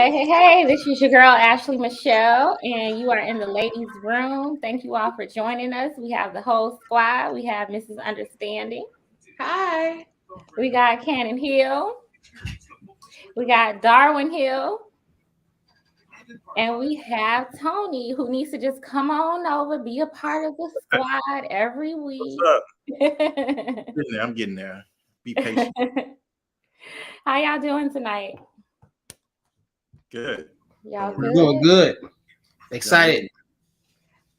Hey, this is your girl, Ashley Michelle, and you are in the ladies' room. Thank you all for joining us. We have the whole squad. We have Mrs. Understanding. Hi. We got Cannon Hill. We got Darwin Hill. And we have Tony, who needs to just come on over, be a part of the squad every What's week. up? I'm getting there. Be patient. How y'all doing tonight? Good. Y'all We're good? doing good. Excited.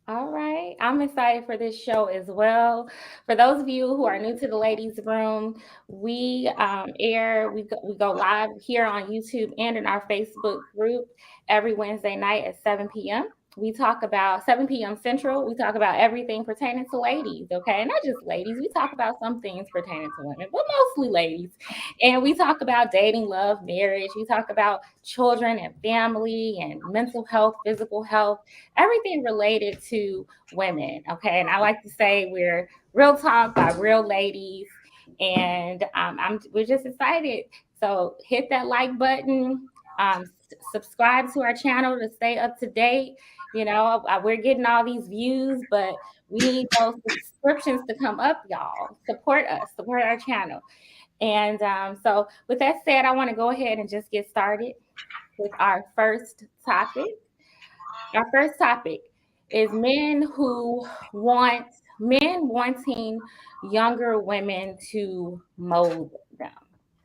All right. I'm excited for this show as well. For those of you who are new to the ladies' room, we we go live here on YouTube and in our Facebook group every Wednesday night at 7 p.m. We talk about 7 p.m. Central. We talk about everything pertaining to ladies, okay? Not just ladies. We talk about some things pertaining to women, but mostly ladies. And we talk about dating, love, marriage. We talk about children and family and mental health, physical health, everything related to women. Okay. And I like to say we're real talk by real ladies. And we're just excited. So hit that like button, subscribe to our channel to stay up to date. You know, we're getting all these views, but we need those subscriptions to come up, y'all. Support us, support our channel. And so, with that said, I want to go ahead and just get started with our first topic. Our first topic is men wanting younger women to mold them.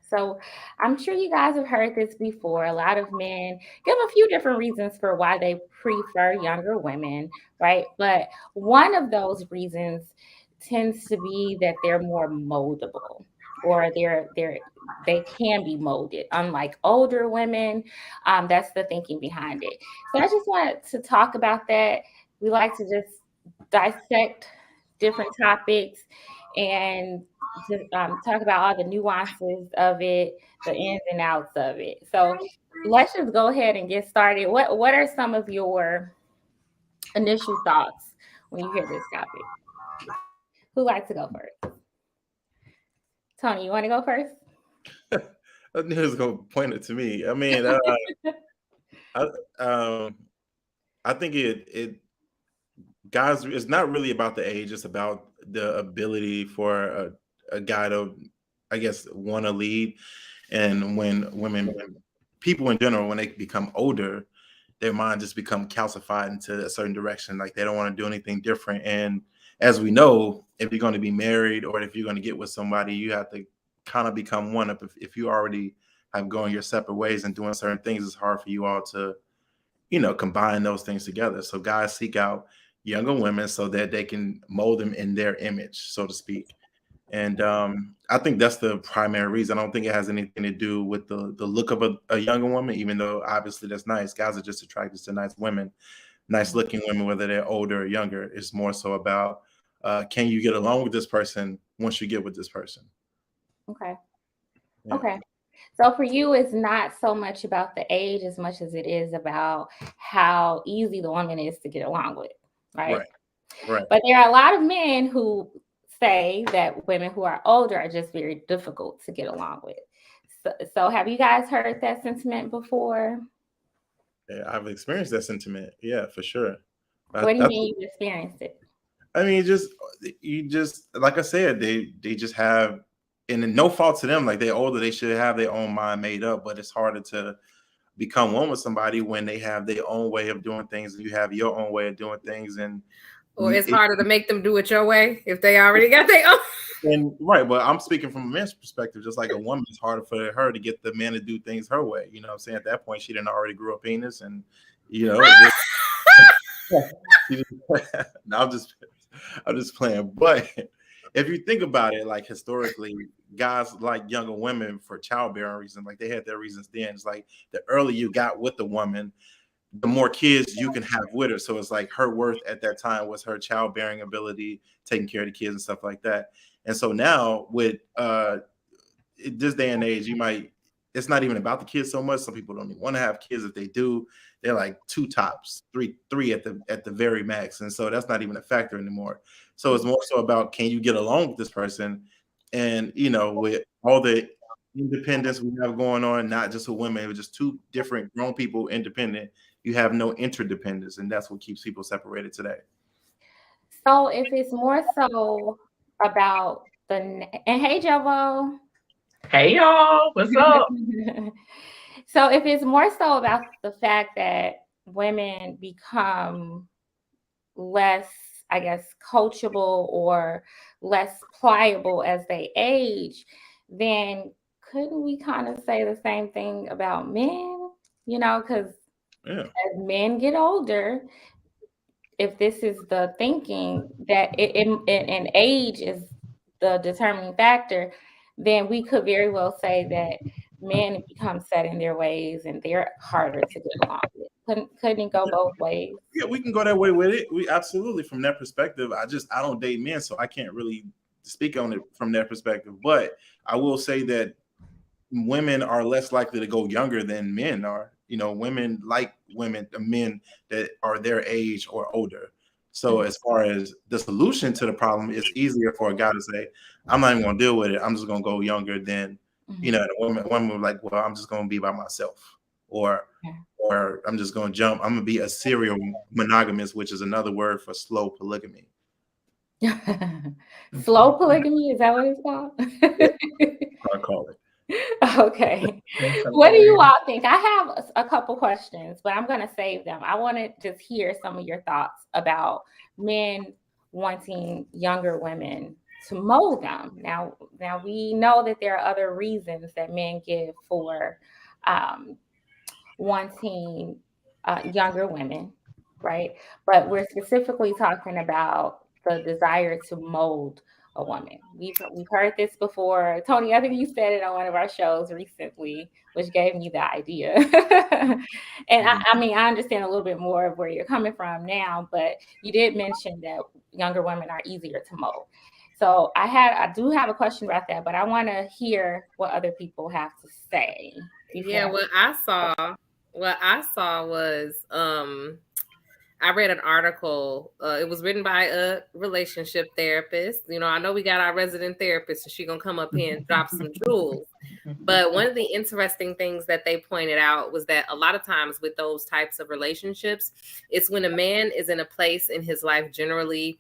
So I'm sure you guys have heard this before. A lot of men give a few different reasons for why they prefer younger women, right? But one of those reasons tends to be that they're more moldable, or they can be molded, unlike older women. That's the thinking behind it. So I just wanted to talk about that. We like to just dissect different topics and just talk about all the nuances of it, the ins and outs of it. So let's just go ahead and get started. What are some of your initial thoughts when you hear this topic? Who likes to go first? Tony, you want to go first? I knew he was gonna point it to me. I mean, I, um, I think it guys. It's not really about the age. It's about the ability for a guy to, I guess, want to lead. And when people in general, when they become older, their mind just become calcified into a certain direction. Like they don't want to do anything different. And as we know, if you're going to be married or if you're going to get with somebody, you have to kind of become one up. If you already have going your separate ways and doing certain things, it's hard for you all to, combine those things together. So guys seek out younger women so that they can mold them in their image, so to speak. And I think that's the primary reason. I don't think it has anything to do with the look of a younger woman, even though obviously that's nice. Guys are just attracted to nice women, nice looking women, whether they're older or younger. It's more so about can you get along with this person once you get with this person? Okay. Yeah. Okay. So for you, it's not so much about the age as much as it is about how easy the woman is to get along with, right? Right. But there are a lot of men who say that women who are older are just very difficult to get along with. So have you guys heard that sentiment before? Yeah, I've experienced that sentiment. Yeah, for sure. What do you mean you've experienced it? I mean, you just like I said, they just have, and no fault to them. Like they're older, they should have their own mind made up. But it's harder to become one with somebody when they have their own way of doing things, and you have your own way of doing things, and Or it's harder to make them do it your way if they already got their own. And right, but I'm speaking from a man's perspective. Just like a woman, it's harder for her to get the man to do things her way. You know what I'm saying? At that point, she didn't already grew a penis, and no, I'm just playing. But if you think about it, like historically, guys like younger women for childbearing reasons, like they had their reasons then. It's like the earlier you got with the woman, the more kids you can have with her. So it's like her worth at that time was her childbearing ability, taking care of the kids and stuff like that. And so now with this day and age, it's not even about the kids so much. Some people don't even want to have kids. If they do, they're like two tops, three at the very max. And so that's not even a factor anymore. So it's more so about, can you get along with this person? And with all the independence we have going on, not just with women, it was just two different grown people independent. You have no interdependence, and that's what keeps people separated today. So if it's more so about and hey Jovo. Hey y'all, what's up? So if it's more so about the fact that women become less, I guess, coachable or less pliable as they age, then couldn't we kind of say the same thing about men? You know, because as men get older, if this is the thinking that and age is the determining factor, then we could very well say that men become set in their ways and they're harder to get along with. Couldn't it go both ways? Yeah, we can go that way with it. We absolutely, from that perspective. I don't date men, so I can't really speak on it from that perspective. But I will say that women are less likely to go younger than men are. You know, women like men that are their age or older. So as far as the solution to the problem, it's easier for a guy to say, I'm not even gonna deal with it. I'm just gonna go younger than, you know, a woman like, well, I'm just gonna be by myself. Or I'm just gonna jump. I'm gonna be a serial monogamist, which is another word for slow polygamy. Slow polygamy, is that what it's called? I call it. Okay. What do you all think? I have a couple questions, but I'm going to save them. I want to just hear some of your thoughts about men wanting younger women to mold them. Now we know that there are other reasons that men give for wanting younger women, right? But we're specifically talking about the desire to mold a woman. We've heard this before. Tony, I think you said it on one of our shows recently, which gave me the idea. And I mean, I understand a little bit more of where you're coming from now, but you did mention that younger women are easier to mold. So I do have a question about that, but I want to hear what other people have to say. Yeah, what I saw was I read an article. It was written by a relationship therapist. You know, I know we got our resident therapist, so she's gonna come up here and drop some jewels. But one of the interesting things that they pointed out was that a lot of times with those types of relationships, it's when a man is in a place in his life generally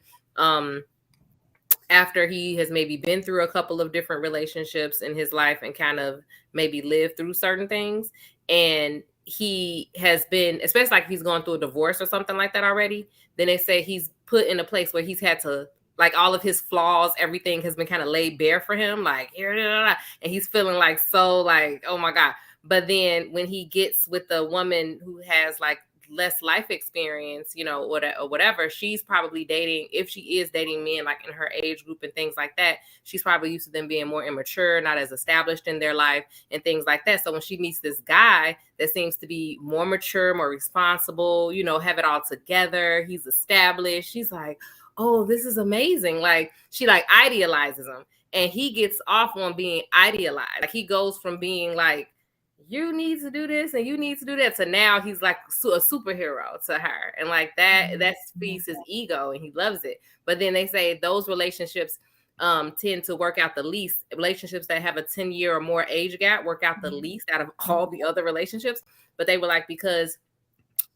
after he has maybe been through a couple of different relationships in his life and kind of maybe lived through certain things. And he has been, especially like he's gone through a divorce or something like that already, then they say he's put in a place where he's had to, like, all of his flaws, everything has been kind of laid bare for him, like, and he's feeling like, so like, oh my God. But then when he gets with a woman who has like less life experience, you know, or whatever, she's probably dating, if she is dating men like in her age group and things like that, she's probably used to them being more immature, not as established in their life and things like that. So when she meets this guy that seems to be more mature, more responsible, you know, have it all together, he's established, she's like, oh, this is amazing. Like, she like idealizes him, and he gets off on being idealized. Like, he goes from being like, you need to do this and you need to do that, so now he's like a superhero to her, and like that feeds his ego and he loves it. But then they say those relationships tend to work out the least. Relationships that have a 10-year or more age gap work out the least out of all the other relationships. But they were like, because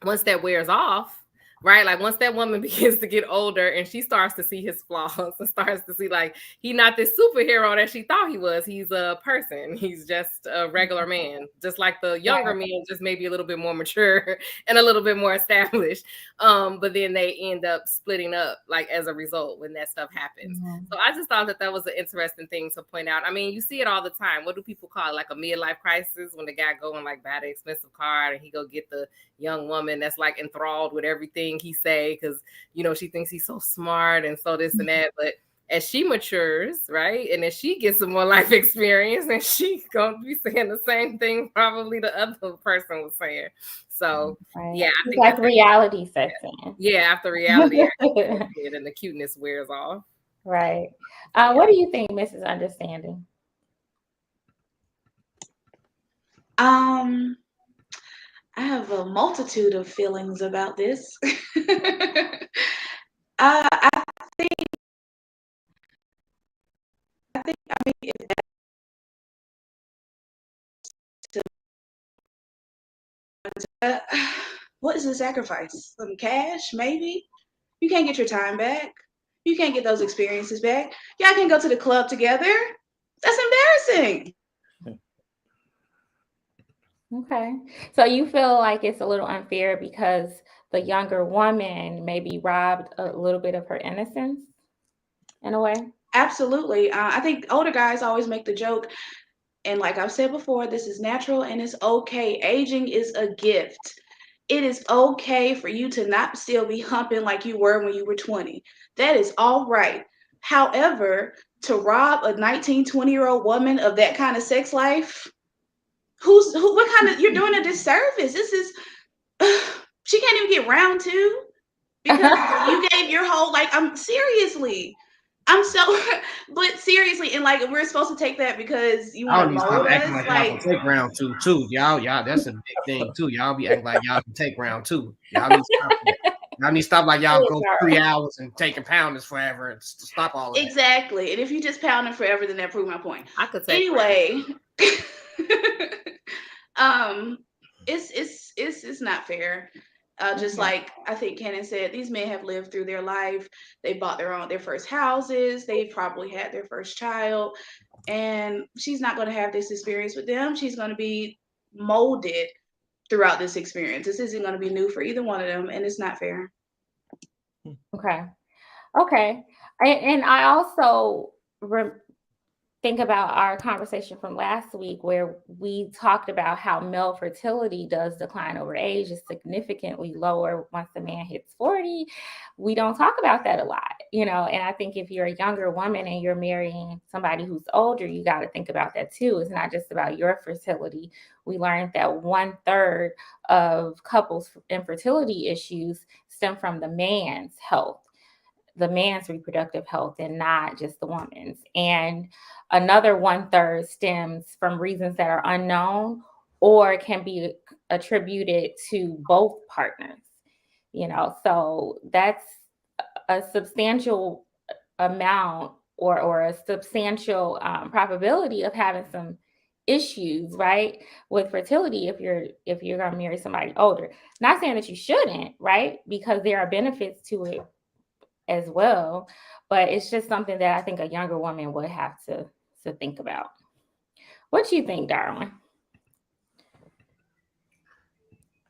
once that wears off, right? Like, once that woman begins to get older and she starts to see his flaws and starts to see like, he's not this superhero that she thought he was. He's a person. He's just a regular man, just like the younger men, just maybe a little bit more mature and a little bit more established. But then they end up splitting up, like, as a result when that stuff happens. So I just thought that was an interesting thing to point out. I mean, you see it all the time. What do people call it? Like a midlife crisis, when the guy go and like buy the expensive car and he go get the young woman that's like enthralled with everything he say, because, you know, she thinks he's so smart and so this and that. But as she matures, right, and as she gets some more life experience, and she gonna be saying the same thing probably the other person was saying. So yeah, I think like reality sets in. Yeah, after reality and the cuteness wears off. Right. What do you think, Mrs. Understanding? I have a multitude of feelings about this. I think, I mean, if what is the sacrifice? Some cash, maybe? You can't get your time back. You can't get those experiences back. Y'all can go to the club together. That's embarrassing. Okay. So you feel like it's a little unfair because the younger woman may be robbed a little bit of her innocence in a way? Absolutely. I think older guys always make the joke, and like I've said before, this is natural and it's okay. Aging is a gift. It is okay for you to not still be humping like you were when you were 20. That is all right. However, to rob a 19, 20-year-old woman of that kind of sex life, what kind of, you're doing a disservice. This is, she can't even get round two because you gave your whole, like, I'm seriously. I'm so, but seriously, and like we're supposed to take that because you want Y'all to need to stop mold acting us, like y'all can like take round two too. Y'all, that's a big thing too. Y'all be acting like y'all can take round two. Y'all need to stop that. Y'all need to stop like y'all go 3 hours and taking pounders forever and stop all of that. exactly. And if you just pounding forever, then that proved my point. I could take Anyway, it's not fair. Just Okay. like I think Kenan said, these men have lived through their life. They bought their first houses. They probably had their first child, and she's not going to have this experience with them. She's going to be molded throughout this experience. This isn't going to be new for either one of them, and it's not fair. Okay. Okay. And I also think about our conversation from last week where we talked about how male fertility does decline over age. Is significantly lower once the man hits 40. We don't talk about that a lot, and I think if you're a younger woman and you're marrying somebody who's older, you got to think about that too. It's not just about your fertility. We learned that 1/3 of couples' infertility issues stem from the man's health, the man's reproductive health, and not just the woman's. And another 1/3 stems from reasons that are unknown or can be attributed to both partners. So that's a substantial amount or a substantial probability of having some issues, right, with fertility if you're going to marry somebody older. Not saying that you shouldn't, right, because there are benefits to it as well, but it's just something that I think a younger woman would have to think about. What do you think, Darwin?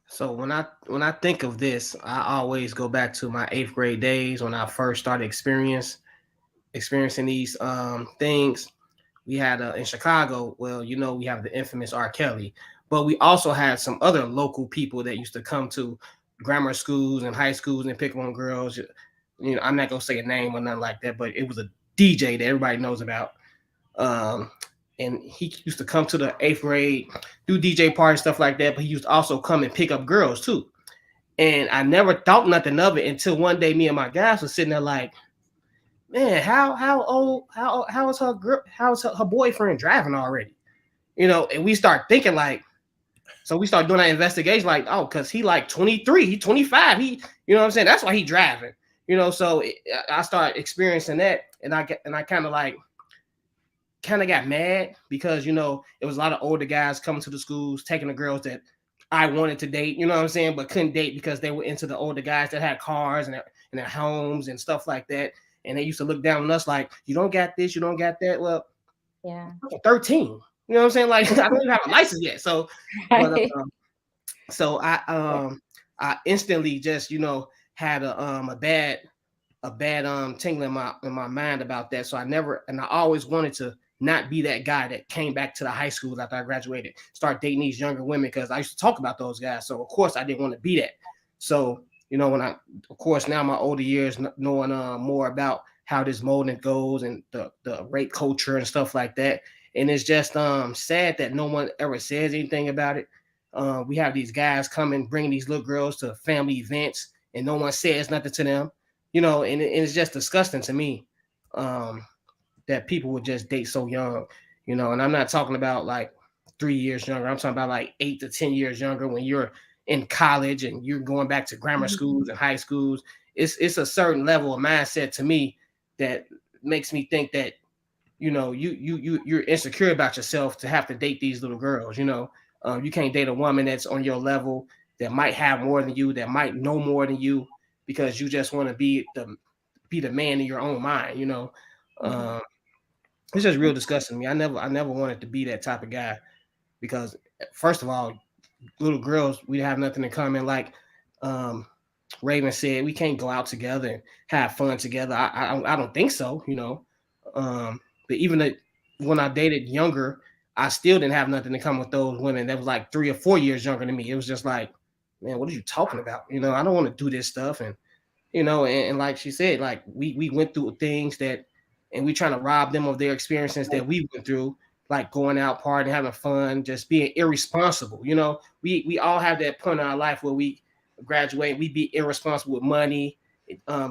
So when I think of this, I always go back to my 8th grade days when I first started experiencing these things. We had in Chicago, well, we have the infamous R. Kelly, but we also had some other local people that used to come to grammar schools and high schools and pick on girls. I'm not gonna say a name or nothing like that, but it was a DJ that everybody knows about. And he used to come to the 8th grade, do DJ parties, stuff like that, but he used to also come and pick up girls too. And I never thought nothing of it until one day me and my guys were sitting there like, man, how is her boyfriend driving already? And we start thinking like, so we start doing that investigation like, oh, because he like 23, he 25, he, what I'm saying? That's why he driving, so I started experiencing that, and I kind of got mad because, it was a lot of older guys coming to the schools, taking the girls that I wanted to date, what I'm saying, but couldn't date because they were into the older guys that had cars and their homes and stuff like that. And they used to look down on us like, you don't got this, you don't got that. Well, Yeah. I'm 13. You know what I'm saying? Like, I don't even have a license yet. So, but, so I instantly just, had a bad tingle in my mind about that. So I always wanted to not be that guy that came back to the high school after I graduated, start dating these younger women, because I used to talk about those guys. So of course I didn't want to be that. So, of course now my older years knowing more about how this molding goes and the rape culture and stuff like that. And it's just sad that no one ever says anything about it. We have these guys coming, bringing these little girls to family events, and no one says nothing to them. And it's just disgusting to me that people would just date so young, and I'm not talking about like 3 years younger. I'm talking about like 8 to 10 years younger when you're in college and you're going back to grammar schools and high schools. It's a certain level of mindset to me that makes me think that, you're insecure about yourself to have to date these little girls. You can't date a woman that's on your level, that might have more than you, that might know more than you, because you just want to be the man in your own mind, you know. It's just real disgusting to me. I never wanted to be that type of guy, because first of all, little girls, we have nothing in common. Like Raven said, we can't go out together and have fun together. I don't think so, you know. But even when I dated younger, I still didn't have nothing in common with those women that was like 3 or 4 years younger than me. It was just like, man, what are you talking about? You know, I don't want to do this stuff. And you know, and like she said, like we went through things that, and we trying to rob them of their experiences that we went through, like going out partying, having fun, just being irresponsible. You know, we all have that point in our life where we graduate, we be irresponsible with money,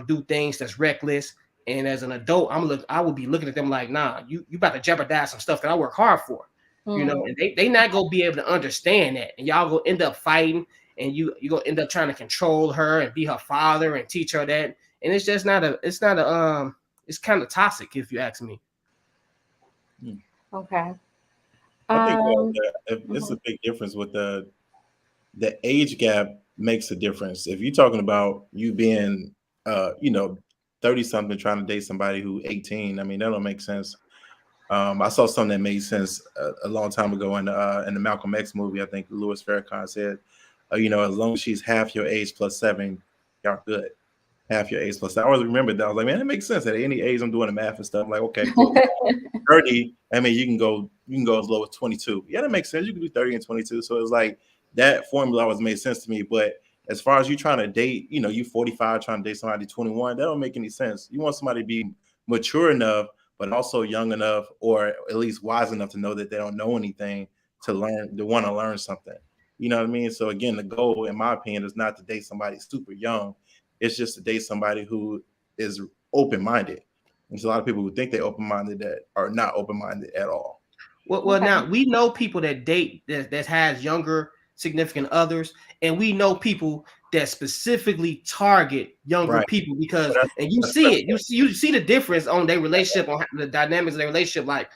do things that's reckless. And as an adult, I would be looking at them like, nah, you about to jeopardize some stuff that I work hard for. You know, and they not gonna be able to understand that, and y'all gonna end up fighting, and you're gonna end up trying to control her and be her father and teach her that, and it's just not a it's kind of toxic, if you ask me. Okay. I think it's a big difference with the age gap makes a difference. If you're talking about you being 30 something trying to date somebody who 18, I mean that don't make sense. I saw something that made sense a long time ago in the Malcolm X movie. I think Louis Farrakhan said, as long as she's half your age plus 7, y'all good. Half your age plus 7. I always remembered that. I was like, man, that makes sense. At any age, I'm doing the math and stuff. I'm like, okay, cool. 30. I mean, you can go as low as 22. Yeah, that makes sense. You can do 30 and 22. So it's like that formula always made sense to me. But as far as you trying to date, you 45 trying to date somebody 21, that don't make any sense. You want somebody to be mature enough, but also young enough, or at least wise enough to know that they don't know anything to want to learn something. You know what I mean? So again, the goal, in my opinion, is not to date somebody super young. It's just to date somebody who is open-minded. There's a lot of people who think they're open-minded that are not open-minded at all. Well, now we know people that date that has younger significant others, and we know people that specifically target younger people, because and you see it, you see the difference on their relationship, on the dynamics of their relationship. Like,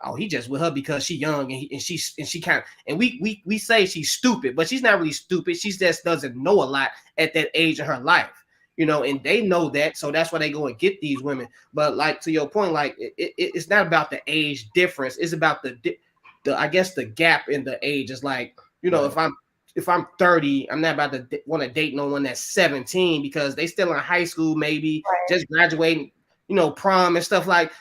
oh, he just with her because she's young, and she kind of, and we say she's stupid, but she's not really stupid. She just doesn't know a lot at that age in her life. And they know that, so that's why they go and get these women. But like to your point, like it's not about the age difference; it's about the I guess the gap in the age. It's like, if I'm 30, I'm not about to want to date no one that's 17, because they still in high school, maybe just graduating, prom and stuff. Like,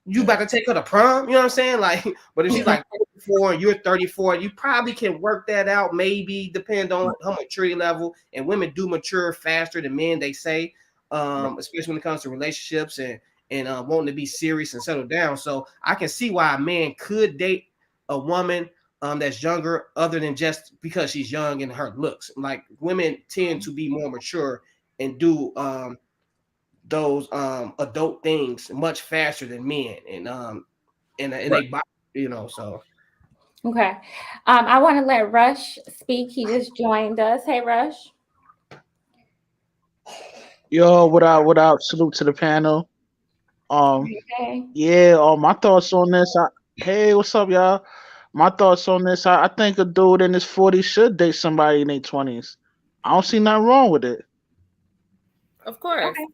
you about to take her to prom, you know what I'm saying? Like, but if she's like 34 and you're 34, you probably can work that out, maybe, depend on her maturity level. And women do mature faster than men, they say, especially when it comes to relationships and wanting to be serious and settle down. So I can see why a man could date a woman that's younger, other than just because she's young and her looks. Like, women tend to be more mature and do those adult things much faster than men, and they, so. Okay. I want to let Rush speak. He just joined us. Hey, Rush. Yo, what up? Salute to the panel. Okay. Yeah, my thoughts on this. Hey, what's up, y'all? My thoughts on this. I think a dude in his 40s should date somebody in their 20s. I don't see nothing wrong with it. Of course. Okay.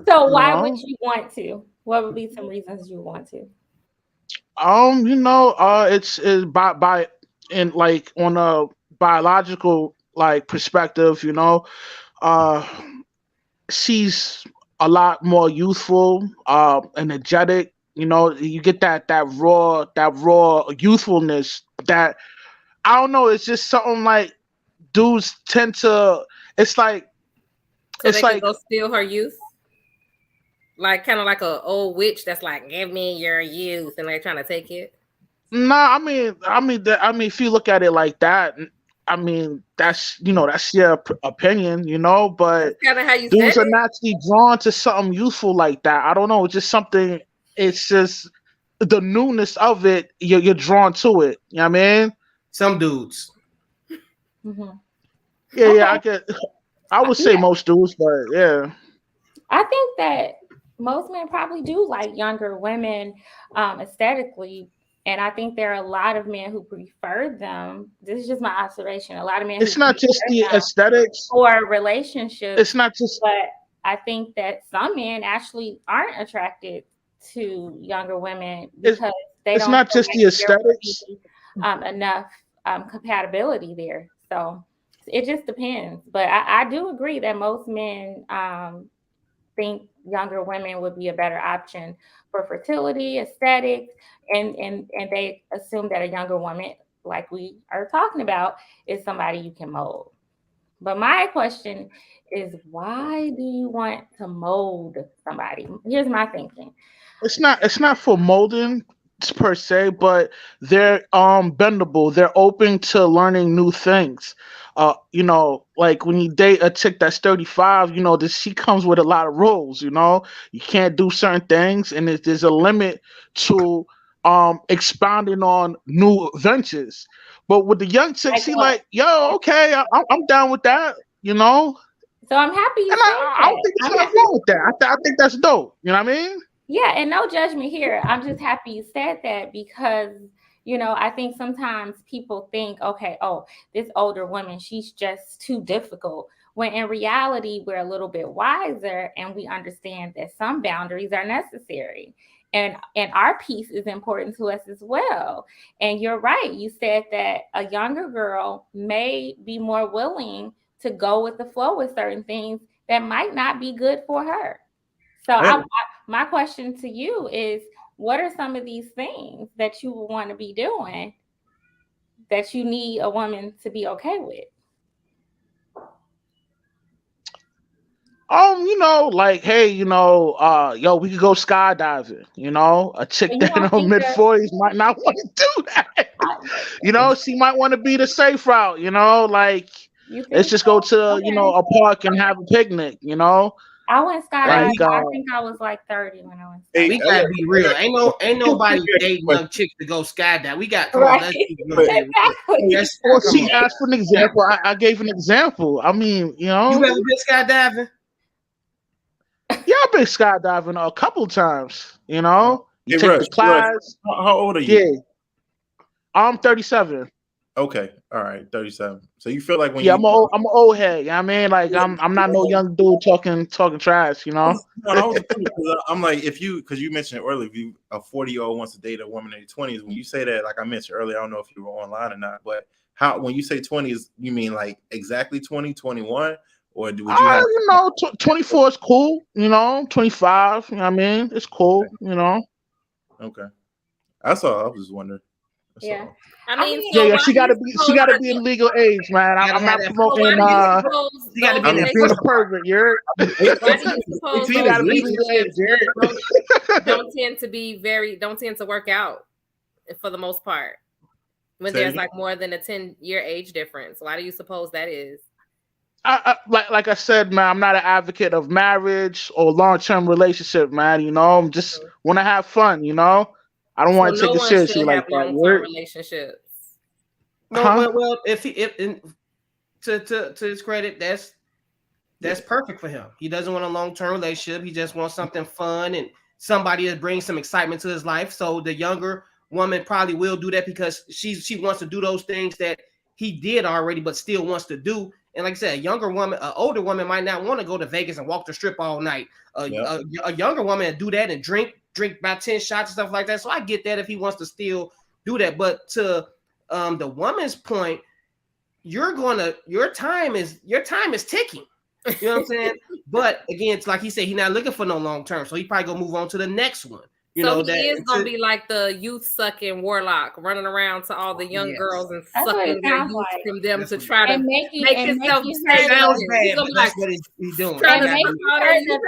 So why would you want to? What would be some reasons you want to? It's by in like on a biological like perspective, she's a lot more youthful, energetic. You get that raw youthfulness that, I don't know. It's just something like dudes tend to. It's like so they can go steal her youth, like kind of like a old witch that's like, give me your youth, and they're trying to take it. Nah, I mean, if you look at it like that, I mean, that's your opinion, but that's kind of how you dudes said are naturally drawn to something youthful like that. I don't know, it's just something. It's just the newness of it. You're drawn to it. You know what I mean? Some dudes. Mm-hmm. Yeah, I would say most dudes, but yeah. I think that most men probably do like younger women aesthetically, And I think there are a lot of men who prefer them. This is just my observation. A lot of men who It's not just prefer the them aesthetics. for relationships, It's not just. but I think that some men actually aren't attracted to younger women It's, because they it's don't not feel just like the there will aesthetics. be enough compatibility there. So it just depends. But I do agree that most men think younger women would be a better option for fertility, aesthetics, and they assume that a younger woman, like we are talking about, is somebody you can mold. But my question is, why do you want to mold somebody? Here's my thinking. It's not for molding per se, but they're bendable. They're open to learning new things. Like when you date a chick that's 35, she comes with a lot of rules. You can't do certain things, and there's a limit to expounding on new ventures. But with the young chick, Like she what? like, yo, okay, I'm down with that. So I'm happy you And said I don't that. think there's nothing wrong with that. I think that's dope. You know what I mean? Yeah, and no judgment here. I'm just happy you said that because, I think sometimes people think, okay, oh, this older woman, she's just too difficult. When in reality, we're a little bit wiser and we understand that some boundaries are necessary. And our peace is important to us as well. And you're right. You said that a younger girl may be more willing to go with the flow with certain things that might not be good for her. So my question to you is, what are some of these things that you would want to be doing that you need a woman to be okay with? Like, hey, yo, we could go skydiving. A So chick you that in don't her think mid that 40s might not want to do that. She might want to be the safe route. Like, you let's think just go so? to Okay. a park and have a picnic. I went Like, skydiving. I think I was like 30 when I went Hey, We skydiving. gotta be real. Ain't nobody dating but young chicks to go skydive. We got come on, Right. let's be real here. Exactly. Yes, well, come she on. asked for an example. I gave an example. I mean, You ever been skydiving? yeah, I've been skydiving a couple times. You hey, take the Rush, class. how old are Yeah, you? I'm 37. Okay, all right, 37. So you feel like when Yeah, you I'm an old head. You know what I mean? Like I'm not no young dude talking trash, I was wondering, 'cause I'm like, because you mentioned earlier, if you a 40-year-old wants to date a woman in her 20s, when you say that, like I mentioned earlier, I don't know if you were online or not, but when you say 20s, you mean like exactly 20, 21, or would you have 24 is cool, 25, you know what I mean? It's cool, okay. That's all. I was just wondering. That's Yeah. all. I I mean, mean, Yeah, so yeah, why she do you gotta be she suppose gotta that be in legal age, man. Gotta I'm have not that. so why promoting do you suppose You gotta those be in that being a first relationships pervert, you're why do you suppose she those gotta be legal age, relationships you're don't tend to work out for the most part when Say there's again? like more than a 10-year age difference? Why do you suppose that is? like I said, man, I'm not an advocate of marriage or long-term relationship, man. I'm just want to have fun. I don't So want to no take it one seriously should like have that. long-term relationships. No, Huh? well, if to his credit, that's perfect for him. He doesn't want a long-term relationship. He just wants something fun and somebody that brings some excitement to his life. So the younger woman probably will do that because she wants to do those things that he did already, but still wants to do. And like I said, an older woman might not want to go to Vegas and walk the strip all night. Yeah. A younger woman do that and drink about 10 shots and stuff like that. So I get that if he wants to still do that. But to the woman's point, your time is ticking. You know what I'm saying? But again, it's like he said, he's not looking for no long term, so he probably gonna move on to the next one. So he is gonna be like the youth sucking warlock, running around to all the young girls and that's what it sucking their sounds youth like. from them That's to what- try to And make himself making say her sounds the, bad, he's gonna but be that's like what he's doing. trying and to making suck all her their the youth.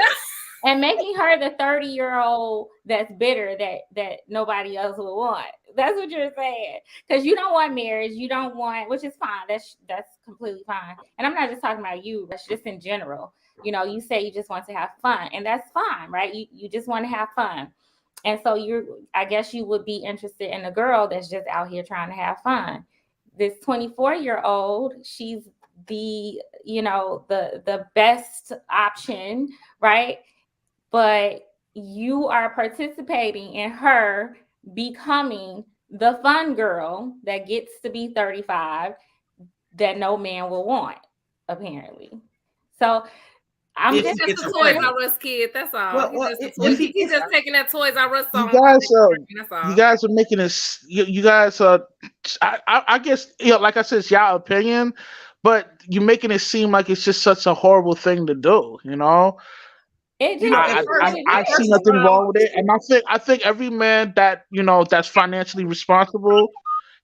and making her the 30-year-old that's bitter that nobody else will want. That's what you're saying. Because you don't want marriage, you don't want, which is fine. That's completely fine. And I'm not just talking about you, that's just in general. You say you just want to have fun, and that's fine, right? You just want to have fun. And so I guess you would be interested in a girl that's just out here trying to have fun. This 24-year-old, she's the best option, right? But you are participating in her becoming the fun girl that gets to be 35 that no man will want, apparently. So I'm If just he Just gets a her Toys pregnant. R Us kid. That's all. Well, He's just a toy. if he He's just taking that Toys R Us You song. guys are That's all. you guys are making this. You guys are. I guess like I said, it's y'all opinion, but you're making it seem like it's just such a horrible thing to do. it you know, just at is first, what it I see is. nothing wrong with it, and I think every man that that's financially responsible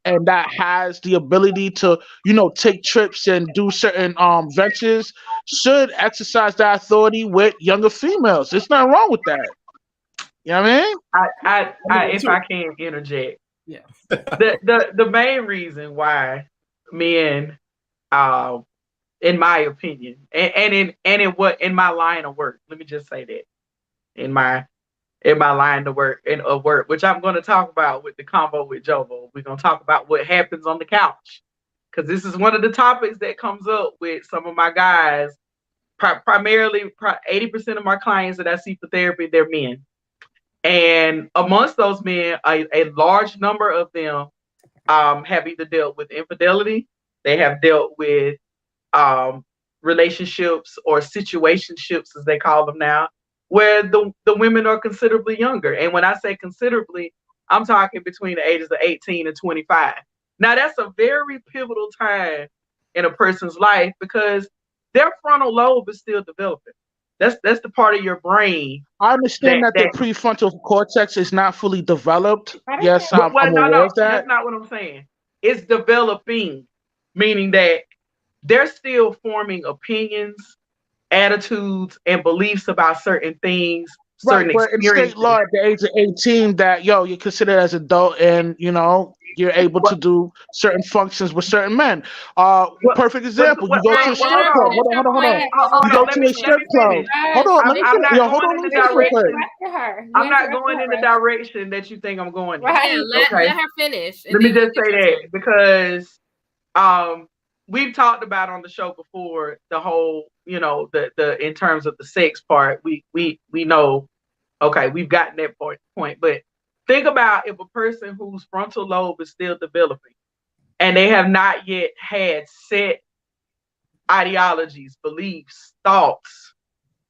and that has the ability to take trips and do certain ventures should exercise that authority with younger females. There's nothing wrong with that. You know what I mean? If I can interject, yeah. the main reason why men, uh, in my opinion, in my line of work, let me just say that in my line of work, which I'm going to talk about with the combo with Jovo. We're going to talk about what happens on the couch, because this is one of the topics that comes up with some of my guys. Primarily, 80% of my clients that I see for therapy, they're men. And amongst those men, a large number of them have either dealt with infidelity, they have dealt with um, relationships or situationships, as they call them now, where the women are considerably younger. And when I say considerably, I'm talking between the ages of 18 and 25. Now, that's a very pivotal time in a person's life because their frontal lobe is still developing. That's the part of your brain I understand that the that prefrontal cortex is not fully developed. I didn't Yes, say I'm no, aware of that. that's not what I'm saying. It's developing, meaning that they're still forming opinions, attitudes, and beliefs about certain things, Right, certain but in state experiences. law at the age of 18, that you're considered as adult and you're able to What, do certain functions with certain men. what, Perfect example. You go to right. a Right. Let Let strip her her club. finish finish Hold on, her her hold on, hold on. point. point. You hold go on, to a let strip me club. finish. Hold Rush, on, let me I'm finish. not Yo, hold going on, in let the me finish real you quick. direction. interrupted her. You I'm not interrupted going her, in the Rush. direction that you think I'm going in. Yeah, Right. Okay, let her finish, and let then me you just get say your that turn. because um we've talked about on the show before the whole, the in terms of the sex part. We know, okay, we've gotten that point, but think about if a person whose frontal lobe is still developing and they have not yet had set ideologies, beliefs, thoughts,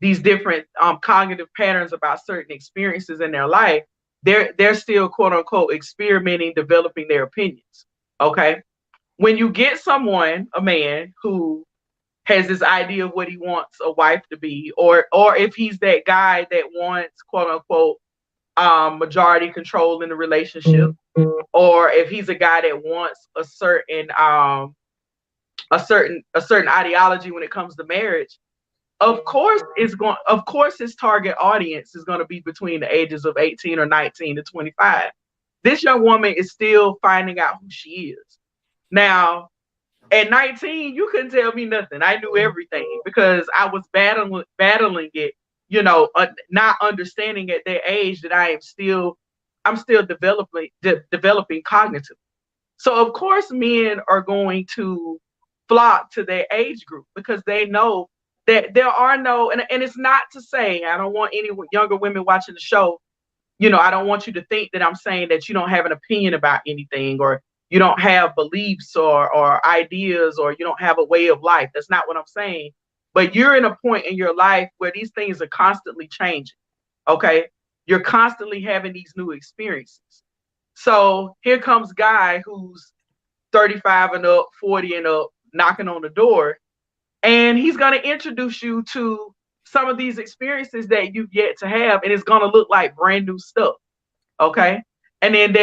these different cognitive patterns about certain experiences in their life. They're still quote unquote experimenting, developing their opinions. Okay, when you get someone, a man who has this idea of what he wants a wife to be, or if he's that guy that wants quote unquote majority control in the relationship, or if he's a guy that wants a certain ideology when it comes to marriage, of course his target audience is going to be between the ages of 18 or 19 to 25. This young woman is still finding out who she is. Now, at 19, you couldn't tell me nothing. I knew everything because I was battling it, not understanding at that age that I'm still developing cognitively. So of course men are going to flock to their age group because they know that there are no, and it's not to say, I don't want any younger women watching the show, I don't want you to think that I'm saying that you don't have an opinion about anything, or you don't have beliefs or ideas, or you don't have a way of life. That's not what I'm saying. But you're in a point in your life where these things are constantly changing. Okay. You're constantly having these new experiences. So here comes guy who's 35 and up, 40 and up, knocking on the door, and he's going to introduce you to some of these experiences that you've yet to have, and it's going to look like brand new stuff. Okay. And then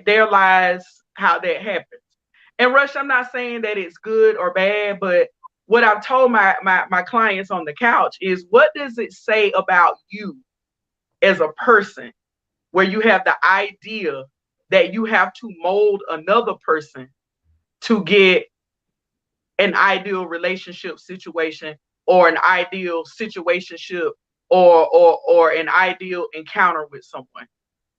there lies how that happens. And Rush, I'm not saying that it's good or bad, but what I've told my clients on the couch is, what does it say about you as a person where you have the idea that you have to mold another person to get an ideal relationship situation, or an ideal situationship, or an ideal encounter with someone?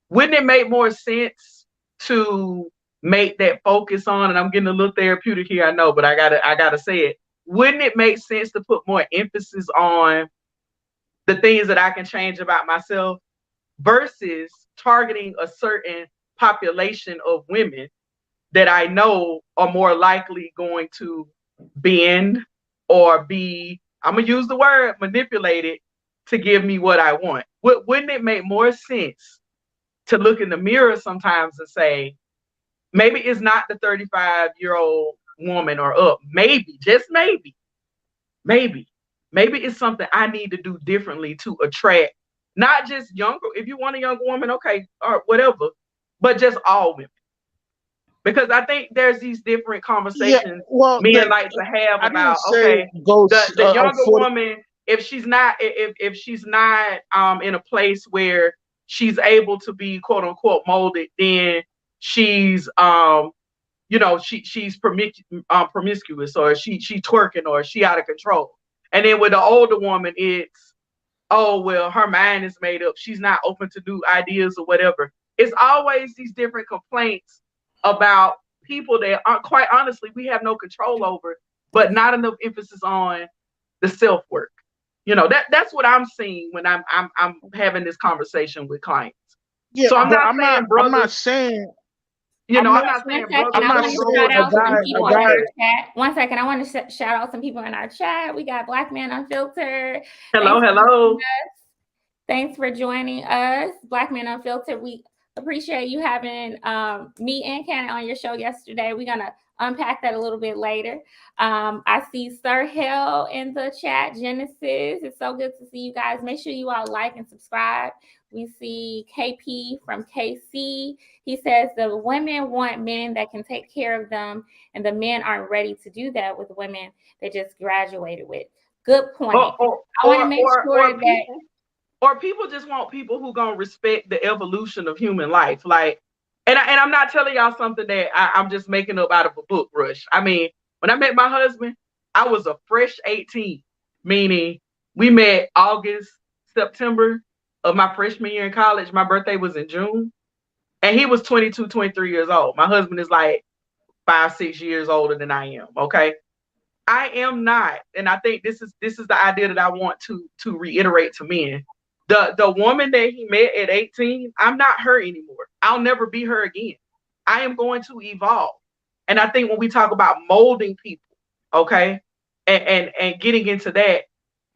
Wouldn't it make more sense to make that focus on, and I'm getting a little therapeutic here, I know, but I gotta say it. Wouldn't it make sense to put more emphasis on the things that I can change about myself versus targeting a certain population of women that I know are more likely going to bend or be, I'm going to use the word, manipulated to give me what I want. Wouldn't it make more sense to look in the mirror sometimes and say, maybe it's not the 35-year-old woman or up. Maybe, just maybe it's something I need to do differently to attract not just younger. If you want a younger woman, okay, or whatever, but just all women. Because I think there's these different conversations men like to have about, okay, the younger woman, if she's not in a place where she's able to be quote unquote molded, then she's she's promiscuous, or she twerking, or she out of control. And then with the older woman, it's, oh well, her mind is made up, she's not open to new ideas or whatever. It's always these different complaints about people that quite honestly we have no control over, but not enough emphasis on the self-work. That's what I'm seeing when I'm having this conversation with clients. Yeah, so I'm not saying I'm not saying One second, I want to shout out some people in our chat. We got Black Man Unfiltered. Hello. Thanks for joining us, Black Man Unfiltered. We appreciate you having me and Cannon on your show yesterday. We're gonna unpack that a little bit later. I see Sir Hill in the chat. Genesis, it's so good to see you guys. Make sure you all like and subscribe. We see KP from KC. He says the women want men that can take care of them, and the men aren't ready to do that with women they just graduated with. Good point. I want to make sure that. Or people just want people who gonna respect the evolution of human life. Like, and I'm not telling y'all something that I'm just making up out of a book, Rush. I mean, when I met my husband, I was a fresh 18, meaning we met August, September of my freshman year in college. My birthday was in June, and he was 22, 23 years old. My husband is like 5-6 years older than I am. Okay. I am not, and I think this is the idea that I want to reiterate to men. The woman that he met at 18, I'm not her anymore. I'll never be her again. I am going to evolve. And I think when we talk about molding people, okay, and getting into that,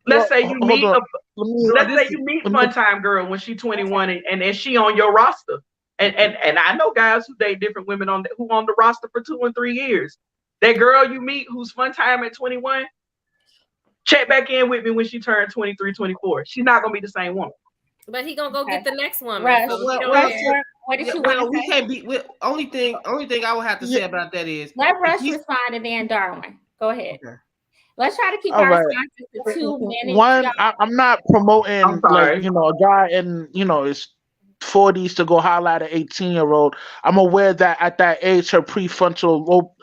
let's say you meet Fun Time Girl when she's 21 and she on your roster. And I know guys who date different women who on the roster for 2 and 3 years. That girl you meet who's Fun Time at 21, check back in with me when she turned 23, 24. She's not gonna be the same woman. But he gonna go get the next woman. Right. So what did you want to say? We can't be. Only thing I would have to say about that is let Rush respond and then Darwin. Go ahead. Okay. Let's try to keep our responses to 2 minutes. One, I'm not promoting like a guy in his 40s to go holler at an 18-year-old. I'm aware that at that age her prefrontal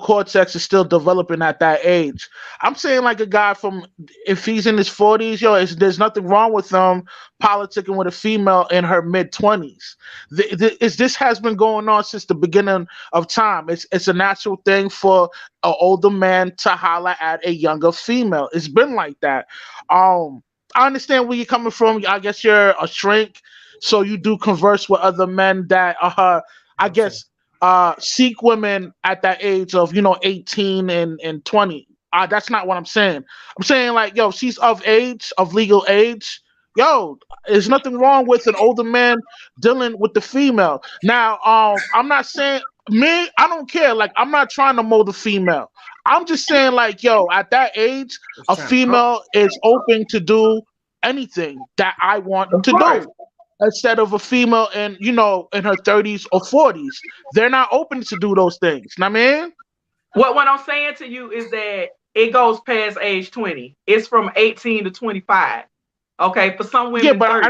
cortex is still developing at that age. I'm saying like a guy if he's in his 40s, there's nothing wrong with them politicking with a female in her mid-20s. This has been going on since the beginning of time. It's a natural thing for an older man to holler at a younger female. It's been like that. I understand where you're coming from. I guess you're a shrink, so you do converse with other men that I guess seek women at that age of 18 and 20. That's not what I'm saying. I'm saying like, she's of legal age. There's nothing wrong with an older man dealing with the female. Now, I'm not saying I don't care. Like, I'm not trying to mold a female. I'm just saying like, at that age, a female is open to do anything that I want to do. Instead of a female in her 30s or 40s, they're not open to do those things. Know what I mean? What I'm saying to you is that it goes past age 20. It's from 18 to 25. Okay, for some women. Yeah, but 30. I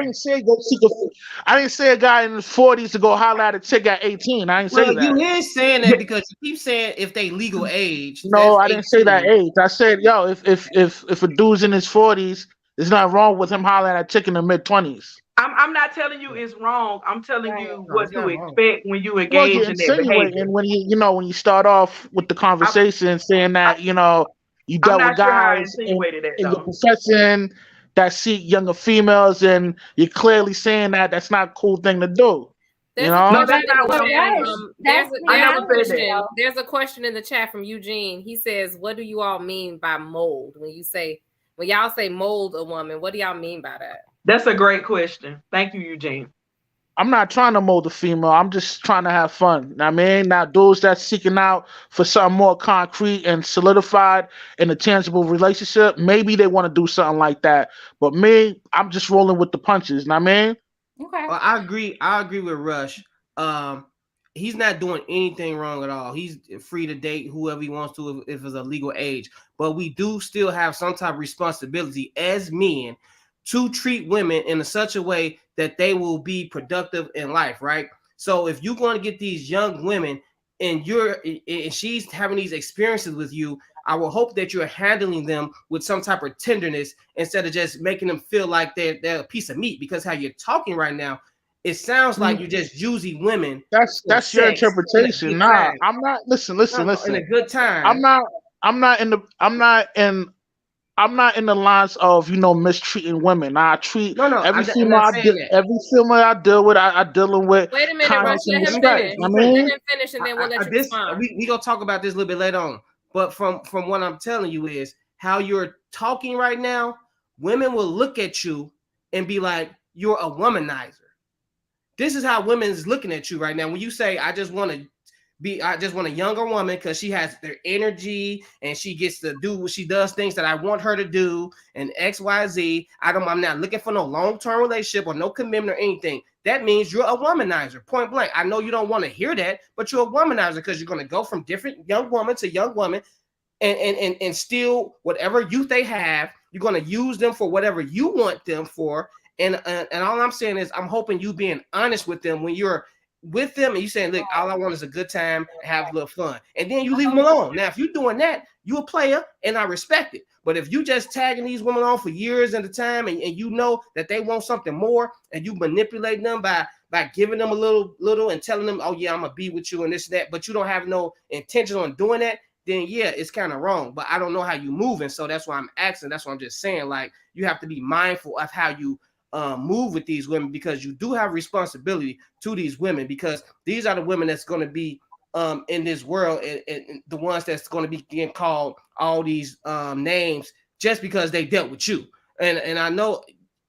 didn't say a guy in his 40s to go holler at a chick at 18. I didn't say that. You is saying that because you keep saying if they legal age. No, I didn't say that age. I said, if a dude's in his 40s, there's nothing wrong with him hollering at a chick in the mid-20s. I'm not telling you it's wrong. I'm telling you what to expect when you engage in that behavior. And when you start off with the conversation saying that you dealt with guys in your profession that seek younger females, and you're clearly saying that that's not a cool thing to do. There's know? No, that's not what I'm saying. I never said that. There's a question in the chat from Eugene. He says, "What do you all mean by mold? When y'all say mold a woman, what do y'all mean by that?" That's a great question. Thank you, Eugene. I'm not trying to mold a female. I'm just trying to have fun. I mean, now dudes that's seeking out for something more concrete and solidified in a tangible relationship, maybe they want to do something like that. But me, I'm just rolling with the punches. I mean, Okay. Well, I agree with Rush. He's not doing anything wrong at all. He's free to date whoever he wants to if it's a legal age. But we do still have some type of responsibility as men to treat women in such a way that they will be productive in life, right? So if you're going to get these young women and she's having these experiences with you, I will hope that you're handling them with some type of tenderness instead of just making them feel like they're a piece of meat. Because how you're talking right now, it sounds like you're just using women. That's your interpretation. Nah, I'm not. Listen. In a good time. I'm not in the lines of mistreating women. I treat every female I deal with. I dealing with. Wait a minute, Rush. Let him finish. Let him finish, and then we'll let you respond. We gonna talk about this a little bit later on. But from what I'm telling you is how you're talking right now. Women will look at you and be like, "You're a womanizer." This is how women is looking at you right now. When you say, I just want a younger woman because she has their energy and she gets to do what she does, things that I want her to do, and XYZ. I'm not looking for no long-term relationship or no commitment or anything. That means you're a womanizer, point blank. I know you don't want to hear that, but you're a womanizer because you're going to go from different young woman to young woman and steal whatever youth they have. You're going to use them for whatever you want them for. And all I'm saying is I'm hoping you being honest with them when you're with them and you saying, look, all I want is a good time and have a little fun. And then you leave them alone. Now, if you're doing that, you're a player and I respect it. But if you just tagging these women on for years at a time and you know that they want something more and you manipulate them by giving them a little and telling them, oh yeah, I'm gonna be with you and this and that, but you don't have no intention on doing that, then yeah, it's kind of wrong. But I don't know how you moving. So that's why I'm asking. That's what I'm just saying. Like, you have to be mindful of how you move with these women, because you do have responsibility to these women, because these are the women that's going to be in this world and the ones that's going to be getting called all these names just because they dealt with you. And I know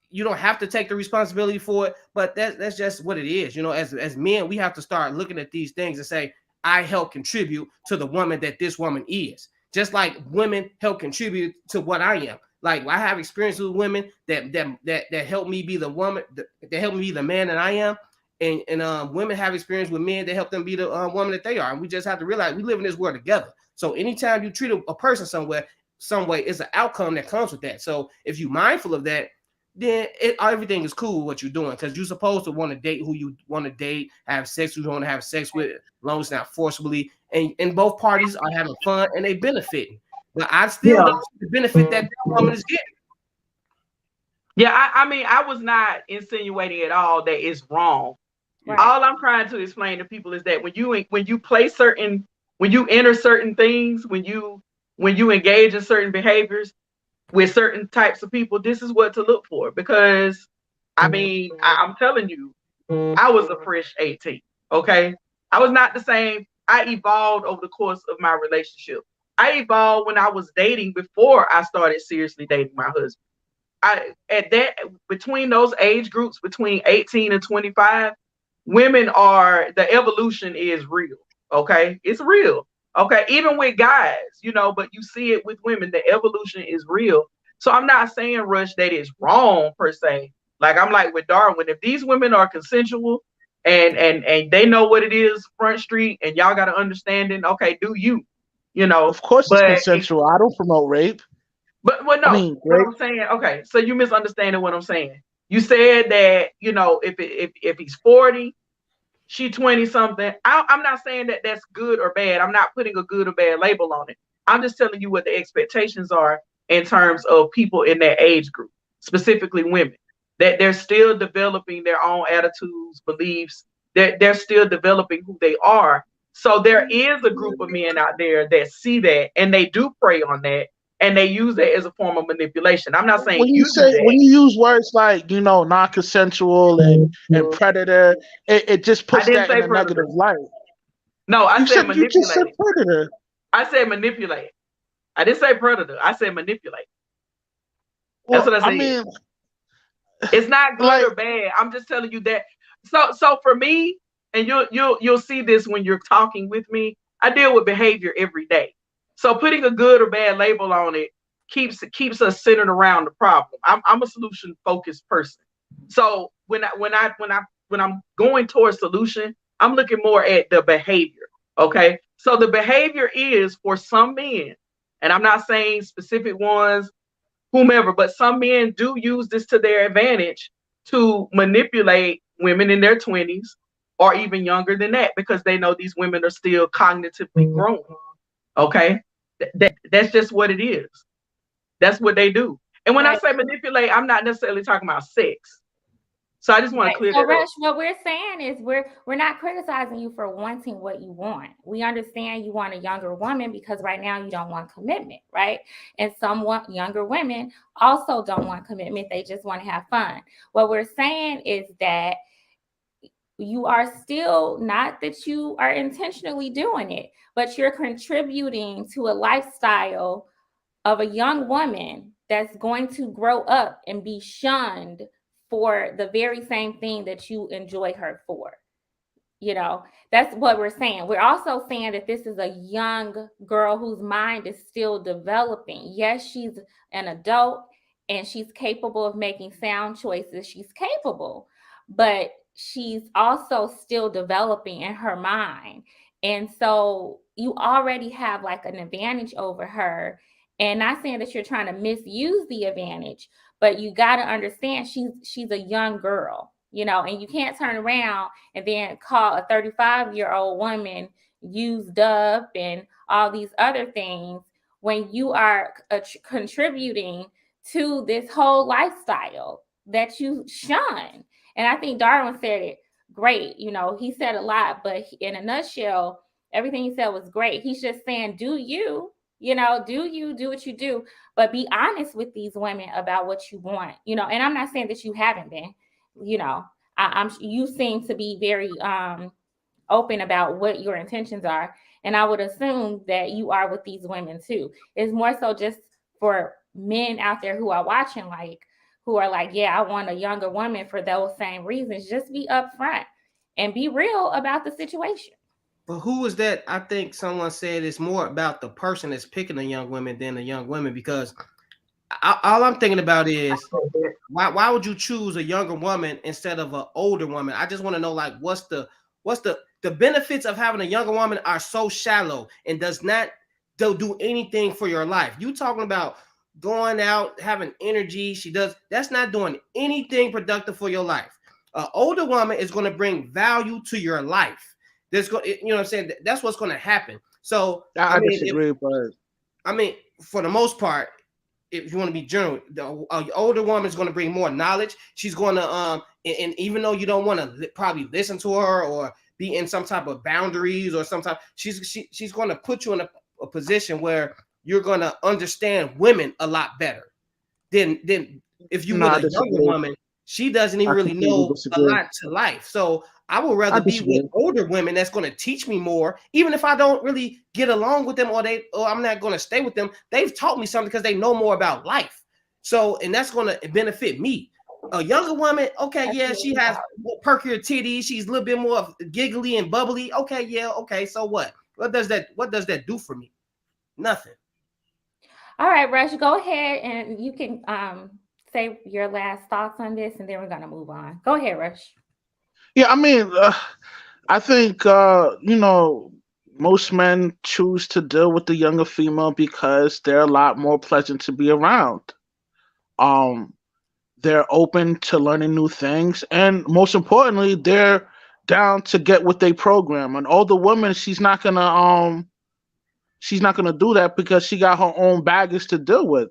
you don't have to take the responsibility for it, but that's just what it is. As men, we have to start looking at these things and say, I help contribute to the woman that this woman is, just like women help contribute to what I am. Like, I have experience with women that help me be the woman, that help me be the man that I am, and women have experience with men that help them be the woman that they are. And we just have to realize we live in this world together. So anytime you treat a person some way, it's an outcome that comes with that. So if you're mindful of that, then everything is cool with what you're doing, because you're supposed to want to date who you want to date, have sex who you want to have sex with, as long as it's not forcibly, and both parties are having fun and they benefiting. But I still don't see the benefit that woman is getting. Yeah, I mean, I was not insinuating at all that it's wrong. Right. All I'm trying to explain to people is that when you enter certain things, when you engage in certain behaviors with certain types of people, this is what to look for. Because I mean, I'm telling you, I was a fresh 18. Okay, I was not the same. I evolved over the course of my relationship. I evolved when I was dating before I started seriously dating my husband. Between those age groups, between 18 and 25, the evolution is real. Okay, it's real. Okay, even with guys, but you see it with women, the evolution is real. So I'm not saying, Rush, that it's wrong per se. Like, I'm like with Darwin, if these women are consensual and they know what it is, Front Street, and y'all got an understanding, okay, do you? Of course it's consensual. I don't promote rape. But no, what I'm saying, okay, so you misunderstanding what I'm saying. You said that, if he's 40, she 20 something. I'm not saying that that's good or bad. I'm not putting a good or bad label on it. I'm just telling you what the expectations are in terms of people in that age group, specifically women, that they're still developing their own attitudes, beliefs, that they're still developing who they are. So there is a group of men out there that see that and they do prey on that. and they use that as a form of manipulation. I'm not saying When you you do that. you use words like, non-consensual and predator, it just I puts didn't that in say a negative predator. light. No, I said You just said manipulate. predator. I said manipulate. I didn't say predator. I said manipulate. That's Well, what I I said. mean, It's not good like, or bad. I'm just telling you that. So for me, and you'll see this when you're talking with me. I deal with behavior every day. So putting a good or bad label on it keeps us centered around the problem. I'm a solution focused person. So when I'm going towards solution, I'm looking more at the behavior. Okay. So the behavior is for some men, and I'm not saying specific ones, whomever, but some men do use this to their advantage to manipulate women in their 20s or even younger than that, because they know these women are still cognitively growing. Okay. That's just what it is. That's what they do. And when I Right. say manipulate, I'm not necessarily talking about sex. So I just want to clear So, that up. Rush, what we're saying is we're not criticizing you for wanting what you want. We understand you want a younger woman because right now you don't want commitment, right? And some younger women also don't want commitment. They just want to have fun. What we're saying is that you are still, not that you are intentionally doing it, but you're contributing to a lifestyle of a young woman that's going to grow up and be shunned for the very same thing that you enjoy her for. That's what we're saying. We're also saying that this is a young girl whose mind is still developing. Yes, she's an adult and she's capable of making sound choices. She's capable, but she's also still developing in her mind. And so you already have like an advantage over her. And not saying that you're trying to misuse the advantage, but you got to understand she's a young girl, and you can't turn around and then call a 35-year-old woman used up and all these other things when you are contributing to this whole lifestyle that you shun. And I think Darwin said it great. He said a lot, but in a nutshell, everything he said was great. He's just saying, do you do what you do, but be honest with these women about what you want, and I'm not saying that you haven't been, you seem to be very open about what your intentions are, and I would assume that you are with these women too. It's more so just for men out there who are watching, who are like, yeah, I want a younger woman for those same reasons. Just be upfront and be real about the situation. But who is that? I think someone said it's more about the person that's picking the young women than the young women, because all I'm thinking about is why would you choose a younger woman instead of an older woman? I just want to know, like, what's the benefits of having a younger woman are so shallow and does not do anything for your life. You talking about going out, having energy. That's not doing anything productive for your life. An older woman is going to bring value to your life. What I'm saying? That's what's going to happen. So I disagree, but for the most part, if you want to be general, the older woman is going to bring more knowledge. She's going to and even though you don't want to probably listen to her or be in some type of boundaries or some type, she's going to put you in a position where you're going to understand women a lot better than if you with a younger woman. She doesn't even really know a lot to life. So I would rather be with older women that's going to teach me more, even if I don't really get along with them or I'm not going to stay with them. They've taught me something because they know more about life. So, and that's going to benefit me. A younger woman, okay, yeah, she has perkier titties. She's a little bit more giggly and bubbly. Okay, yeah, okay. So what? What does that do for me? Nothing. All right, Rush, go ahead and you can say your last thoughts on this, and then we're going to move on. Go ahead, Rush. Yeah, I mean, I think most men choose to deal with the younger female because they're a lot more pleasant to be around. They're open to learning new things, and most importantly, they're down to get with their program. An older woman, she's not gonna do that because she got her own baggage to deal with.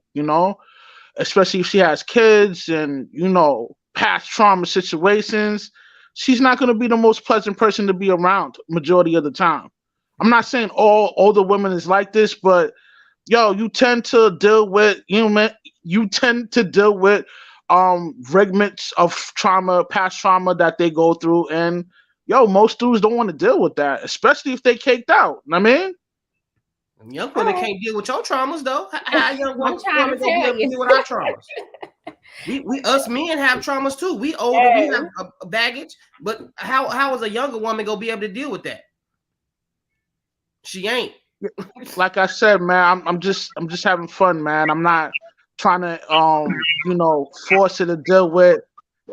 Especially if she has kids and past trauma situations. She's not going to be the most pleasant person to be around majority of the time. I'm not saying all older women is like this, but yo, you tend to deal with fragments of trauma, past trauma that they go through, and yo, most dudes don't want to deal with that, especially if they caked out. I mean, Young women can't deal with your traumas though. How young I'm trying to women gonna be tell able to you. deal with our traumas? We us men have traumas too. We older, we have a baggage, but how is a younger woman gonna be able to deal with that? She ain't. like I said, man, I'm just having fun, man. I'm not trying to force her to deal with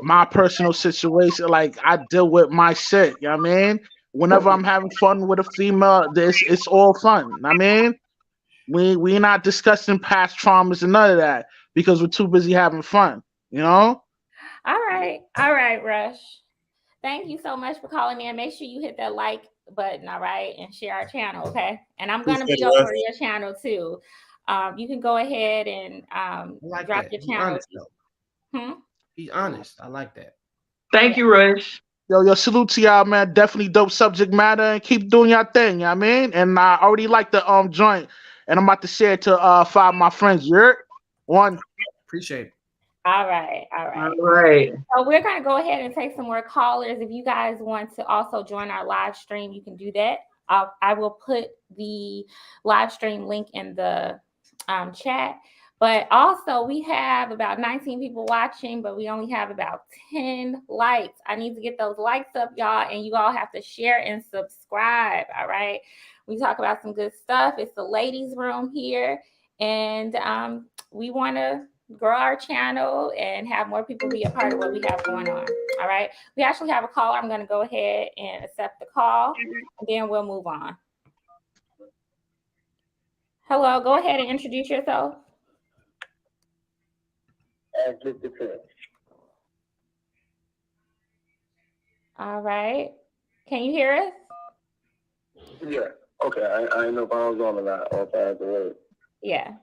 my personal situation. Like I deal with my shit. You know what I mean? Whenever I'm having fun with a female, it's all fun. I mean, we not discussing past traumas and none of that because we're too busy having fun. You know? All right, Rush. Thank you so much for calling in. Make sure you hit that like button, all right, and share our channel, okay? And I'm gonna be over your channel too. You can go ahead and drop your channel. He's honest. I like that. Thank you, Rush. Yo, salute to y'all, man. Definitely dope subject matter, and keep doing your thing. You know what I mean? And I already like the joint, and I'm about to share it to 5 of my friends. You heard? One. Appreciate it. All right. So we're going to go ahead and take some more callers. If you guys want to also join our live stream, you can do that. I will put the live stream link in the chat. But also, we have about 19 people watching, but we only have about 10 likes. I need to get those likes up, y'all, and you all have to share and subscribe, all right? We talk about some good stuff. It's the ladies' room here, and we want to grow our channel and have more people be a part of what we have going on, all right? We actually have a caller. I'm going to go ahead and accept the call, and then we'll move on. Hello, go ahead and introduce yourself. All right. Can you hear us? Yeah. Okay. I didn't know if I was on or not, or if I had to wait. Yeah.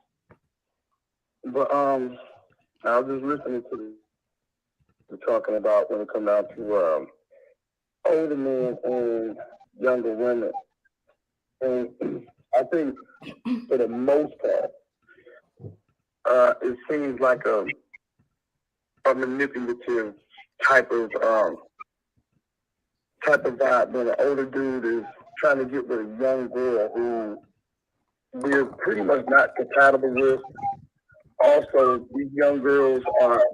But I was just listening to the talking about when it comes down to older men and younger women, and I think for the most part, it seems like a manipulative type of vibe when an older dude is trying to get with a young girl who we're pretty much not compatible with. Also, these young girls are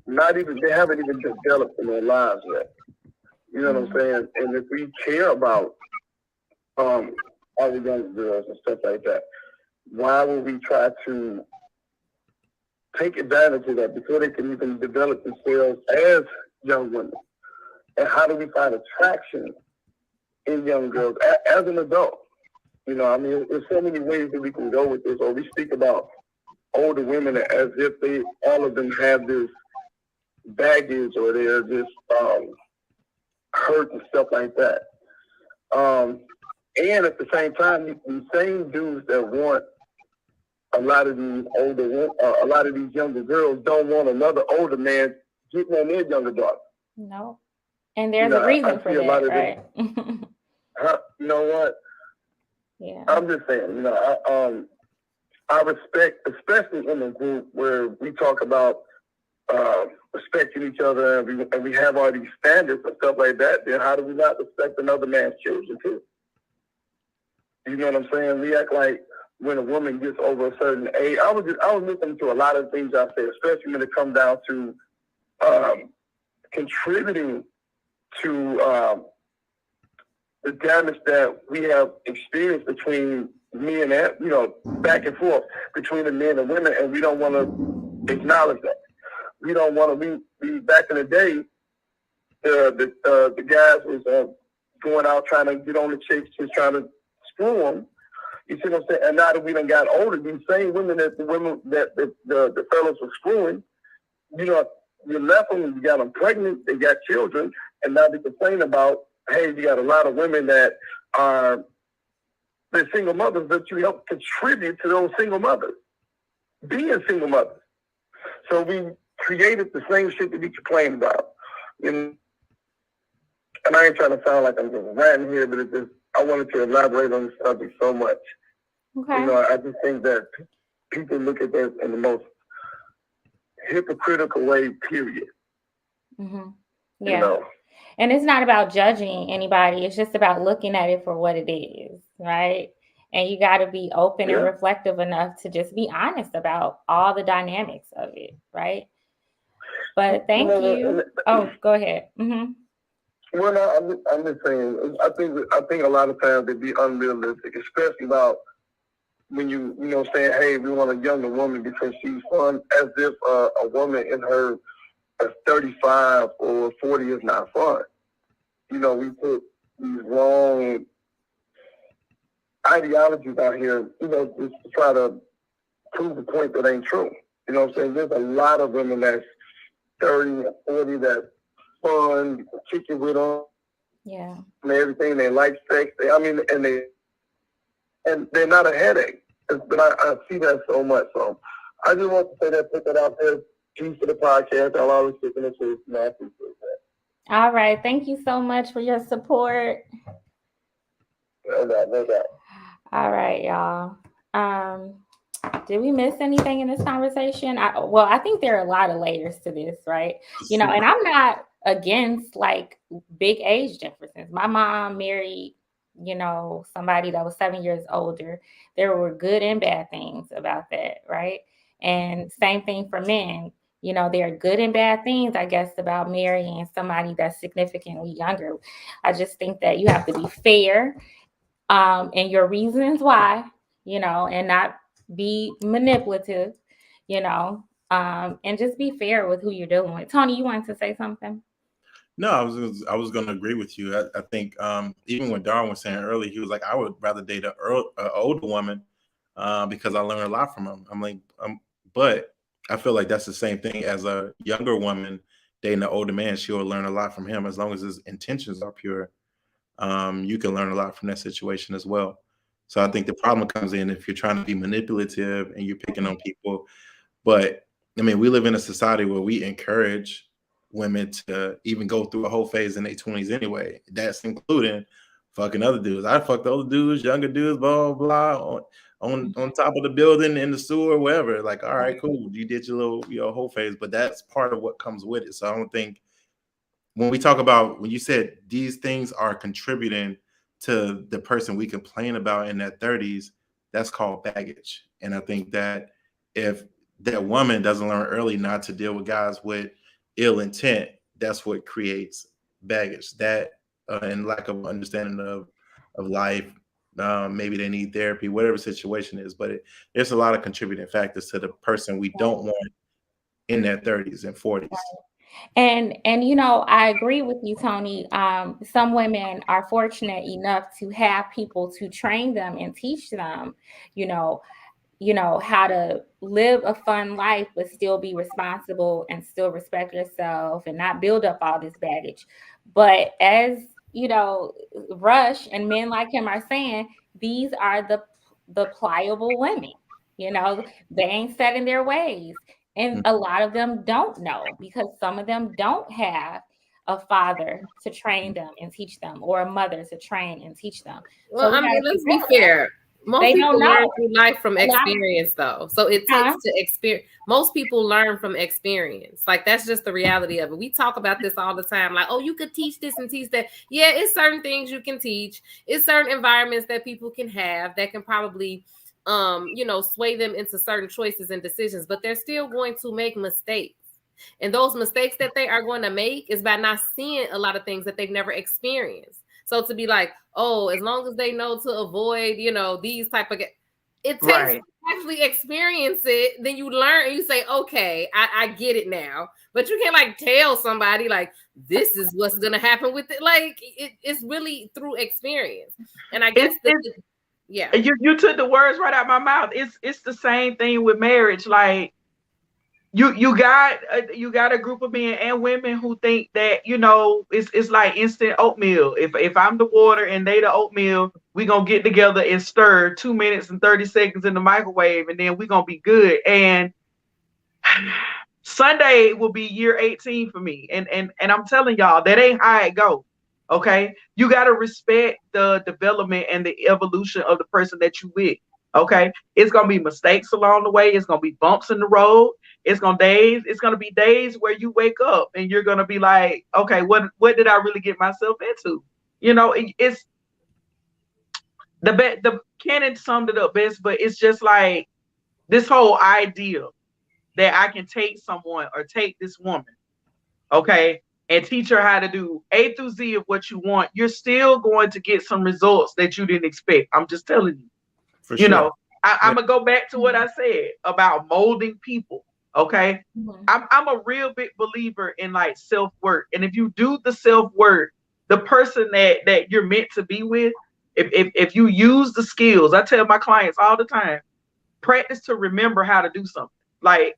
they haven't even developed in their lives yet. You know what I'm saying? And if we care about all the young girls and stuff like that, why would we try to take advantage of that before they can even develop themselves as young women? And how do we find attraction in young girls as an adult? You know, I mean, there's so many ways that we can go with this. Or we speak about older women as if all of them have this baggage or they're just hurt and stuff like that. And at the same time, the same dudes that want a lot of these younger girls don't want another older man getting on their younger daughter. No. And there's a reason for that, right? You know what? Yeah. I'm just saying, you know, I respect, especially in a group where we talk about respecting each other and we have all these standards and stuff like that, then how do we not respect another man's children too? You know what I'm saying? We act like when a woman gets over a certain age, I was listening to a lot of things I say, especially when it comes down to contributing to the damage that we have experienced between men and, you know, back and forth between the men and women, and we don't want to acknowledge that. We don't want to. We back in the day, the guys was going out trying to get on the chicks, just trying to screw them. You see what I'm saying? And now that we done got older, these same women that the fellas were screwing, you know, you left them, you got them pregnant, they got children, and now they complain about, hey, you got a lot of women that are the single mothers, that you help contribute to those single mothers, being single mothers. So we created the same shit that we complain about. And I ain't trying to sound like I'm just ranting here, but I wanted to elaborate on this subject so much. Okay. I just think that people look at that in the most hypocritical way, period. Mm-hmm. You Yeah. know, And it's not about judging anybody. It's just about looking at it for what it is, right? And you got to be open and yeah. reflective enough to just be honest about all the dynamics of it, right? But thank you. Oh, go ahead. Mm-hmm. Well, no, I'm just saying. I think a lot of times they be unrealistic, especially about when saying, hey, we want a younger woman because she's fun, as if a woman in her 35 or 40 is not fun. We put these wrong ideologies out here, just to try to prove a point that ain't true. You know what I'm saying? There's a lot of women that's 30 and 40 that fun, you can kick it with them, Yeah. and everything. They like sex. And they're not a headache. But I see that so much. So I just want to say that, put that out there. Peace to the podcast. I'll always stick in the truth. I appreciate that. All right. Thank you so much for your support. No doubt. All right, y'all. Did we miss anything in this conversation? I think there are a lot of layers to this, right? And I'm not against like big age differences. My mom married, somebody that was 7 years older. There were good and bad things about that, right? And same thing for men. There are good and bad things, I guess, about marrying somebody that's significantly younger. I just think that you have to be fair and your reasons why, and not be manipulative, and just be fair with who you're dealing with. Tony, you wanted to say something? No, I was going to agree with you. I think even when Darwin was saying earlier, he was like, I would rather date an older woman because I learned a lot from him. I'm like, but I feel like that's the same thing as a younger woman dating an older man. She'll learn a lot from him as long as his intentions are pure. You can learn a lot from that situation as well. So I think the problem comes in if you're trying to be manipulative and you're picking on people. But I mean, we live in a society where we encourage women to even go through a whole phase in their 20s anyway. That's including fucking other dudes. I fucked older dudes, younger dudes, blah blah blah, on top of the building, in the sewer, wherever. Like, all right, cool, you did your whole phase, but that's part of what comes with it. So I don't think when you said these things are contributing to the person we complain about in their 30s, that's called baggage. And I think that if that woman doesn't learn early not to deal with guys with ill intent, that's what creates baggage. That and lack of understanding of life. Maybe they need therapy, whatever situation is. But there's a lot of contributing factors to the person we don't want in their 30s and 40s. And I agree with you, Tony. Some women are fortunate enough to have people to train them and teach them, you know, how to live a fun life, but still be responsible and still respect yourself and not build up all this baggage. But as Rush and men like him are saying, these are the pliable women. They ain't set in their ways. And a lot of them don't know because some of them don't have a father to train them and teach them or a mother to train and teach them. Well, So I mean, let's be fair. Most they people don't learn know. through life from experience, though. So it takes to experience. Most people learn from experience. Like, that's just the reality of it. We talk about this all the time. Like, oh, you could teach this and teach that. Yeah, it's certain things you can teach. It's certain environments that people can have that can probably, sway them into certain choices and decisions. But they're still going to make mistakes. And those mistakes that they are going to make is by not seeing a lot of things that they've never experienced. So to be like, oh, as long as they know to avoid, these type of, it takes to actually experience it. Then you learn and you say, okay, I get it now. But you can't like tell somebody like, this is what's going to happen with it. Like it's really through experience. And I guess yeah, you took the words right out of my mouth. It's the same thing with marriage. Like you got a group of men and women who think that it's like instant oatmeal. If I'm the water and they the oatmeal, we gonna get together and stir 2 minutes and 30 seconds in the microwave, and then we gonna be good. And Sunday will be year 18 for me, and I'm telling y'all that ain't how it go. Okay, you got to respect the development and the evolution of the person that you with. Okay, it's gonna be mistakes along the way. It's gonna be bumps in the road. It's gonna be days where you wake up and you're gonna be like, okay, what did I really get myself into? It's the Cannon summed it up best, but it's just like this whole idea that I can take someone or take this woman, okay, and teach her how to do A through Z of what you want. You're still going to get some results that you didn't expect. I'm just telling you. For You sure. know, I'm gonna go back to what I said about molding people. Okay, I'm a real big believer in like self-work, and if you do the self-work, the person that you're meant to be with, if you use the skills, I tell my clients all the time, practice to remember how to do something. Like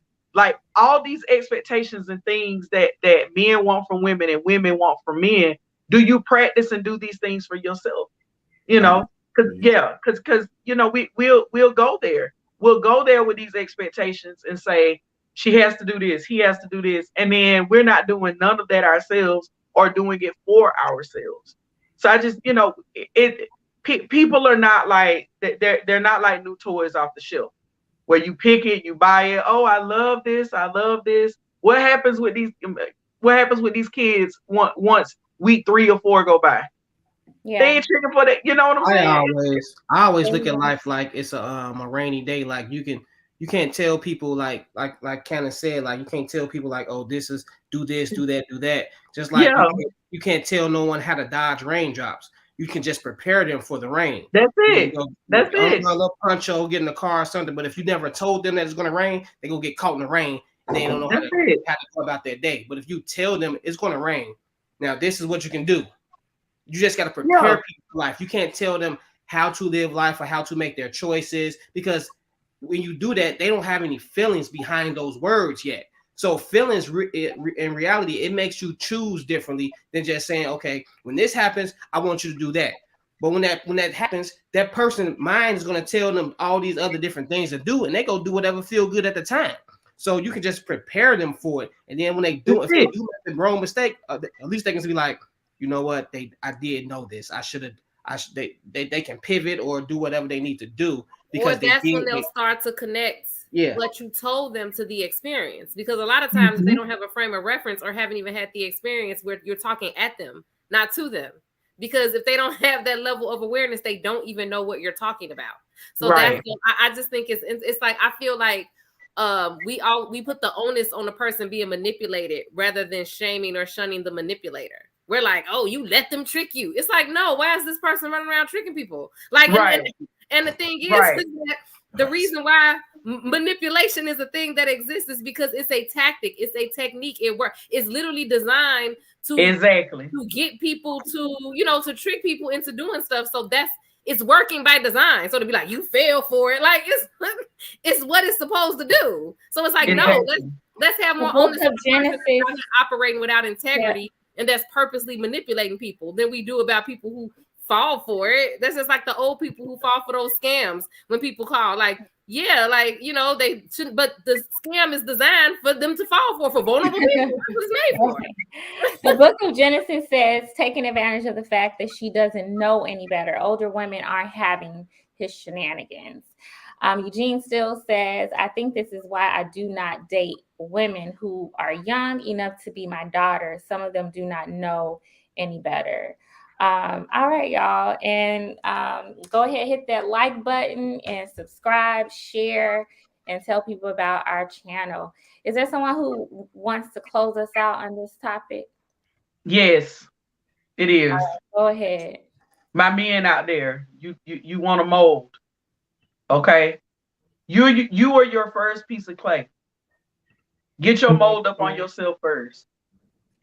all these expectations and things that men want from women and women want from men. Do you practice and do these things for yourself? You know, because we'll go there. We'll go there with these expectations and say she has to do this, he has to do this, and then we're not doing none of that ourselves or doing it for ourselves. So I just, people are not like they're not like new toys off the shelf where you pick it, you buy it. Oh, I love this. I love this. What happens with these kids once week 3 or 4 go by? Yeah. They ain't triggered for that. You know what I'm saying? I always look at life like it's a rainy day. Like you can't tell people like Cannon said, like you can't tell people like, oh, this is do this, do that, do that. Just like you can't tell no one how to dodge raindrops. You can just prepare them for the rain. That's it. That's it. Umbrella, poncho, get in the car or something. But if you never told them that it's gonna rain, they're gonna get caught in the rain and they don't know how to go about their day. But if you tell them it's gonna rain, now this is what you can do. You just got to prepare people for life. You can't tell them how to live life or how to make their choices, because when you do that, they don't have any feelings behind those words yet. So feelings, in reality, it makes you choose differently than just saying, okay, when this happens, I want you to do that. But when that happens, that person's mind is going to tell them all these other different things to do, and they go do whatever feel good at the time. So you can just prepare them for it. And then when they do, if they do make a wrong mistake, at least they can be like, you know what? I did know this. They can pivot or do whatever they need to do, because that's when they'll start to connect what you told them to the experience. Because a lot of times they don't have a frame of reference or haven't even had the experience where you're talking at them, not to them. Because if they don't have that level of awareness, they don't even know what you're talking about. So I just think it's like, I feel like we put the onus on the person being manipulated rather than shaming or shunning the manipulator. We're like, oh, you let them trick you. It's like, no, why is this person running around tricking people? Like, and the thing is that the reason why manipulation is a thing that exists is because it's a tactic, it's a technique. It's literally designed to get people to trick people into doing stuff. So it's working by design. So to be like, you fell for it, like it's what it's supposed to do. So it's like, no, let's have more onus on the person that's operating without integrity. And that's purposely manipulating people than we do about people who fall for it. That's just like the old people who fall for those scams when people call, like, they shouldn't, but the scam is designed for them to fall for vulnerable people. That's what it's made for. The book of Genesis says, taking advantage of the fact that she doesn't know any better. Older women are having his shenanigans. Eugene still says, I think this is why I do not date women who are young enough to be my daughter. Some of them do not know any better. All right, y'all. And go ahead, hit that like button and subscribe, share, and tell people about our channel. Is there someone who wants to close us out on this topic? Yes, it is. Right, go ahead. My men out there, you want to mold. Okay, you are your first piece of clay. Get your mold up on yourself first.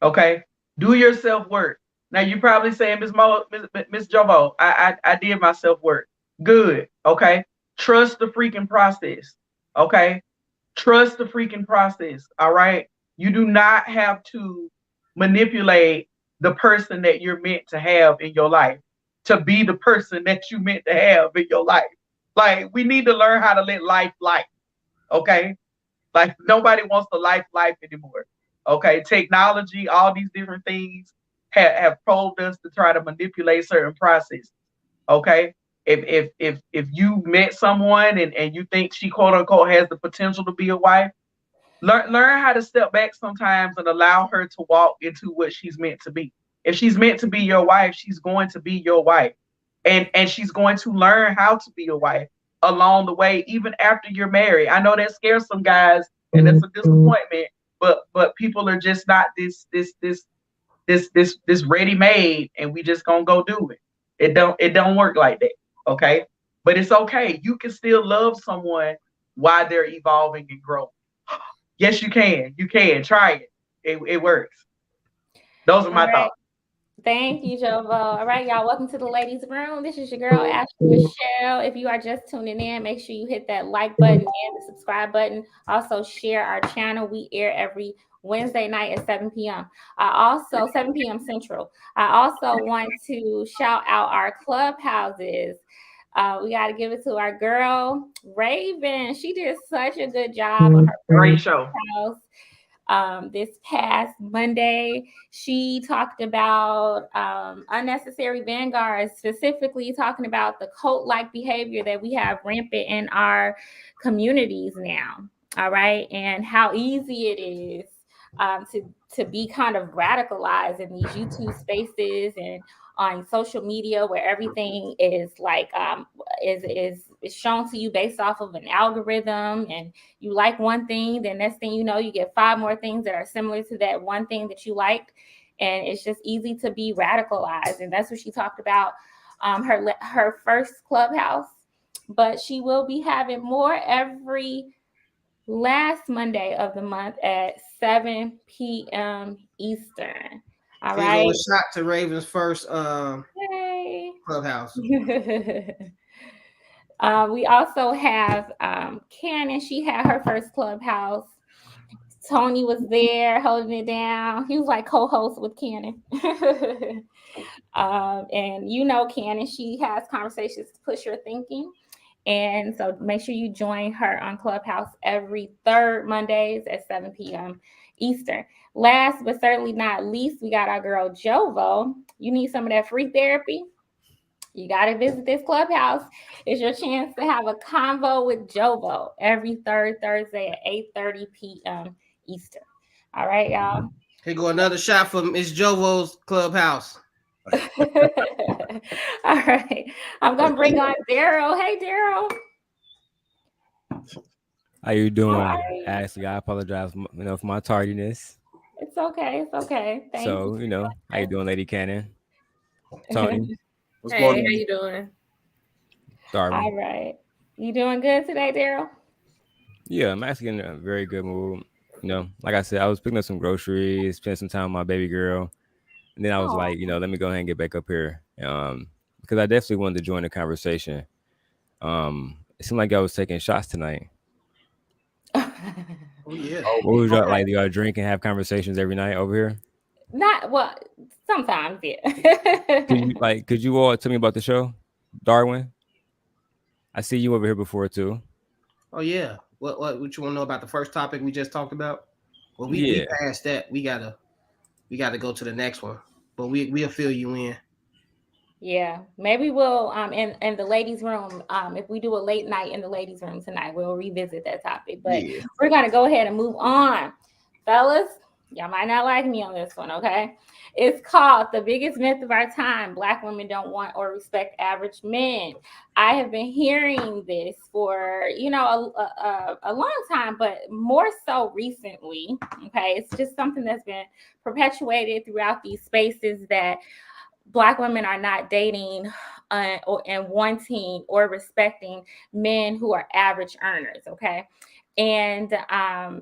Okay, do your self work. Now you probably saying, Miss Jovo, I did my self work. Good. Okay, trust the freaking process. Okay, trust the freaking process. All right, you do not have to manipulate the person that you're meant to have in your life to be the person that you meant to have in your life. Like, we need to learn how to let life. Okay, like nobody wants to life anymore. Okay, technology, all these different things have probed us to try to manipulate certain processes. Okay, If you met someone and you think she quote unquote has the potential to be a wife, learn how to step back sometimes and allow her to walk into what she's meant to be. If she's meant to be your wife, she's going to be your wife. And she's going to learn how to be a wife along the way, even after you're married. I know that scares some guys and that's a disappointment, but people are just not this ready made and we just gonna go do it. It don't work like that. Okay. But it's okay. You can still love someone while they're evolving and growing. Yes, you can. You can. Try it. It works. Those are my thoughts. Thank you, Jovo. All right, y'all. Welcome to the ladies' room. This is your girl, Ashley Michelle. If you are just tuning in, make sure you hit that like button and the subscribe button. Also, share our channel. We air every Wednesday night at 7 p.m. 7 p.m. Central. I also want to shout out our clubhouses. We got to give it to our girl, Raven. She did such a good job on her Great show. house. This past Monday, she talked about unnecessary vanguards, specifically talking about the cult-like behavior that we have rampant in our communities now. All right, and how easy it is to be kind of radicalized in these YouTube spaces and on social media, where everything is like is shown to you based off of an algorithm, and you like one thing, then next thing you know, you get 5 more things that are similar to that one thing that you liked, and it's just easy to be radicalized. And that's what she talked about her first clubhouse, but she will be having more every last Monday of the month at 7 p.m. Eastern. All Here right. goes a shot to Raven's first Yay. clubhouse. We also have Cannon. She had her first clubhouse. Tony was there holding it down. He was like co-host with Cannon. And you know Cannon, she has conversations to push your thinking. And so make sure you join her on Clubhouse every third Mondays at 7 p.m. Eastern. Last but certainly not least, we got our girl Jovo. You need some of that free therapy? You got to visit this Clubhouse. It's your chance to have a convo with Jovo every third Thursday at 8:30 p.m. Eastern. All right, y'all. Here go another shot from Miss Jovo's clubhouse. All right. I'm going to bring on Daryl. Hey, Daryl. How you doing? Hi. Ashley, I apologize, for my tardiness. It's okay. It's okay. Thank you. How you doing, Lady Cannon? Tony? What's Hey, going how on? you doing? Darby? All right. You doing good today, Daryl? Yeah, I'm actually in a very good mood. Like I said, I was picking up some groceries, spending some time with my baby girl. And then I was like, let me go ahead and get back up here. Because I definitely wanted to join the conversation. It seemed like I was taking shots tonight. Oh yeah. What was y'all like? Do y'all drink and have conversations every night over here? Not well, sometimes, yeah. Could you all tell me about the show, Darwin? I see you over here before too. Oh yeah. What you want to know about the first topic we just talked about? Well, we passed that. We gotta go to the next one. But we'll fill you in. Yeah, maybe we'll in the ladies' room. If we do a late night in the ladies' room tonight, we'll revisit that topic. But we're gonna go ahead and move on, fellas. Y'all might not like me on this one, okay? It's called The Biggest Myth of Our Time. Black women don't want or respect average men. I have been hearing this for, a long time, but more so recently, okay? It's just something that's been perpetuated throughout these spaces that Black women are not dating and wanting or respecting men who are average earners, okay? And I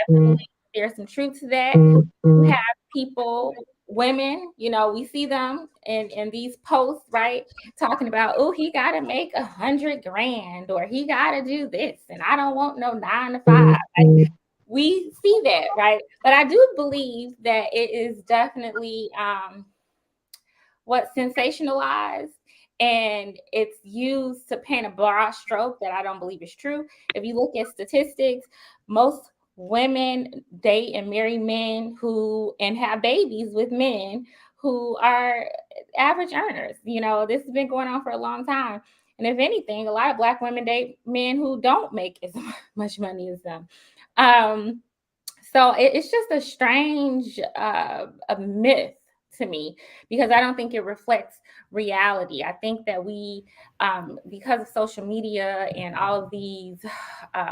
definitely, there's some truth to that. We have people, women, we see them in these posts, right? Talking about, oh, he got to make $100,000 or he got to do this. And I don't want no 9 to 5. Like, we see that, right? But I do believe that it is definitely sensationalized, and it's used to paint a broad stroke that I don't believe is true. If you look at statistics, most women date and marry men who and have babies with men who are average earners. You know, this has been going on for a long time. And if anything, a lot of Black women date men who don't make as much money as them. Um, so it's just a strange a myth to me, because I don't think it reflects reality. I think that we, because of social media and all of these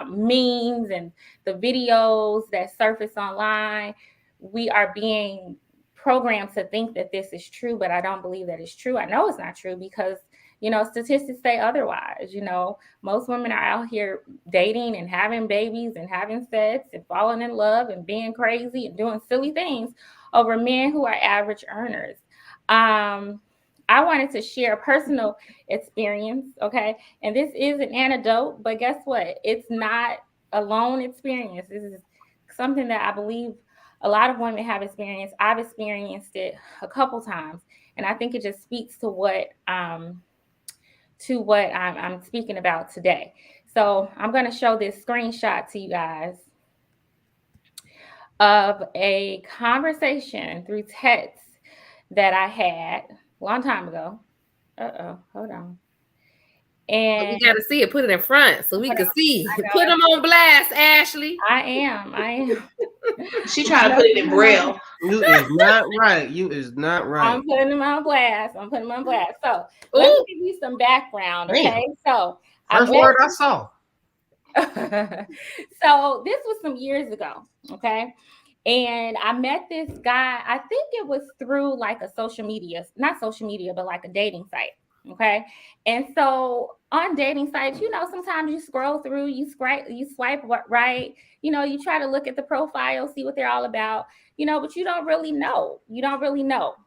memes and the videos that surface online, we are being programmed to think that this is true, but I don't believe that it's true. I know it's not true because, you know, statistics say otherwise. You know, most women are out here dating and having babies and having sex and falling in love and being crazy and doing silly things over men who are average earners. I wanted to share a personal experience, okay? And this is an anecdote, but guess what? It's not a lone experience. This is something that I believe a lot of women have experienced. I've experienced it a couple times, and I think it just speaks to what I'm speaking about today. So I'm going to show this screenshot to you guys of a conversation through text that I had a long time ago. Hold on. And you gotta see it. Put it in front so we can see. Put them on blast, Ashley. I am. She trying to put it in braille. You is not right. You is not right. I'm putting them on blast. So let me give you some background, okay? So first word I saw. So this was some years ago, okay? And I met this guy, I think it was through like a social media, not social media, but like a dating site. Okay. And so on dating sites, you know, sometimes you scroll through, you swipe right, you know, you try to look at the profile, see what they're all about, you know, but you don't really know.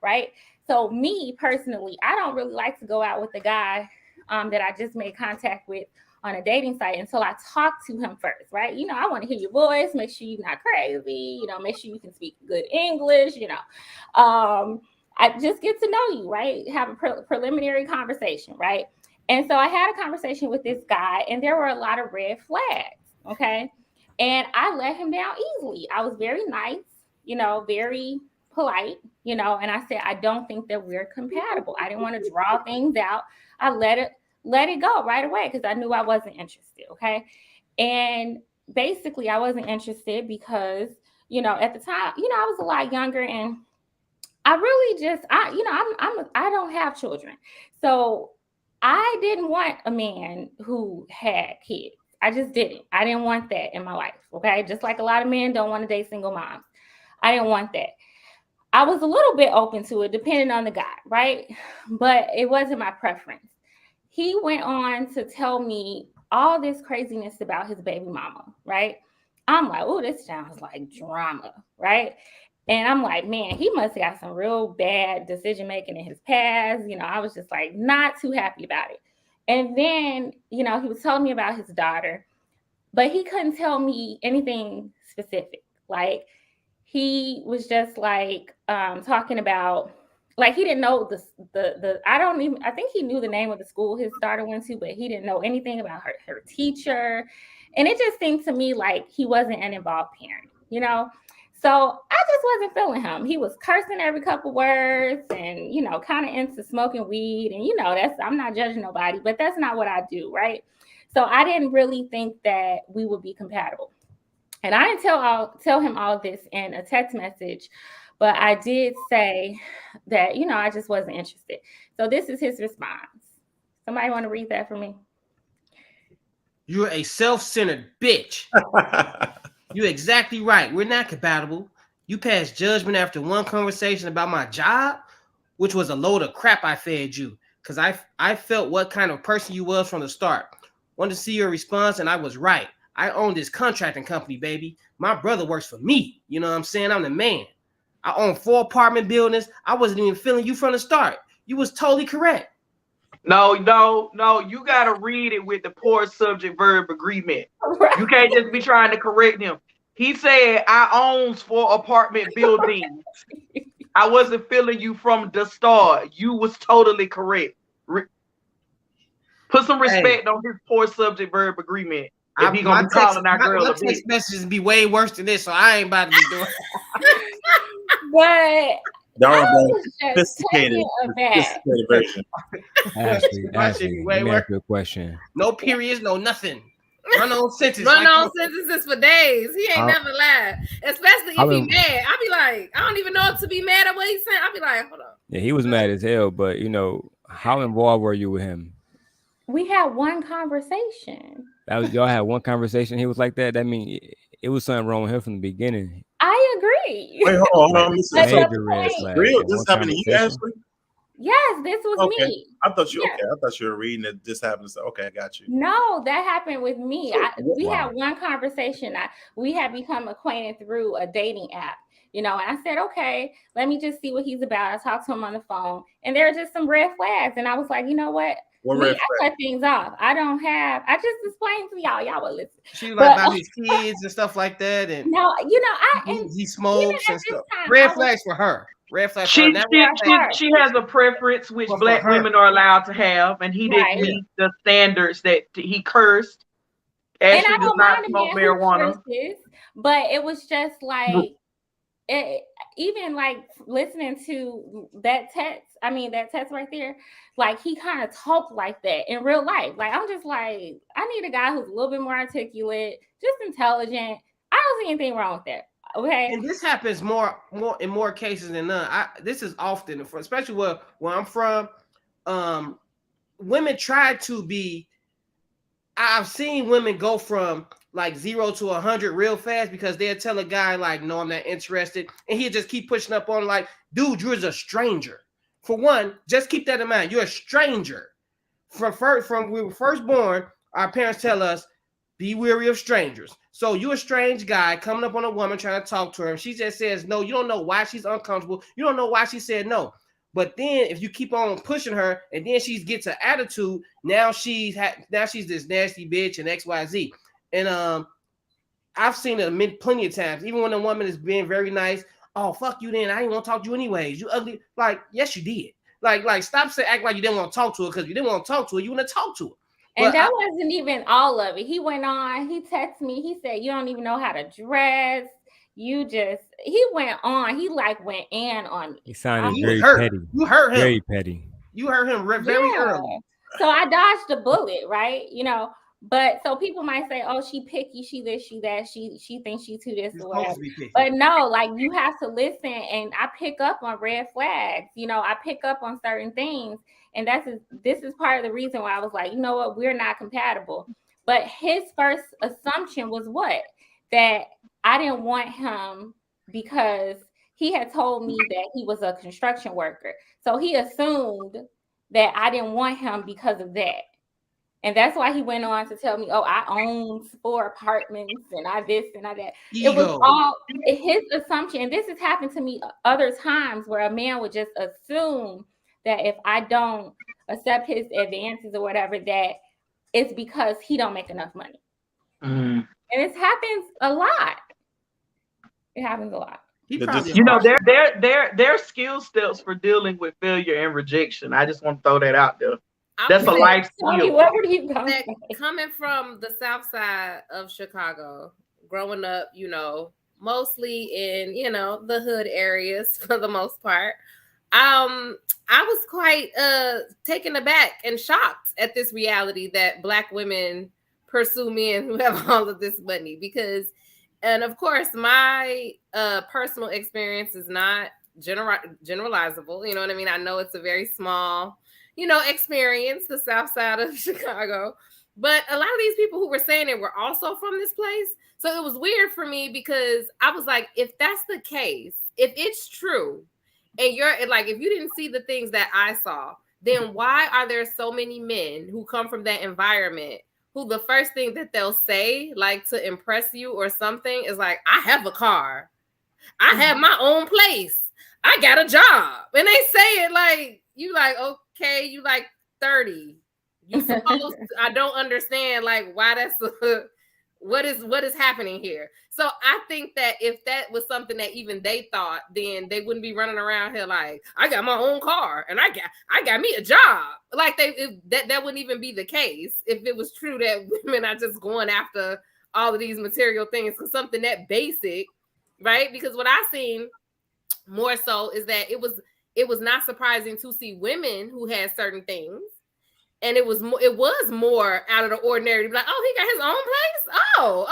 Right. So me personally, I don't really like to go out with the guy that I just made contact with on a dating site until I talk to him first, right? You know, I want to hear your voice, make sure you're not crazy, you know, make sure you can speak good English, you know. I just get to know you, right? Have a preliminary conversation, right? And so I had a conversation with this guy, and there were a lot of red flags, okay? And I let him down easily. I was very nice, you know, very polite, you know, and I said, I don't think that we're compatible. I didn't want to draw things out. I let it go right away because I knew I wasn't interested, okay? And basically I wasn't interested because, you know, at the time, you know, I was a lot younger, and I really just, I don't have children. So I didn't want a man who had kids. I just didn't. I didn't want that in my life, okay? Just like a lot of men don't want to date single moms. I didn't want that. I was a little bit open to it, depending on the guy, right? But it wasn't my preference. He went on to tell me all this craziness about his baby mama, right? I'm like, oh, this sounds like drama, right? And I'm like, man, he must have got some real bad decision making in his past. You know, I was just like not too happy about it. And then, you know, he was telling me about his daughter, but he couldn't tell me anything specific. Like, he was just like talking about, like, he didn't know I think he knew the name of the school his daughter went to, but he didn't know anything about her teacher. And it just seemed to me like he wasn't an involved parent, you know? So I just wasn't feeling him. He was cursing every couple words and, you know, kind of into smoking weed. And, you know, I'm not judging nobody, but that's not what I do, right? So I didn't really think that we would be compatible. And I didn't tell him all of this in a text message, but I did say that, you know, I just wasn't interested. So this is his response. Somebody want to read that for me? You're a self-centered bitch. You're exactly right. We're not compatible. You passed judgment after one conversation about my job, which was a load of crap I fed you, because I felt what kind of person you was from the start. Wanted to see your response, and I was right. I own this contracting company, baby. My brother works for me. You know what I'm saying? I'm the man. I own 4 apartment buildings. I wasn't even feeling you from the start. You was totally correct. No. You got to read it with the poor subject verb agreement. Right. You can't just be trying to correct him. He said, I owns 4 apartment buildings. I wasn't feeling you from the start. You was totally correct. Put some respect on his poor subject verb agreement. if he gonna be calling our girl my a bitch. text messages be way worse than this, so I ain't about to be doing. But I was just taken aback. Sophisticated version. Ashley, let me ask you a question. No periods, no nothing. Run on sentences. Run on sentences for days. He ain't never lied. Especially if he mad. I be like, I don't even know if to be mad at what he's saying. I be like, hold on. Yeah, he was mad as hell, but you know, how involved were you with him? We had one conversation. Y'all had one conversation. He was like that. That means it was something wrong with him from the beginning. I agree. Wait, hold on. Major red flag. Real? This happened to you, Ashley? Yes, this was me. I thought you I thought you were reading that this happened. So okay, I got you. No, that happened with me. We had one conversation. We had become acquainted through a dating app. You know, and I said, okay, let me just see what he's about. I talked to him on the phone, and there are just some red flags. And I was like, you know what? I cut things off. I just explained to y'all. Y'all will listen. She like about his kids and stuff like that. And no, you know, he smokes and stuff. Red flags for her. Red flags for her. She has a preference which black women are allowed to have, and he didn't meet the standards that he cursed. Ashley does not smoke marijuana. But it was just like even like listening to that text right there, like he kind of talked like that in real life. Like I'm just like, I need a guy who's a little bit more articulate, just intelligent. I don't see anything wrong with that. Okay. And this happens more in more cases than none. This is often, especially where I'm from. Women try to be. I've seen women go from like 0 to 100 real fast because they'll tell a guy like, "No, I'm not interested," and he'll just keep pushing up on like, "Dude, you're a stranger." For one, just keep that in mind. You're a stranger. From we were first born, our parents tell us, be wary of strangers. So you're a strange guy coming up on a woman trying to talk to her. And she just says no. You don't know why she's uncomfortable. You don't know why she said no. But then if you keep on pushing her and then she gets an attitude, now she's this nasty bitch and XYZ. And I've seen it plenty of times. Even when a woman is being very nice, oh fuck you, then I ain't want to talk to you anyways. You ugly. Like yes, you did. Like stop saying act like you didn't want to talk to her because you didn't want to talk to her. You want to talk to her. And that wasn't even all of it. He went on, he texted me, he said, you don't even know how to dress. He went on, he like went in on me. He sounded very petty. You heard him. Very petty. You heard him very early. So I dodged a bullet, right? You know, but so people might say, oh, she picky, she this, she that, she thinks she too this or whatever. But no, like you have to listen, and I pick up on red flags. You know, I pick up on certain things. And this is part of the reason why I was like, you know what, we're not compatible. But his first assumption was what? That I didn't want him because he had told me that he was a construction worker. So he assumed that I didn't want him because of that. And that's why he went on to tell me, oh, I own 4 apartments and I this and I that. It was all his assumption. And this has happened to me other times where a man would just assume that if I don't accept his advances or whatever, that it's because he don't make enough money. And it happens a lot. It happens a lot. You know, their skill steps for dealing with failure and rejection. I just want to throw that out there. That's a life skill. Where were you going? Coming from the south side of Chicago, growing up, you know, mostly in, you know, the hood areas for the most part. I was quite taken aback and shocked at this reality that Black women pursue men who have all of this money because, and of course, my personal experience is not generalizable. You know what I mean? I know it's a very small, you know, experience, the south side of Chicago. But a lot of these people who were saying it were also from this place. So it was weird for me because I was like, if that's the case, if it's true, and you're like, if you didn't see the things that I saw, then why are there so many men who come from that environment who the first thing that they'll say, like to impress you or something, is like, I have a car. I have my own place. I got a job. And they say it like, you like, okay, you like 30. You supposed I don't understand like why that's what is happening here? So I think that if that was something that even they thought, then they wouldn't be running around here like, I got my own car and I got me a job. Like that wouldn't even be the case if it was true that women are just going after all of these material things for something that basic, right? Because what I've seen more so is that it was not surprising to see women who had certain things. And it was more out of the ordinary to be like, oh, he got his own place. Oh,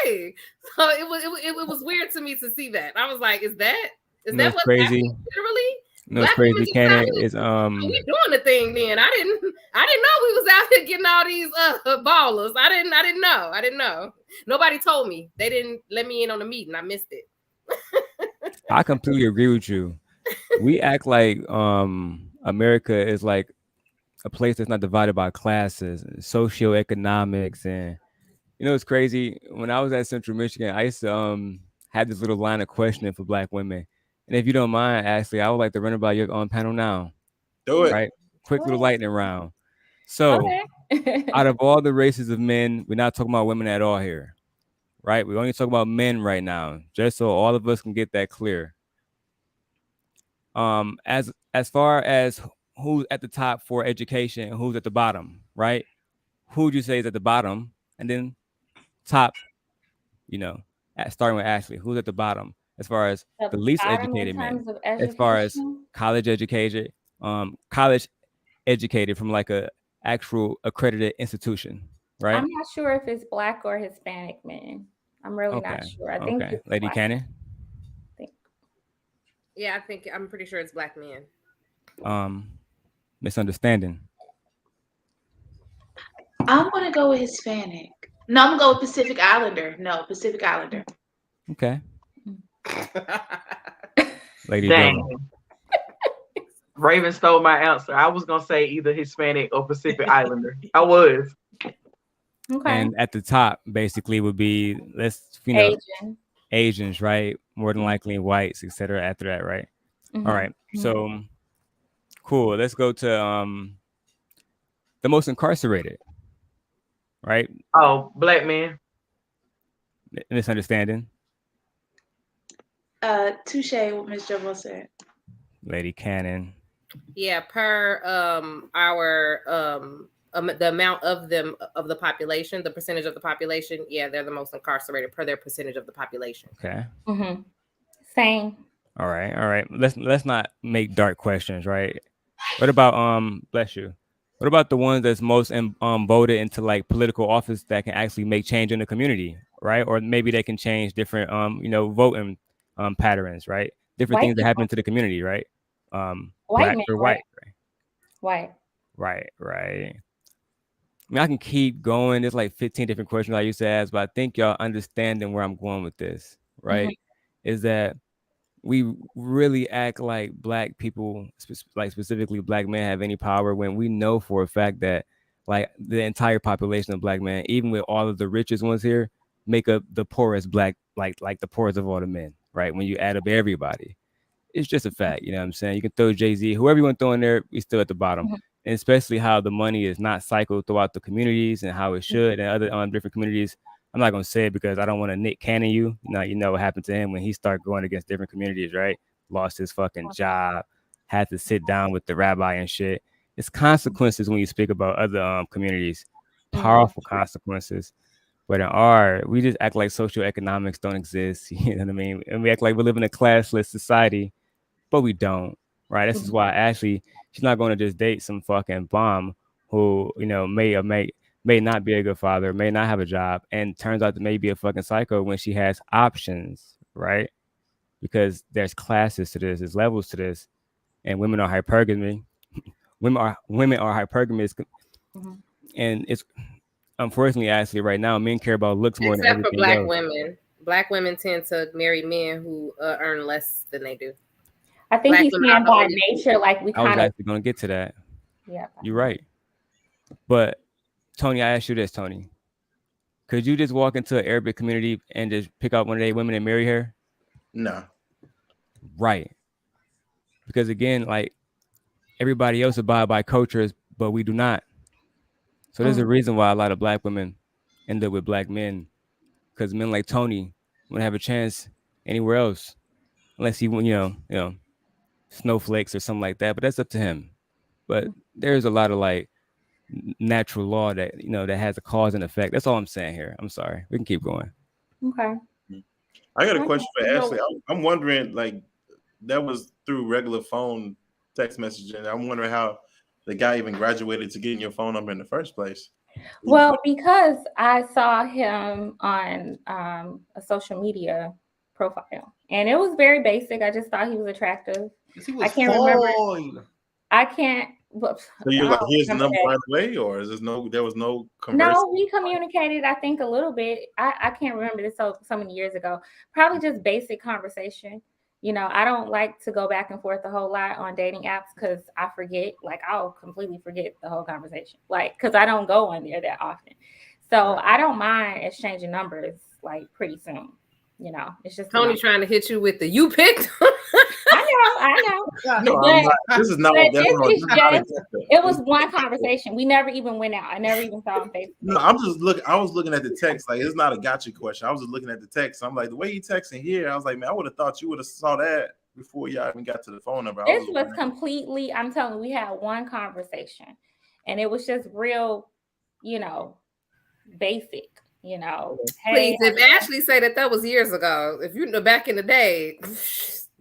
okay, okay. So it was weird to me to see that. I was like, is that what's crazy? happening? Literally, What's crazy, Cannon, is we doing the thing. Then I didn't know we was out here getting all these ballers. I didn't know. Nobody told me. They didn't let me in on the meeting. I missed it. I completely agree with you. We act like America is like a place that's not divided by classes, socioeconomics, and it's crazy. When I was at Central Michigan, I used to have this little line of questioning for Black women. And if you don't mind, Ashley, I would like to run about your panel now. Do it. Right? Quick little lightning round. So, Okay. out of all the races of men, we're not talking about women at all here. Right? We're only talking about men right now, just so all of us can get that clear. As far as who's at the top for education and who's at the bottom, right? Who would you say is at the bottom? And then top, starting with Ashley, who's at the bottom as far as the least bottom in educated men, terms of as far as education? college educated from like a actual accredited institution, right? I'm not sure if it's Black or Hispanic men. I'm really not sure. I think it's Lady Black. Cannon. Yeah, I'm pretty sure it's Black men. Misunderstanding. I'm gonna go with Hispanic. No, I'm gonna go with Pacific Islander. No, Pacific Islander. Okay. Lady Dang. Joe. Raven stole my answer. I was gonna say either Hispanic or Pacific Islander. I was. Okay. And at the top, basically, would be Asians, right? More than likely whites, etc. After that, right? Mhm. All right. So cool. Let's go to the most incarcerated, right? Oh, Black men. Misunderstanding. Touche what Miss Jomo said. Lady Cannon. Yeah, per our the amount of them of the population, the percentage of the population, yeah, they're the most incarcerated per their percentage of the population. Okay. Mm-hmm. Same. All right. Let's not make dark questions, right? What about bless you? What about the ones that's most voted into like political office that can actually make change in the community, right? Or maybe they can change different voting patterns, right? Different White things that people. happen to the community, right? White Black men, or right? white, White. right. I mean, I can keep going. There's like 15 different questions I used to ask, but I think y'all understanding where I'm going with this, right? Mm-hmm. Is that we really act like Black people, like specifically Black men, have any power when we know for a fact that like the entire population of Black men, even with all of the richest ones here, make up the poorest Black, like the poorest of all the men, right? When you add up everybody, it's just a fact. You know what I'm saying? You can throw Jay-Z, whoever you want to throw in there, we still at the bottom. Mm-hmm. And especially how the money is not cycled throughout the communities and how it should, and other different communities. I'm not gonna say it because I don't want to Nick Cannon you. You know what happened to him when he started going against different communities, right? Lost his fucking job, had to sit down with the rabbi and shit. It's consequences when you speak about other communities, powerful consequences. But in our, we just act like socioeconomics don't exist. You know what I mean? And we act like we live in a classless society, but we don't, right? This is why Ashley, she's not going to just date some fucking bum who, may or may not be a good father, may not have a job, and turns out to maybe a fucking psycho when she has options, right? Because there's classes to this, there's levels to this, and women are hypergamy. women are hypergamous, and it's unfortunately, Ashley, right now, men care about looks more than Except for everything Black else. women. Black women tend to marry men who earn less than they do. I think Black he's women saying are the by only nature, like we I was kind of. actually going to get to that. Yeah. You're right. But Tony, I asked you this, Tony. Could you just walk into an Arabic community and just pick out one of their women and marry her? No. Right. Because again, like everybody else abide by cultures, but we do not. So there's a reason why a lot of Black women end up with black men, because men like Tony wouldn't have a chance anywhere else unless he, snowflakes or something like that. But that's up to him. But there's a lot of like natural law that that has a cause and effect. That's all I'm saying here. I'm sorry. We can keep going. Okay. I got a question for Ashley. I'm wondering, like, that was through regular phone text messaging. I'm wondering how the guy even graduated to getting your phone number in the first place. Well, because I saw him on a social media profile, and it was very basic. I just thought he was attractive. He was I can't remember. I can't. So you're like, here's the number right away, or is there was no conversation? No, we communicated, I think, a little bit. I can't remember this so many years ago. Probably just basic conversation. I don't like to go back and forth a whole lot on dating apps because I forget. Like, I'll completely forget the whole conversation. Like, because I don't go on there that often. So I don't mind exchanging numbers like pretty soon. It's just Tony trying to hit you with the you picked. I know. No, this is not. It was one conversation. We never even went out. I never even saw him face. No, I was looking at the text. Like, it's not a gotcha question. I was just looking at the text. I'm like, the way you texting here, I was like, man, I would have thought you would have saw that before y'all even got to the phone number. This was completely. I'm telling you, we had one conversation, and it was just real, basic. Please, if Ashley say that was years ago, if you know back in the day,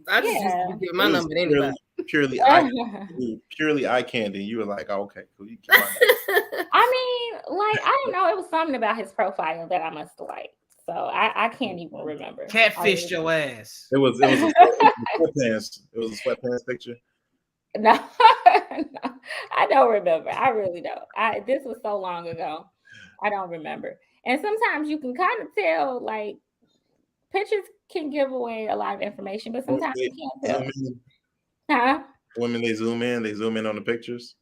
I just used to give my number to anybody. Purely eye candy. You were like, oh, okay, cool. I mean, like, I don't know. It was something about his profile that I must have liked. So I can't even remember. Catfished your ass. It was sweatpants. It was a sweatpants picture. No, I don't remember. I really don't. This was so long ago. I don't remember. And sometimes you can kind of tell, like, pictures can give away a lot of information, but sometimes you can't tell. Huh? Women, they zoom in on the pictures.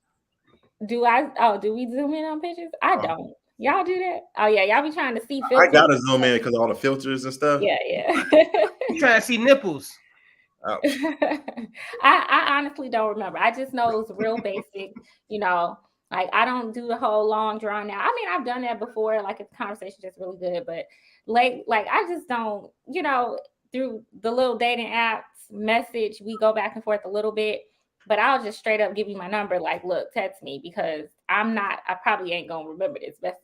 Do we zoom in on pictures? I don't. Y'all do that? Oh yeah, y'all be trying to see filters. I gotta zoom in because all the filters and stuff. Yeah. You trying to see nipples. Oh. I honestly don't remember. I just know it was real basic, like, I don't do the whole long drawn out. I mean, I've done that before. Like, if the conversation just really good, but like I just don't, through the little dating apps message, we go back and forth a little bit, but I'll just straight up give you my number. Like, look, text me, because I probably ain't going to remember this message.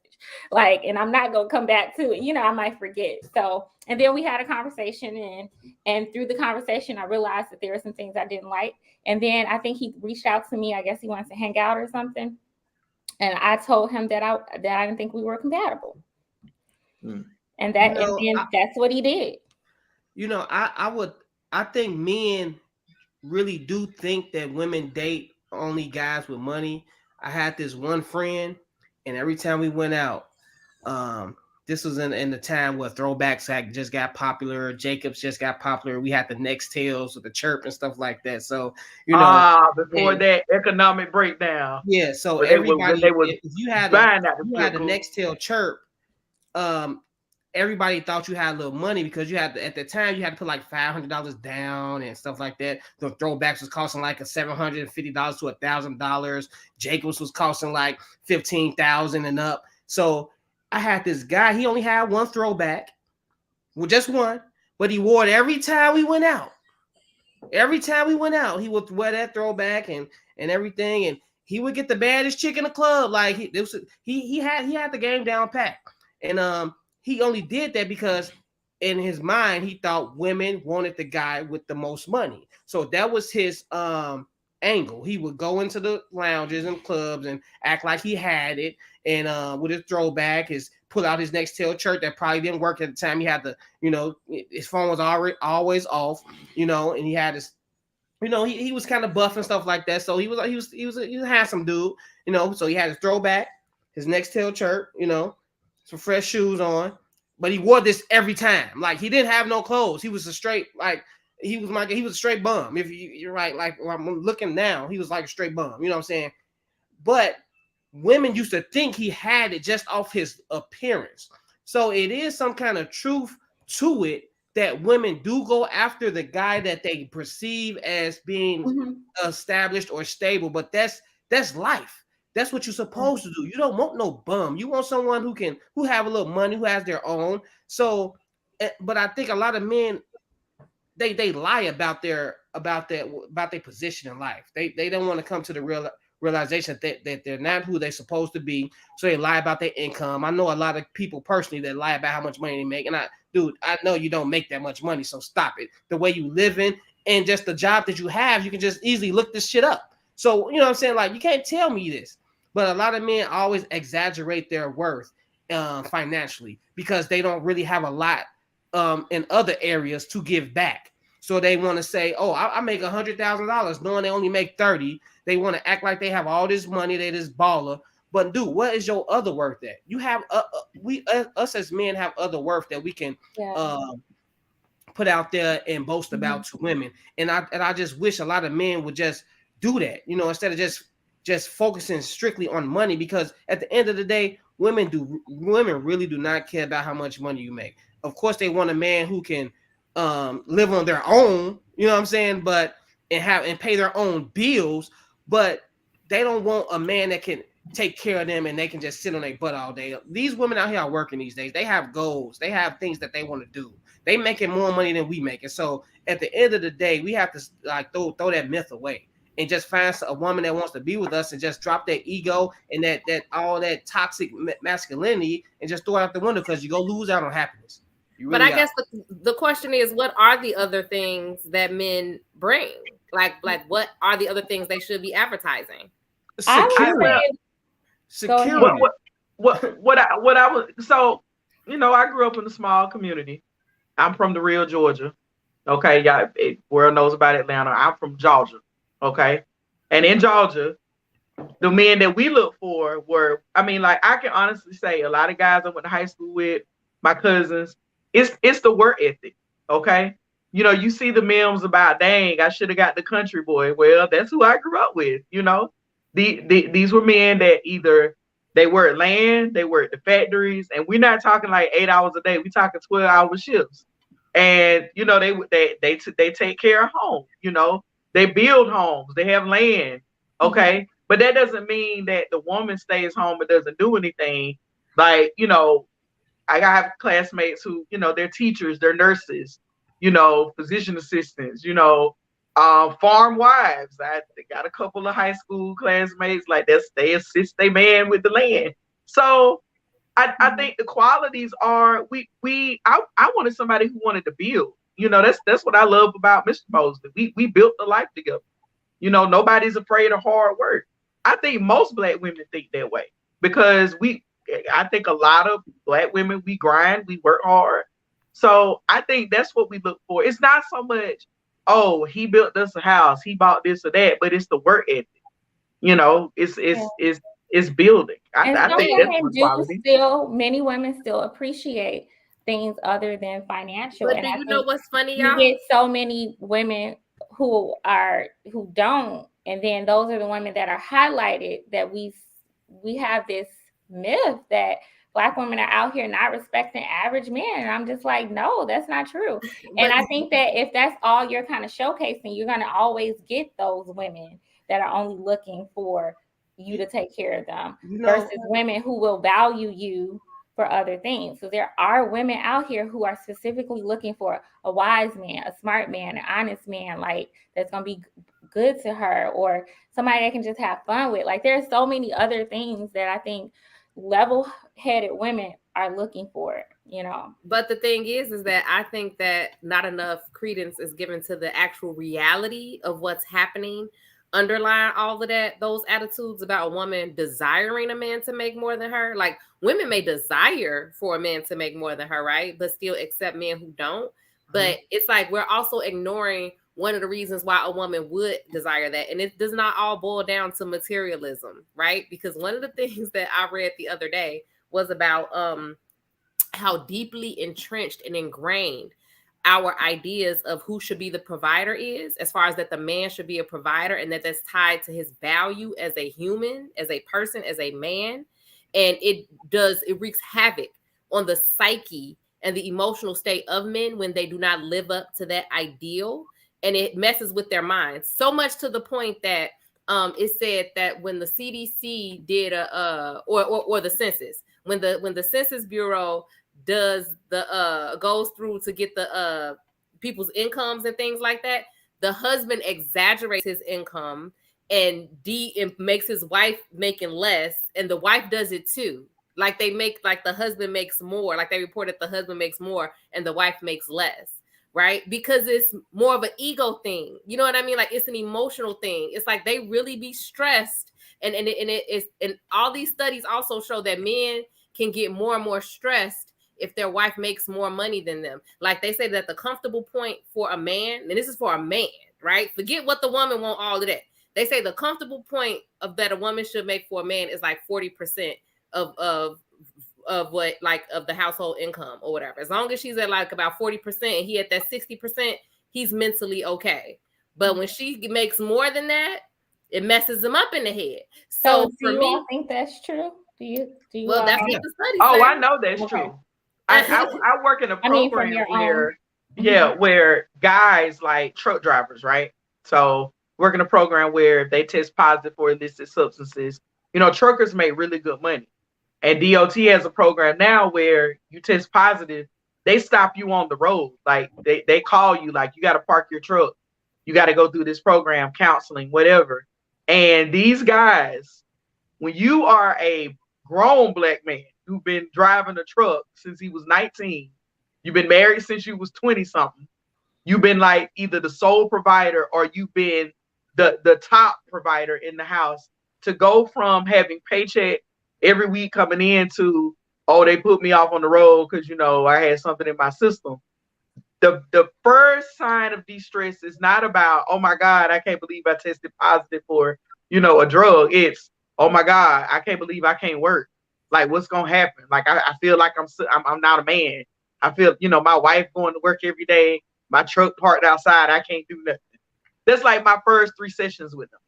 Like, and I'm not going to come back to it. I might forget. So, and then we had a conversation, and through the conversation, I realized that there were some things I didn't like. And then I think he reached out to me. I guess he wants to hang out or something. And I told him that I didn't think we were compatible. And that's what he did. I think men really do think that women date only guys with money. I had this one friend, and every time we went out, this was in the time where throwbacks just got popular, Jacobs just got popular. We had the Nextels with the chirp and stuff like that. So before that economic breakdown. Yeah, so everybody, if you had the Nextel chirp, everybody thought you had a little money because at the time you had to put like $500 down and stuff like that. The throwbacks was costing like $750 to $1,000. Jacobs was costing like $15,000 and up. So I had this guy. He only had one throwback, well, just one, but he wore it every time we went out. Every time we went out, he would wear that throwback and everything, and he would get the baddest chick in the club. Like he had the game down pat, and he only did that because in his mind he thought women wanted the guy with the most money. So that was his angle. He would go into the lounges and clubs and act like he had it, and with his throwback, pull out his Nextel chirp that probably didn't work at the time. He had his phone was always off, and he had his, he was kind of buff and stuff like that. So he was a handsome dude, So he had his throwback, his Nextel chirp, some fresh shoes on, but he wore this every time. Like, he didn't have no clothes. He was a straight, like, he was a straight bum. If you're right, like, I'm looking now, he was like a straight bum. You know what I'm saying? But women used to think he had it just off his appearance. So it is some kind of truth to it that women do go after the guy that they perceive as being established or stable. But that's life. That's what you're supposed to do. You don't want no bum. You want someone who have a little money, who has their own. So, but I think a lot of men, they lie about their position in life. They don't want to come to the realization that they're not who they're supposed to be. So they lie about their income. I know a lot of people personally that lie about how much money they make. And I know you don't make that much money, so stop it. The way you live in and just the job that you have, you can just easily look this shit up. So, you know what I'm saying? Like, you can't tell me this. But a lot of men always exaggerate their worth financially because they don't really have a lot in other areas to give back. So they want to say, "Oh, I make $100,000," knowing they only make 30. They want to act like they have all this money, they this baller. But dude, what is your other worth that you have? Us as men have other worth that we can put out there and boast about to women. And I just wish a lot of men would just do that, you know, instead of just focusing strictly on money, because at the end of the day, women really do not care about how much money you make. Of course, they want a man who can live on their own, you know what I'm saying, but and pay their own bills, but they don't want a man that can take care of them and they can just sit on their butt all day. These women out here are working these days. They have goals. They have things that they want to do. They making more money than we make. And so at the end of the day, we have to like throw that myth away and just find a woman that wants to be with us and just drop that ego and that all that toxic masculinity and just throw it out the window, because you go lose out on happiness. But I guess the question is, what are the other things that men bring? Like what are the other things they should be advertising? Security. What I was, so, you know, I grew up in a small community. I'm from the real Georgia. Okay, y'all, world knows about Atlanta. I'm from Georgia. Okay, and in Georgia, the men that we look for were, I mean, like, I can honestly say a lot of guys I went to high school with, my cousins, it's the work ethic. Okay, you know, you see the memes about, dang, I should have got the country boy. Well, that's who I grew up with. You know, these were men that either they worked land, they worked the factories, and we're not talking like 8 hours a day. We're talking 12-hour shifts. And you know, they take care of home. You know, they build homes, they have land. Okay, but that doesn't mean that the woman stays home and doesn't do anything. Like, you know, I have classmates who, you know, they're teachers, they're nurses, you know, physician assistants, you know, farm wives. I got a couple of high school classmates like that. They assist their man with the land. So I think the qualities are I wanted somebody who wanted to build. You know, that's what I love about Mr. Mosley. We built the life together. You know, nobody's afraid of hard work. I think most Black women think that way because I think a lot of Black women, we grind, we work hard. So I think that's what we look for. It's not so much, oh, he built us a house, he bought this or that, but it's the work ethic. You know, it's building. I think that's one quality. Many women still appreciate things other than financial. But and do I you know what's funny, you y'all? get so many women who don't, and then those are the women that are highlighted, that we have this myth that Black women are out here not respecting average men. And I'm just like, no, that's not true. And I think that if that's all you're kind of showcasing, you're going to always get those women that are only looking for you to take care of them, versus women who will value you for other things. So there are women out here who are specifically looking for a wise man, a smart man, an honest man, like that's going to be good to her, or somebody that can just have fun with. Like, there's so many other things that I think level-headed women are looking for, you know. But the thing is that I think that not enough credence is given to the actual reality of what's happening underlying all of that, those attitudes about a woman desiring a man to make more than her. Like, women may desire for a man to make more than her, right? But still accept men who don't. But it's like we're also ignoring one of the reasons why a woman would desire that. And it does not all boil down to materialism, right? Because one of the things that I read the other day was about how deeply entrenched and ingrained our ideas of who should be the provider is, as far as that the man should be a provider, and that's tied to his value as a human, as a person, as a man. And it wreaks havoc on the psyche and the emotional state of men when they do not live up to that ideal. And it messes with their minds so much to the point that it said that when the CDC did or the census, when the Census Bureau does the goes through to get the people's incomes and things like that, the husband exaggerates his income and makes his wife making less, and the wife does it too. Like they make, like the husband makes more, like they reported the husband makes more and the wife makes less, right? Because it's more of an ego thing. You know what I mean? Like it's an emotional thing. It's like they really be stressed. And all these studies also show that men can get more and more stressed if their wife makes more money than them. Like they say that the comfortable point for a man, and this is for a man, right? Forget what the woman want, all of that. They say the comfortable point of that a woman should make for a man is like 40% of what, like, of the household income or whatever. As long as she's at like about 40% and he at that 60%, he's mentally okay. But when she makes more than that, it messes him up in the head. So do you all think that's true? Do you well, that's what the study says. I know that's true. I work in a program where where guys like truck drivers, right? So work in a program where they test positive for illicit substances. You know, truckers make really good money. And DOT has a program now where you test positive, they stop you on the road. Like they call you, like, you got to park your truck. You got to go through this program, counseling, whatever. And these guys, when you are a grown black man who've been driving a truck since he was 19, you've been married since you was 20 something, you've been like either the sole provider or you've been the top provider in the house, to go from having paycheck every week coming in to, oh, they put me off on the road because, you know, I had something in my system. The first sign of distress is not about, oh my God, I can't believe I tested positive for, you know, a drug. It's, oh my God, I can't believe I can't work. Like, what's gonna happen? Like, I feel like I'm not a man. I feel, you know, my wife going to work every day, my truck parked outside, I can't do nothing. That's like my first 3 sessions with them.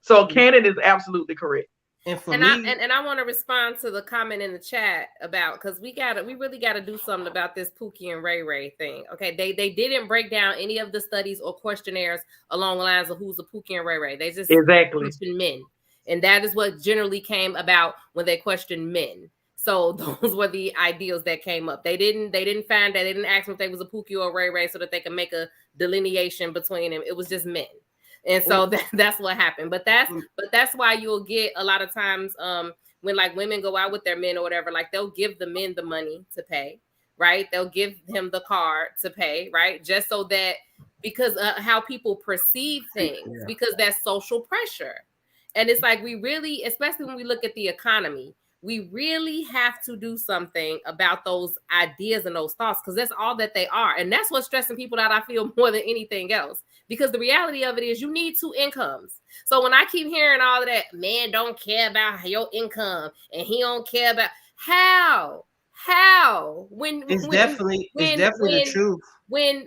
So Cannon is absolutely correct. And for me, I want to respond to the comment in the chat about, because we really gotta do something about this Pookie and Ray Ray thing. Okay, they didn't break down any of the studies or questionnaires along the lines of who's a Pookie and Ray Ray. They just questioned men, and that is what generally came about when they questioned men. So those were the ideals that came up. They didn't find that. They didn't ask them if they was a Pookie or a Ray Ray so that they can make a delineation between them. It was just men. And so that's what happened. But that's why you'll get a lot of times when like women go out with their men or whatever, like they'll give the men the money to pay, right? They'll give him the card to pay, right? Just so that, because how people perceive things, because that's social pressure. And it's like, we really, especially when we look at the economy, we really have to do something about those ideas and those thoughts, because that's all that they are. And that's what's stressing people out, I feel, more than anything else. Because the reality of it is you need 2 incomes. So when I keep hearing all of that, man don't care about your income and he don't care about how when it's definitely the truth. When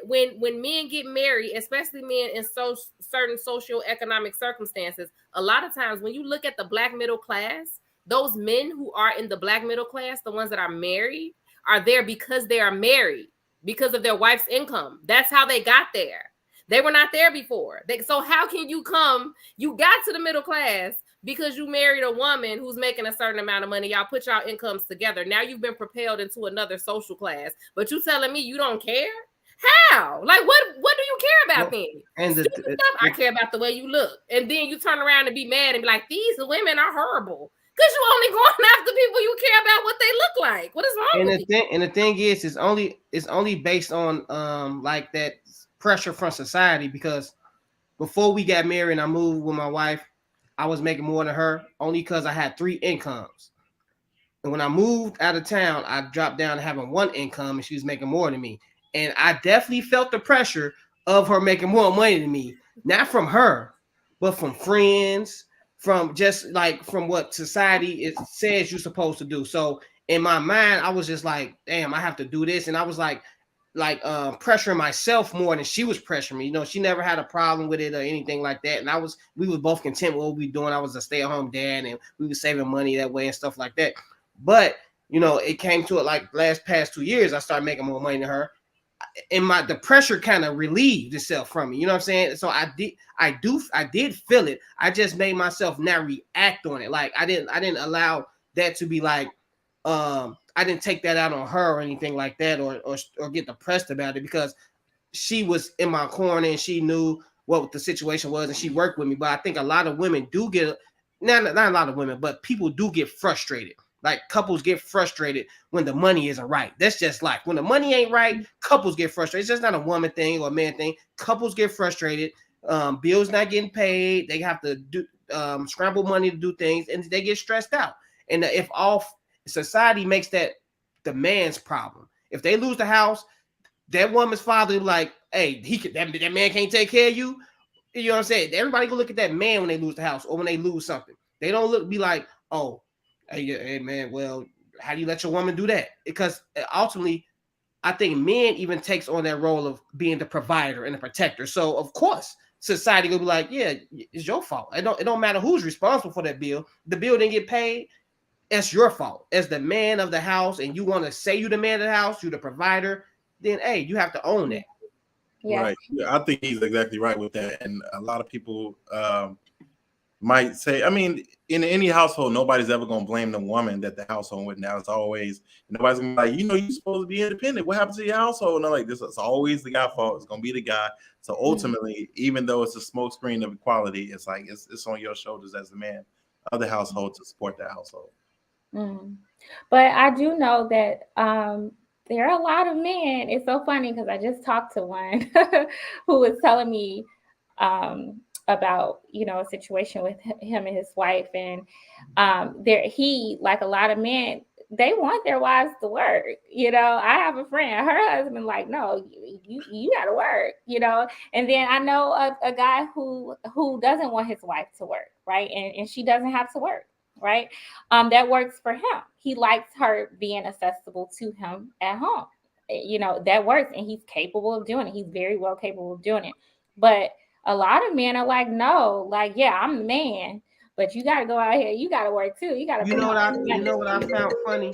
men get married, especially men in certain socioeconomic circumstances, a lot of times when you look at the Black middle class, those men who are in the Black middle class, the ones that are married, are there because they are married, because of their wife's income. That's how they got there. They were not there before. So how can you got to the middle class because you married a woman who's making a certain amount of money. Y'all put y'all incomes together. Now you've been propelled into another social class, but you telling me you don't care? How? Like, what do you care about then? And stuff, I care about the way you look. And then you turn around and be mad and be like, these women are horrible. Because you only going after people you care about what they look like. What is wrong with you? And the thing is, it's only based on like that pressure from society, because before we got married and I moved with my wife, I was making more than her only because I had 3 incomes. And when I moved out of town, I dropped down to having 1 income and she was making more than me. And I definitely felt the pressure of her making more money than me, not from her, but from friends, from just like from what society says you're supposed to do. So in my mind, I was just like, damn, I have to do this. And I was like pressuring myself more than she was pressuring me. You know, she never had a problem with it or anything like that. And we were both content with what we were doing. I was a stay-at-home dad and we were saving money that way and stuff like that. But, you know, it came to it like past 2 years, I started making more money than her. the pressure kind of relieved itself from me. You know what I'm saying? So I did feel it. I just made myself not react on it. Like I didn't allow that to be like, I didn't take that out on her or anything like that, or get depressed about it, because she was in my corner and she knew what the situation was and she worked with me. But I think a lot of women do get, not a lot of women, but people do get frustrated. Like couples get frustrated when the money isn't right. That's just like when the money ain't right, couples get frustrated. It's just not a woman thing or a man thing. Couples get frustrated. Bills not getting paid. They have to do scramble money to do things, and they get stressed out. And if all society makes that the man's problem, if they lose the house, that woman's father like, hey, that man can't take care of you. You know what I'm saying? Everybody go look at that man when they lose the house or when they lose something. They don't be like, oh, hey man, well, how do you let your woman do that? Because ultimately, I think men even takes on that role of being the provider and the protector. So of course, society will be like, yeah, it's your fault. It don't matter who's responsible for that bill. The bill didn't get paid. It's your fault. As the man of the house, and you want to say you the man of the house, you the provider, then hey, you have to own that. Yeah. Right. Yeah, I think he's exactly right with that. And a lot of people might say, I mean, in any household, nobody's ever going to blame the woman that the household went down. It's always, nobody's going to be like, you know, you're supposed to be independent. What happened to your household? And I'm like, this is always the guy's fault. It's going to be the guy. So ultimately, even though it's a smoke screen of equality, it's like, it's on your shoulders as the man of the household to support that household. But I do know that there are a lot of men. It's so funny because I just talked to one who was telling me about, you know, a situation with him and his wife, and he, like a lot of men, they want their wives to work. You know, I have a friend, her husband, like, no, you got to work. You know, and then I know a guy who doesn't want his wife to work, right, and she doesn't have to work. Right. That works for him. He likes her being accessible to him at home. You know, that works, and he's capable of doing it. He's very well capable of doing it. But a lot of men are like, no, like, yeah, I'm the man, but you got to go out here. You got to work too. You got to. You know what I found funny?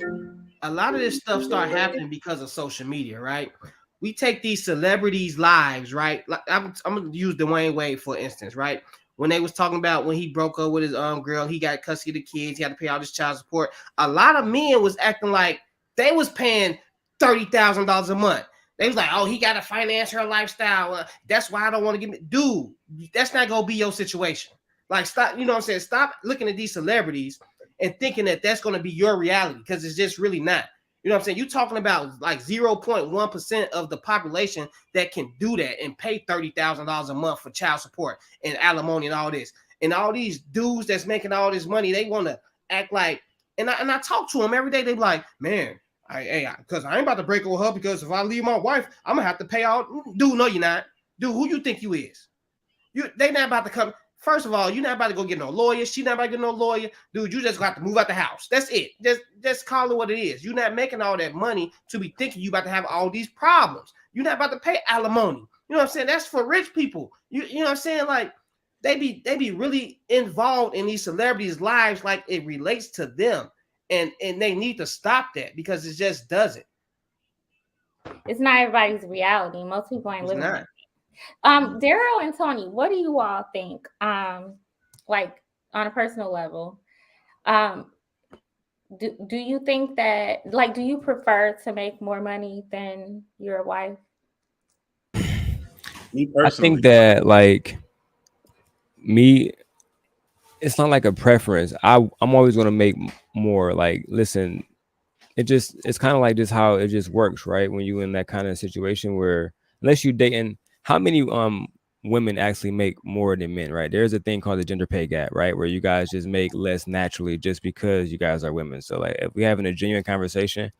A lot of this stuff start happening because of social media, right? We take these celebrities' lives, right? Like I'm gonna use Dwayne Wade for instance, right? When they was talking about when he broke up with his girl, he got custody of the kids, he had to pay all this child support. A lot of men was acting like they was paying $30,000 a month. They was like, oh, he got to finance her lifestyle. That's why I don't want to give it. Dude, that's not gonna be your situation. Like, stop. You know what I'm saying? Stop looking at these celebrities and thinking that that's going to be your reality, because it's just really not. You know what I'm saying? You're talking about like 0.1% of the population that can do that and pay $30,000 a month for child support and alimony and all this. And all these dudes that's making all this money, they want to act like, and I talk to them every day. They be like, man, because I ain't about to break up with her, because if I leave my wife, I'm going to have to pay all. Dude, no, you're not. Dude, who you think you is? They not about to come. First of all, you're not about to go get no lawyer. She not about to get no lawyer. Dude, you just got to move out the house. That's it. Just call it what it is. You're not making all that money to be thinking you about to have all these problems. You're not about to pay alimony. You know what I'm saying? That's for rich people. You know what I'm saying? Like, they be really involved in these celebrities' lives like it relates to them. And they need to stop that, because it just doesn't. It's not everybody's reality. Most people ain't living like it. Daryl and Tony, what do you all think? Like on a personal level, do you think that, like, do you prefer to make more money than your wife? Me personally, I think that, like, me, it's not like a preference. I'm always going to make more. Like, listen, it's kind of like just how it just works, right? When you in that kind of situation where, unless you dating, how many women actually make more than men, right? There's a thing called the gender pay gap, right? Where you guys just make less naturally just because you guys are women. So like, if we having a genuine conversation,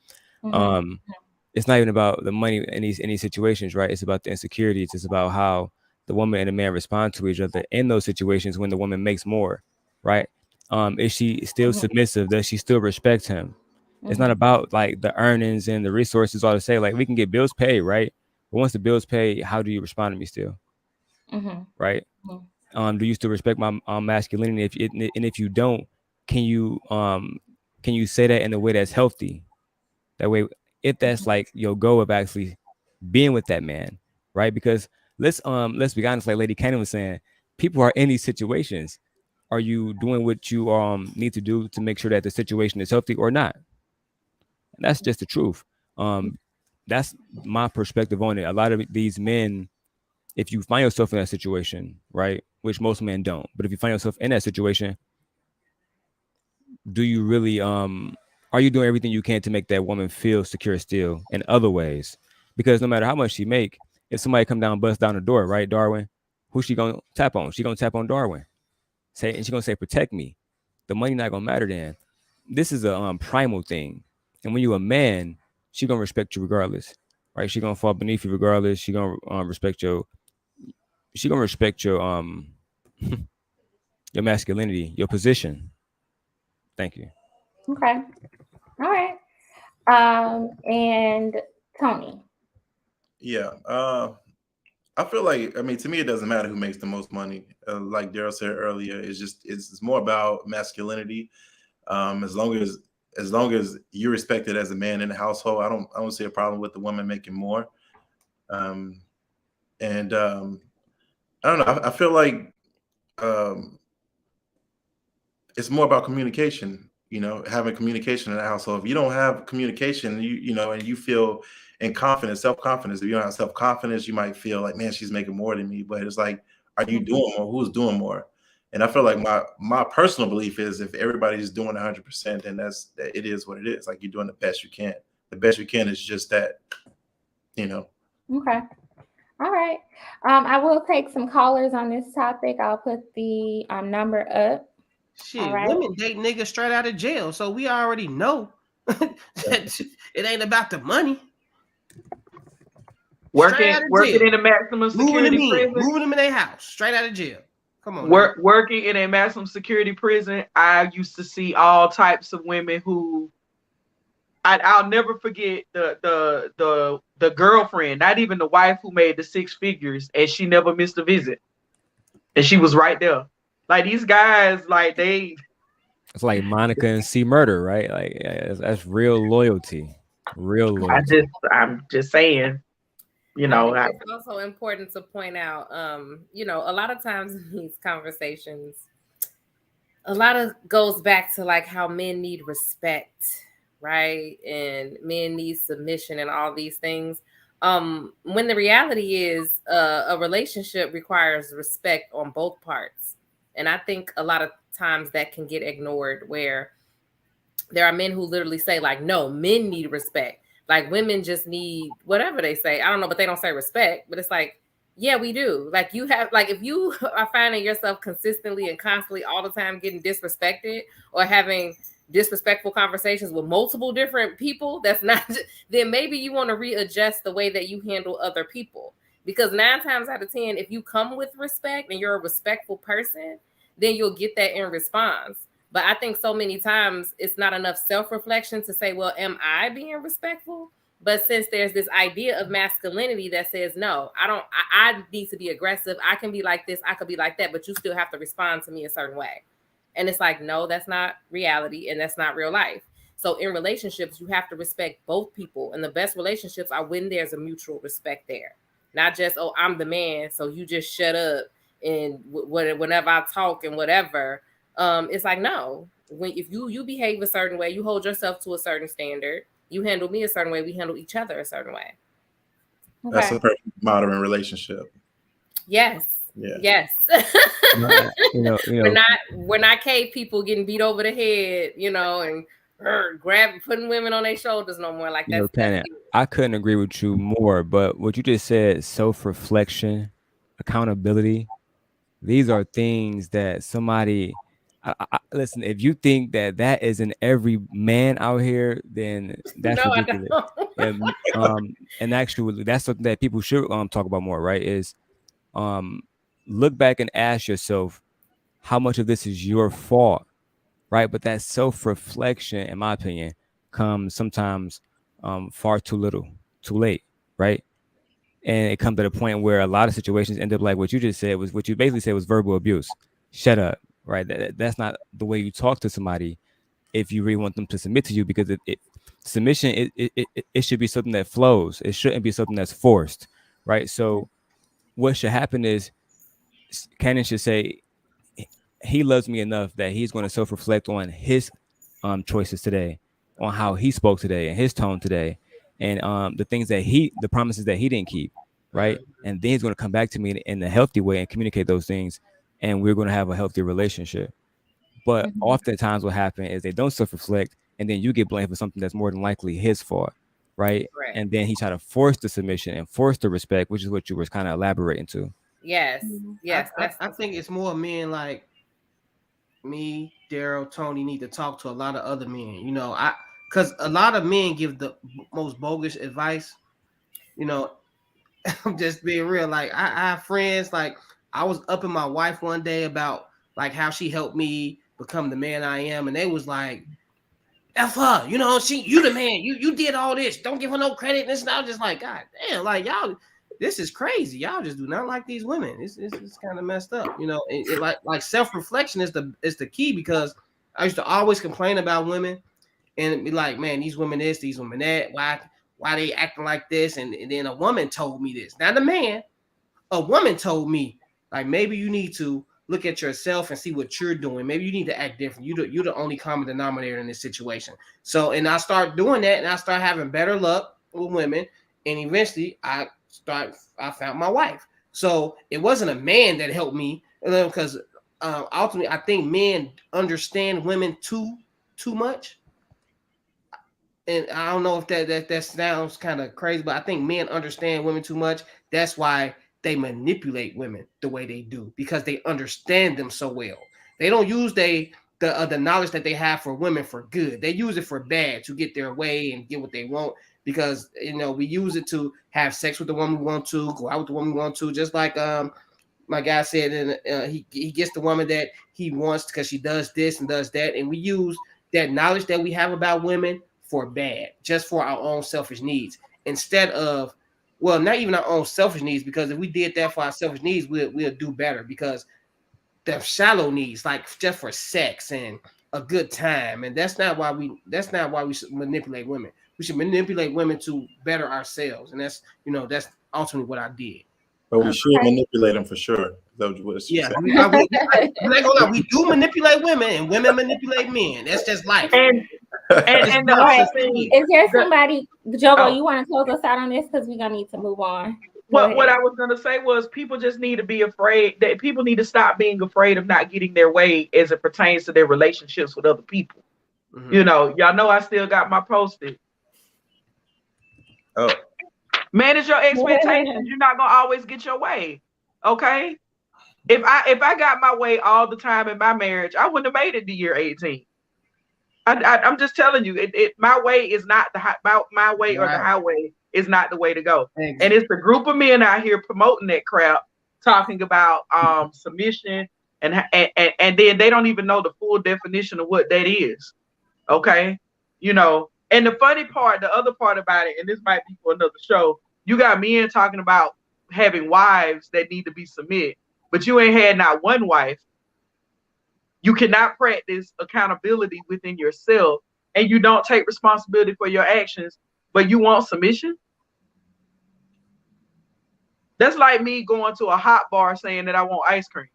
it's not even about the money in these situations, right? It's about the insecurities. It's about how the woman and the man respond to each other in those situations when the woman makes more, right? Is she still submissive? Does she still respect him? It's not about like the earnings and the resources. All to say, like, we can get bills paid, right? But once the bills paid, how do you respond to me still? Right? Do you still respect my masculinity? If you don't, can you say that in a way that's healthy? That way, if that's like your goal of actually being with that man, right? Because let's be honest, like Lady Cannon was saying, people are in these situations. Are you doing what you need to do to make sure that the situation is healthy or not? And that's just the truth. That's my perspective on it. A lot of these men, if you find yourself in that situation, right, which most men don't, but if you find yourself in that situation, do you really are you doing everything you can to make that woman feel secure still in other ways? Because no matter how much she make, if somebody come down, bust down the door, right, Darwin, who she gonna tap on? She gonna tap on Darwin. And she gonna say, protect me. The money not gonna matter then. This is a primal thing. And when you a man, she gonna respect you regardless. Right? She gonna fall beneath you regardless. She gonna respect your your masculinity, your position. Thank you. Okay. All right. And Tony. Yeah. I feel like, I mean, to me, it doesn't matter who makes the most money. Like Daryl said earlier, it's more about masculinity. As long as you're respected as a man in the household, I don't see a problem with the woman making more. And I don't know. I feel like it's more about communication. You know, having communication in the household. If you don't have communication, you know, and you feel in confidence, self confidence. If you don't have self confidence, you might feel like, man, she's making more than me. But it's like, are you doing more? Who's doing more? And I feel like my personal belief is if everybody's doing 100%, then it is what it is. Like you're doing the best you can. The best you can is just that, you know. Okay. All right. I will take some callers on this topic. I'll put the number up. Shit, women date niggas straight out of jail, so we already know that it ain't about the money. Working in a maximum security prison, moving them in their house, straight out of jail. Come on. Working in a maximum security prison, I used to see all types of women who I'll never forget the girlfriend, not even the wife who made the six figures, and she never missed a visit, and she was right there. Like these guys, like they. It's like Monica and C Murder, right? Like that's real loyalty. Real loyalty. I'm just saying. You know, it's also important to point out, you know, a lot of times in these conversations, a lot of goes back to like how men need respect, right? And men need submission and all these things. When the reality is a relationship requires respect on both parts. And I think a lot of times that can get ignored, where there are men who literally say like, no, men need respect. Like women just need whatever they say. I don't know, but they don't say respect. But it's like, yeah, we do. Like you have, like if you are finding yourself consistently and constantly all the time getting disrespected or having disrespectful conversations with multiple different people, that's not, then maybe you want to readjust the way that you handle other people. Because 9 times out of 10, if you come with respect and you're a respectful person, then you'll get that in response. But I think so many times it's not enough self-reflection to say, well, am I being respectful? But since there's this idea of masculinity that says, no, I need to be aggressive. I can be like this. I could be like that, but you still have to respond to me a certain way. And it's like, no, that's not reality. And that's not real life. So in relationships, you have to respect both people. And the best relationships are when there's a mutual respect there. Not just, oh, I'm the man, so you just shut up. And whenever I talk and whatever, it's like, no, if you behave a certain way, you hold yourself to a certain standard, you handle me a certain way, we handle each other a certain way. Okay. That's a perfect modern relationship. Yes. Yeah. Yes. We're not cave people getting beat over the head, you know, and putting women on their shoulders no more. Like that's I couldn't agree with you more, but what you just said, self-reflection, accountability, these are things that somebody listen, if you think that is in every man out here, then that's ridiculous. And actually that's something that people should talk about more, right? Is look back and ask yourself how much of this is your fault, right? But that self-reflection, in my opinion, comes sometimes far too little, too late, right? And it comes to the point where a lot of situations end up like what you just said, was what you basically said was verbal abuse. Shut up, right? That's not the way you talk to somebody if you really want them to submit to you, because submission, it should be something that flows. It shouldn't be something that's forced, right? So what should happen is Cannon should say, he loves me enough that he's going to self-reflect on his choices today, on how he spoke today and his tone today, and the things that the promises that he didn't keep, right? And then he's going to come back to me in a healthy way and communicate those things, and we're going to have a healthy relationship. But oftentimes what happens is they don't self-reflect, and then you get blamed for something that's more than likely his fault, right? Right. And then he try to force the submission and force the respect, which is what you were kind of elaborating to. Yes. Yes. I think it's more men like me, Daryl, Tony need to talk to a lot of other men. You know, because a lot of men give the most bogus advice. You know, I'm just being real. Like I have friends. Like I was upping my wife one day about like how she helped me become the man I am, and they was like, "F her," you know, you the man. You did all this. Don't give her no credit. And this, and I was just like, God damn, like y'all. This is crazy. Y'all just do not like these women. It's kind of messed up, you know. It like self-reflection is the key, because I used to always complain about women and be like, man, these women this, these women that. Why they acting like this? And then a woman told me this. Not a man. A woman told me, like, maybe you need to look at yourself and see what you're doing. Maybe you need to act different. You're the only common denominator in this situation. So, and I start doing that, and I start having better luck with women, and eventually I found my wife. So it wasn't a man that helped me, because ultimately I think men understand women too much. And I don't know if that sounds kind of crazy, but I think men understand women too much. That's why they manipulate women the way they do, because they understand them so well. They don't use the knowledge that they have for women for good. They use it for bad, to get their way and get what they want, because we use it to have sex with the woman we want to, go out with the woman we want to, just like my guy said, and he gets the woman that he wants because she does this and does that, and we use that knowledge that we have about women for bad, just for our own selfish needs, instead of, well, not even our own selfish needs, because if we did that for our selfish needs, we'll do better, because the shallow needs, like just for sex and a good time, and that's not why we should manipulate women. We should manipulate women to better ourselves, and that's ultimately what I did. But we should manipulate them for sure. Yeah, I'm not gonna lie, we do manipulate women, and women manipulate men. That's just life. And the other thing, is there somebody, Jobo, you want to close us out on this, because we're gonna need to move on? What I was gonna say was, people just need to be afraid. That people need to stop being afraid of not getting their way as it pertains to their relationships with other people. Mm-hmm. Y'all know I still got my Post-it. Oh. Manage your expectations. You're not gonna always get your way. Okay. If I got my way all the time in my marriage, I wouldn't have made it to year 18. I'm just telling you, my way is not my way, right, or the highway is not the way to go. Thanks. And it's a group of men out here promoting that crap, talking about submission, and then they don't even know the full definition of what that is. Okay, and the funny part, the other part about it, and this might be for another show, you got men talking about having wives that need to be submitted, but you ain't had not one wife. You cannot practice accountability within yourself, and you don't take responsibility for your actions, but you want submission? That's like me going to a hot bar saying that I want ice cream.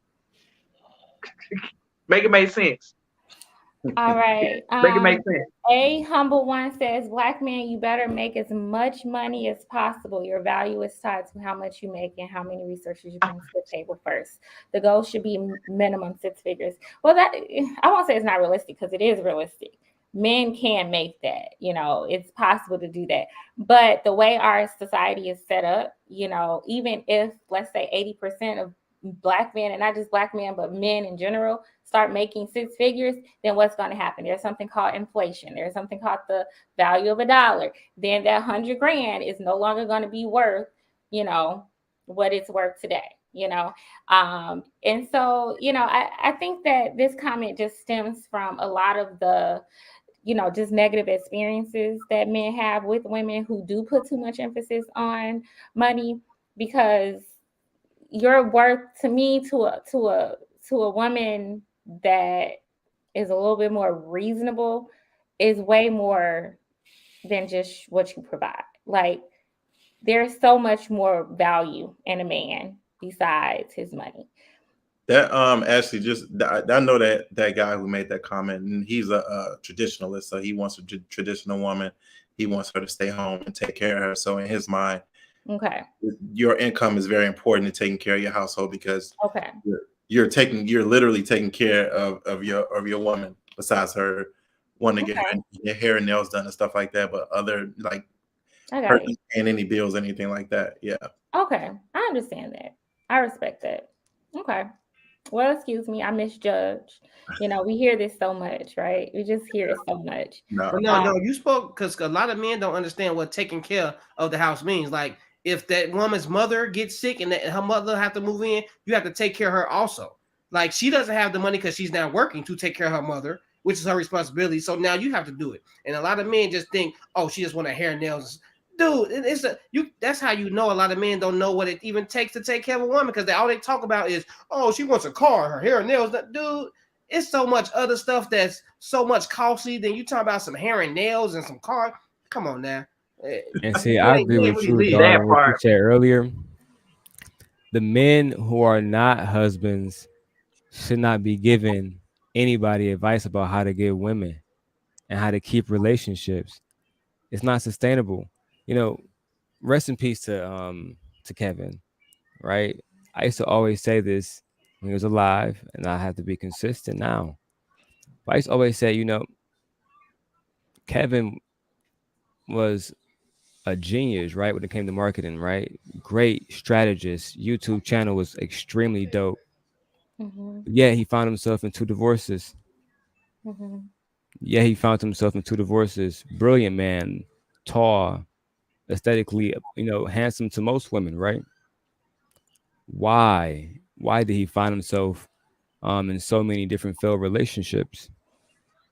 Make it make sense. All right. Make it make sense. A humble one says, Black man, you better make as much money as possible. Your value is tied to how much you make and how many resources you bring to the table first. The goal should be minimum 6 figures. Well, that I won't say it's not realistic, because it is realistic. Men can make that, it's possible to do that. But the way our society is set up, even if, let's say, 80% of Black men, and not just Black men, but men in general, start making 6 figures, then what's going to happen? There's something called inflation. There's something called the value of $1. Then that $100,000 is no longer going to be worth, what it's worth today, and so, I think that this comment just stems from a lot of the, just negative experiences that men have with women who do put too much emphasis on money, because your worth, to me, to a woman that is a little bit more reasonable, is way more than just what you provide. Like there's so much more value in a man besides his money. That actually just I know that guy who made that comment, and he's a traditionalist, so he wants a traditional woman. He wants her to stay home and take care of her. So in his mind, Okay. your income is very important in taking care of your household because Okay. you're literally taking care of your woman besides her wanting to get Okay. her hair and nails done and stuff like that, but other like I her got you. not paying any bills, anything like that. Yeah. Okay. I understand that. I respect that. Okay. Well, excuse me, I misjudged. You know, we hear this so much, right? We just hear it so much. No. But no, you spoke because a lot of men don't understand what taking care of the house means. Like if that woman's mother gets sick and her mother have to move in, you have to take care of her also. Like she doesn't have the money because she's not working to take care of her mother, which is her responsibility. So now you have to do it. And a lot of men just think, oh, she just want her hair and nails. Dude, it's a you. That's how you know a lot of men don't know what it even takes to take care of a woman because all they talk about is, oh, she wants a car, her hair and nails. Dude, it's so much other stuff that's so much costly than you talk about some hair and nails and some car. Come on now. And see, You I ain't, agree you ain't with really you, live. That Darwin, what you part. said earlier. The men who are not husbands should not be giving anybody advice about how to get women and how to keep relationships. It's not sustainable. You know, rest in peace to Kevin, right? I used to always say this when he was alive, and I have to be consistent now. But I used to always say, Kevin was a genius, right? When it came to marketing, right? Great strategist. YouTube channel was extremely dope. Mm-hmm. Yeah, he found himself in two divorces. Mm-hmm. Yeah, he found himself in two divorces. Brilliant man, tall, aesthetically, handsome to most women, right? Why? Why did he find himself in so many different failed relationships?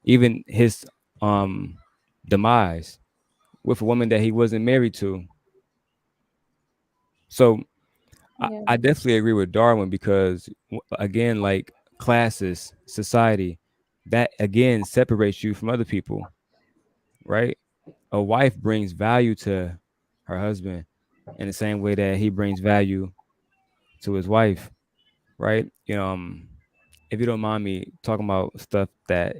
Even his um demise with a woman that he wasn't married to. So Yeah. I definitely agree with Darwin because again, like classes, society, that again separates you from other people, right? A wife brings value to her husband in the same way that he brings value to his wife, right? If you don't mind me talking about stuff that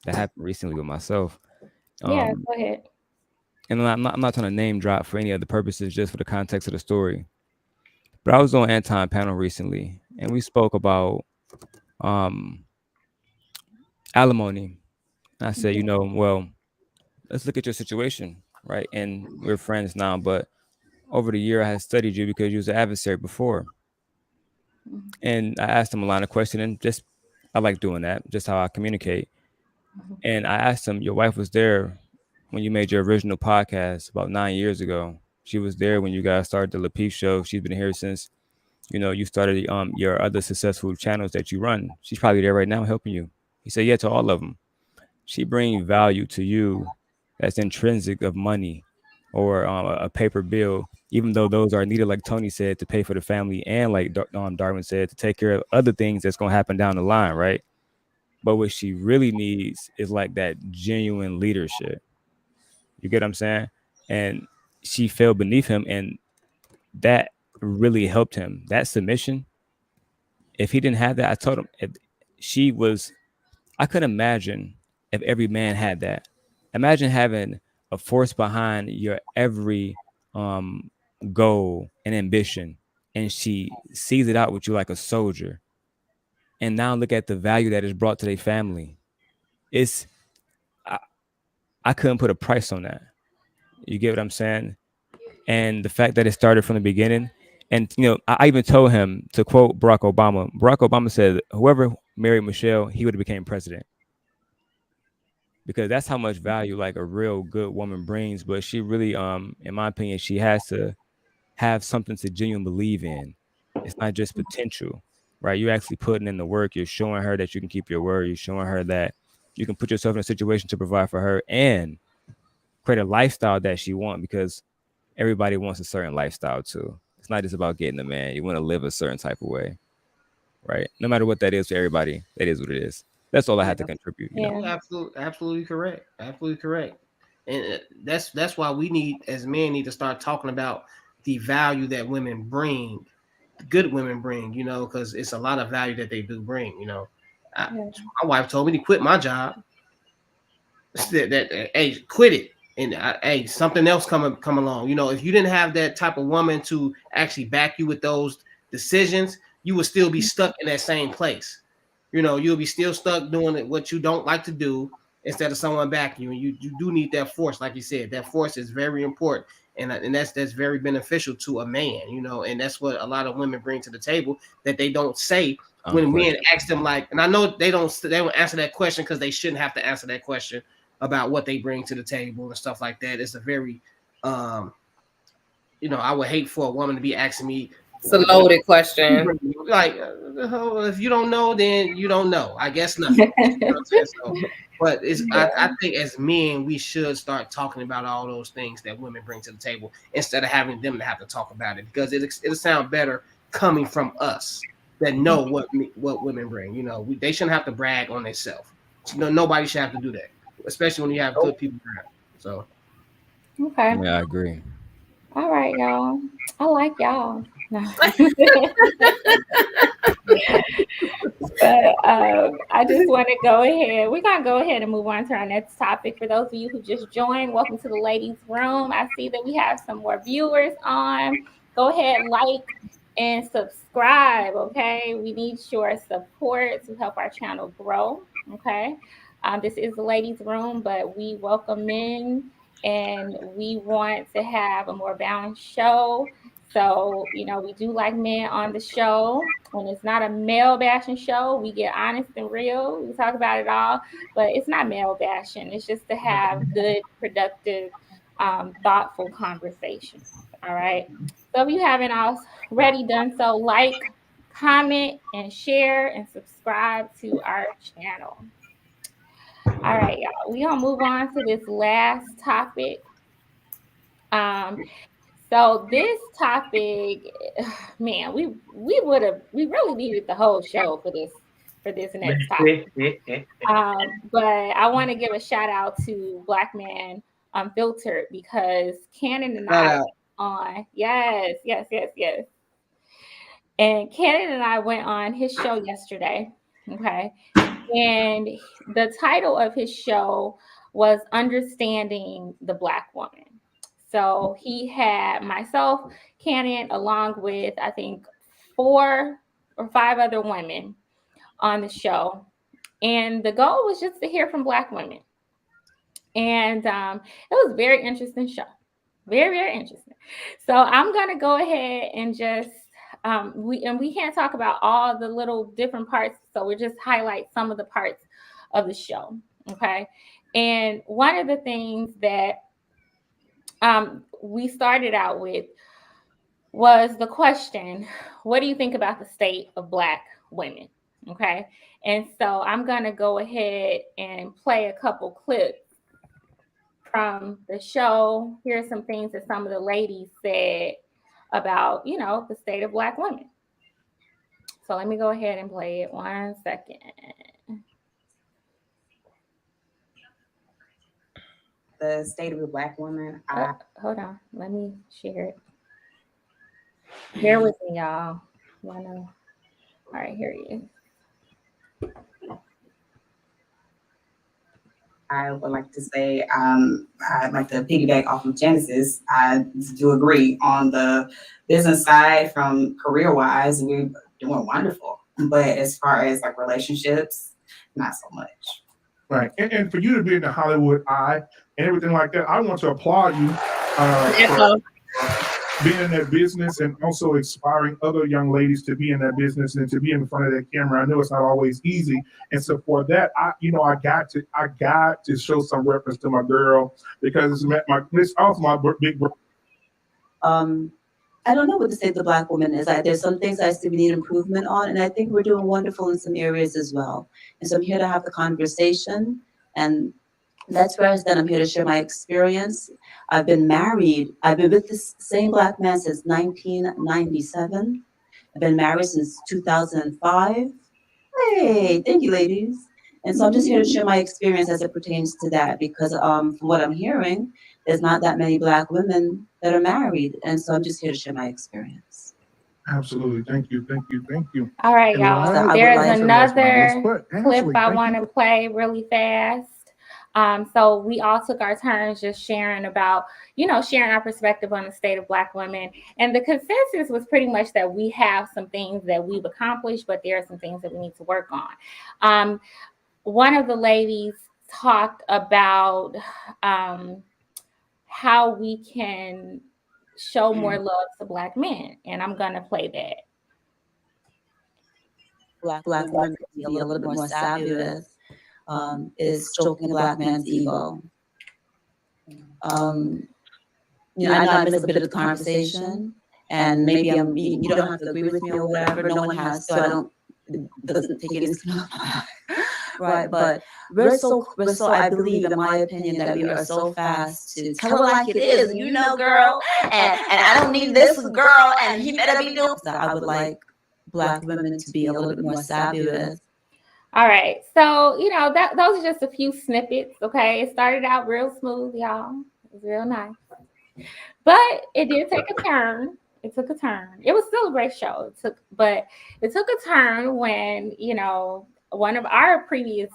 that happened recently with myself, Yeah, um, go ahead. and I'm not trying to name drop for any other purposes, just for the context of the story. But I was on Anton panel recently, and we spoke about um, alimony. I said, Mhm. well, let's look at your situation, right? And we're friends now, but over the year, I had studied you because you was an adversary before. Mhm. And I asked him a line of questioning, and just I like doing that, just how I communicate. Mhm. And I asked him, your wife was there when you made your original podcast about 9 years ago. She was there when you guys started the Lapeef show. She's been here since you started your other successful channels that you run. She's probably there right now helping you. He said, yeah, to all of them. She brings value to you that's intrinsic of money or a paper bill, even though those are needed, like Tony said, to pay for the family and like Darwin said, to take care of other things that's going to happen down the line, right? But what she really needs is like that genuine leadership. You get what I'm saying? And she fell beneath him, and that really helped him. That submission, if he didn't have that, I told him if she was I could imagine if every man had that. Imagine having a force behind your every um goal and ambition, and she sees it out with you like a soldier. And now look at the value that is brought to their family. It's I, I couldn't put a price on that. You get what I'm saying? And the fact that it started from the beginning. And I even told him to quote Barack Obama. Barack Obama said, "Whoever married Michelle, he would have became president." Because that's how much value like a real good woman brings. But she really, in my opinion, she has to have something to genuinely believe in. It's not just potential, right? You're actually putting in the work. You're showing her that you can keep your word. You're showing her that you can put yourself in a situation to provide for her and create a lifestyle that she wants, because everybody wants a certain lifestyle too. It's not just about getting a man. You want to live a certain type of way, right? No matter what that is to everybody, that is what it is. That's all I Yeah, had to contribute. Yeah. you're absolutely correct. Absolutely correct. And that's why we need, as men, need to start talking about the value that women bring, good women bring, because it's a lot of value that they do bring. Yeah. My wife told me to quit my job. Hey, quit it, and hey, something else come along. If you didn't have that type of woman to actually back you with those decisions, you would still be stuck in that same place. You'll be still stuck doing what you don't like to do instead of someone backing you. And you do need that force, like you said. That force is very important, and that's very beneficial to a man. And that's what a lot of women bring to the table that they don't say when men ask them. Like, and I know they don't answer that question because they shouldn't have to answer that question about what they bring to the table and stuff like that. It's a very, I would hate for a woman to be asking me. It's a loaded question. Like, if you don't know, then you don't know. I guess nothing. So, but I think as men, we should start talking about all those things that women bring to the table instead of having them to have to talk about it, because it'll sound better coming from us that know what women bring. They shouldn't have to brag on themselves. Nobody should have to do that, especially when you have good people around. So, Okay. Yeah, I agree. All right, y'all. I like y'all. No. But I just want to go ahead. We're going to go ahead and move on to our next topic. For those of you who just joined, welcome to the ladies' room. I see that we have some more viewers on. Go ahead, like and subscribe, okay? We need your support to help our channel grow, okay? This is the ladies' room, but we welcome men and we want to have a more balanced show. So, we do like men on the show. When it's not a male bashing show, we get honest and real. We talk about it all, but it's not male bashing. It's just to have good, productive, thoughtful conversations. All right. So if you haven't already done so, like, comment, and share and subscribe to our channel. All right, y'all. We're gonna move on to this last topic. So this topic, man, we really needed the whole show for this next topic. But I want to give a shout out to Black Man Unfiltered, because Cannon and I went on. Yes. And Cannon and I went on his show yesterday. Okay. And the title of his show was Understanding the Black Woman. So he had myself, Cannon, along with, I think, 4 or 5 other women on the show. And the goal was just to hear from Black women. And it was a very interesting show. Very, very interesting. So I'm going to go ahead and just, we can't talk about all the little different parts. So we'll just highlight some of the parts of the show. Okay. And one of the things that we started out with was the question, what do you think about the state of Black women? Okay. And so I'm going to go ahead and play a couple clips from the show. Here are some things that some of the ladies said about, the state of Black women. So let me go ahead and play it 1 second. The state of the Black woman. Hold on. Let me share it. Bear with me, y'all. All right, here he is. I would like to say, I'd like to piggyback off of Genesis. I do agree on the business side. From career-wise, we're doing wonderful. But as far as like relationships, not so much. Right. And for you to be in the Hollywood eye and everything like that, I want to applaud you for being in that business and also inspiring other young ladies to be in that business and to be in front of that camera. I know it's not always easy. And so for that, I got to show some reference to my girl, because it's also my big brother. I don't know what the state of the Black woman is. There's some things I still need improvement on, and I think we're doing wonderful in some areas as well. And so I'm here to have the conversation, and that's where I stand. I'm here to share my experience. I've been married. I've been with this same Black man since 1997. I've been married since 2005. Hey, thank you, ladies. And so I'm just here to share my experience as it pertains to that, because from what I'm hearing, there's not that many Black women that are married. And so I'm just here to share my experience. Absolutely. Thank you. Thank you. Thank you. All right, y'all. So I would There's like- another But clip Ashley, I thank want you to for- play really fast. So we all took our turns just sharing about, sharing our perspective on the state of Black women. And the consensus was pretty much that we have some things that we've accomplished, but there are some things that we need to work on. One of the ladies talked about how we can show more love to Black men. And I'm going to play that. Black women to be a little bit more savvy with is stroking a Black man's ego. I know I missed a bit of the conversation, and maybe you don't have to agree with me or whatever. No one has, so I don't. It doesn't take it as right. But we're so. I believe, in my opinion, that we are so fast to tell it like it is. Girl, and I don't need this girl, and he better be doing. So I would like Black women to be a little bit more savvy with. All right. So, those are just a few snippets. Okay. It started out real smooth, y'all. It was real nice. But it did take a turn. It took a turn. It was still a great show. But it took a turn when, one of our previous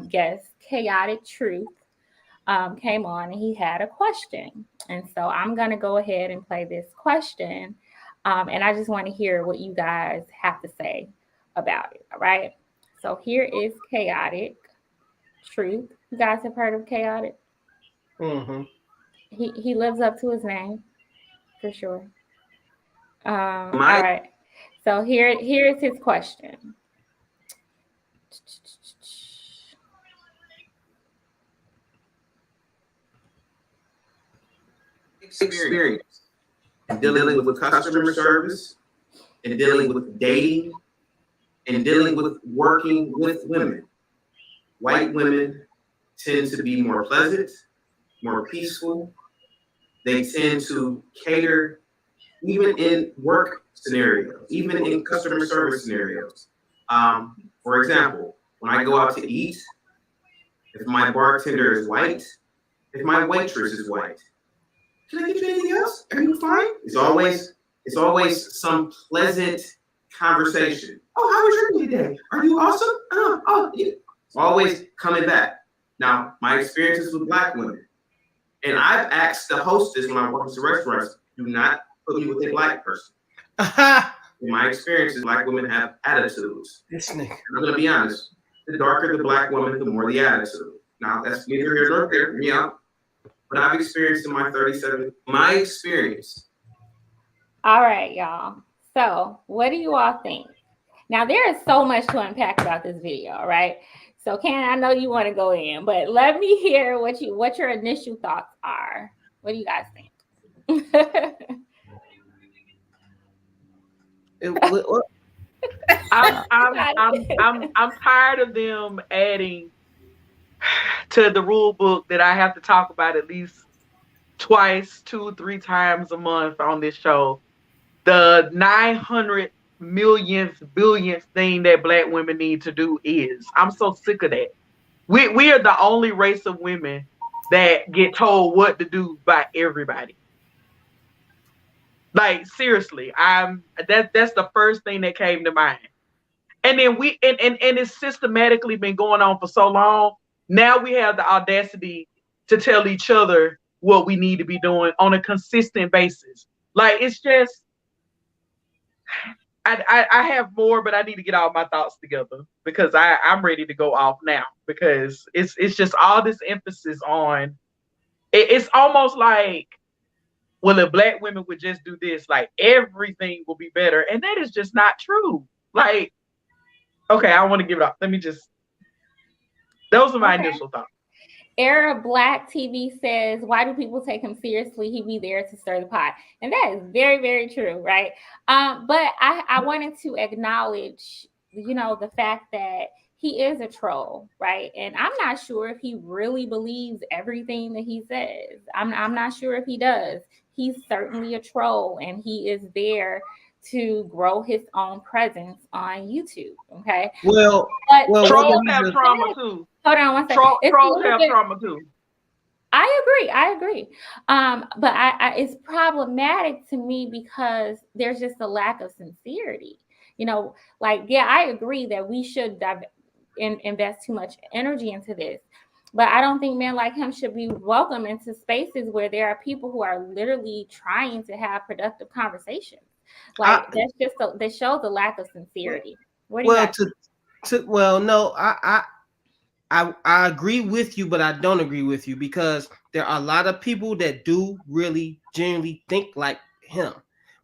guests, Chaotic Truth, came on and he had a question. And so I'm going to go ahead and play this question. And I just want to hear what you guys have to say about it. All right. So here is Chaotic Truth. You guys have heard of Chaotic? Mm-hmm. He lives up to his name, for sure. All right. So here's his question. Experience in dealing with customer service, and dealing with dating, and dealing with working with women. White women tend to be more pleasant, more peaceful. They tend to cater, even in work scenarios, even in customer service scenarios. For example, when I go out to eat, if my bartender is white, if my waitress is white, can I get you anything else? Are you fine? It's always some pleasant conversation. Oh, how was your day today? Are you awesome? It's always coming back. Now, my experiences with Black women, and I've asked the hostess when I work in restaurants, do not put me with a Black person. In my experiences, Black women have attitudes. I'm going to be honest. The darker the Black woman, the more the attitude. Now, that's neither here nor there. Me out. But I've experienced in my experience. All right, y'all. So what do you all think? Now, there is so much to unpack about this video, right? So, Ken, I know you want to go in, but let me hear what your initial thoughts are. What do you guys think? I'm tired of them adding to the rule book that I have to talk about at least twice, 2-3 times a month on this show. The 900 millionth, billionth thing that Black women need to do is. I'm so sick of that. We are the only race of women that get told what to do by everybody. Like, seriously, that's the first thing that came to mind. And then and it's systematically been going on for so long. Now we have the audacity to tell each other what we need to be doing on a consistent basis. Like, it's just, I have more, but I need to get all my thoughts together because I'm ready to go off now because it's just all this emphasis on it's almost like, well, if Black women would just do this, like everything will be better. And that is just not true. Like, okay, I want to give it up. Those are my initial thoughts. Era Black TV says, why do people take him seriously? He be there to stir the pot. And that is very, very true, right? But I wanted to acknowledge, the fact that he is a troll, right? And I'm not sure if he really believes everything that he says. I'm not sure if he does. He's certainly a troll, and he is there to grow his own presence on YouTube. Okay. Well, But well, Trolls whether he's have a, trauma too. hold on one second. It's a Trolls little have bit, trauma too. I agree. But it's problematic to me because there's just a lack of sincerity. You know, like, yeah, I agree that we should invest too much energy into this. But I don't think men like him should be welcome into spaces where there are people who are literally trying to have productive conversations. Like, that shows a lack of sincerity. What do you well, guys no, I agree with you, but I don't agree with you because there are a lot of people that do really genuinely think like him.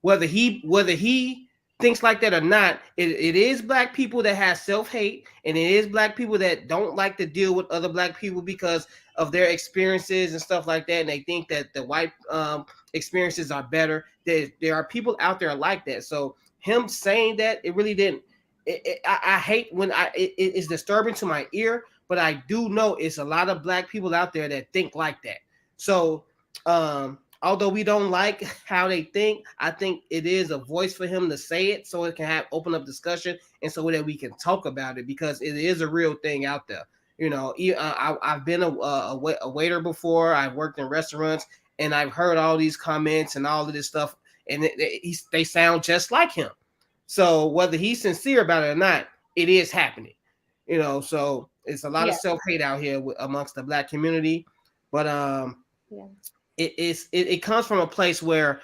Whether he thinks like that or not, it is black people that have self-hate, and it is black people that don't like to deal with other black people because of their experiences and stuff like that, and they think that the white experiences are better. There are people out there like that. So him saying that, it really didn't. I hate when it's disturbing to my ear, but I do know it's a lot of black people out there that think like that. So although we don't like how they think, I think it is a voice for him to say it so it can have open up discussion and so that we can talk about it because it is a real thing out there. You know, I've been a waiter before. I've worked in restaurants and I've heard all these comments and all of this stuff, and they sound just like him. So whether he's sincere about it or not, it is happening. You know, so it's a lot of self-hate out here amongst the black community. But it comes from a place where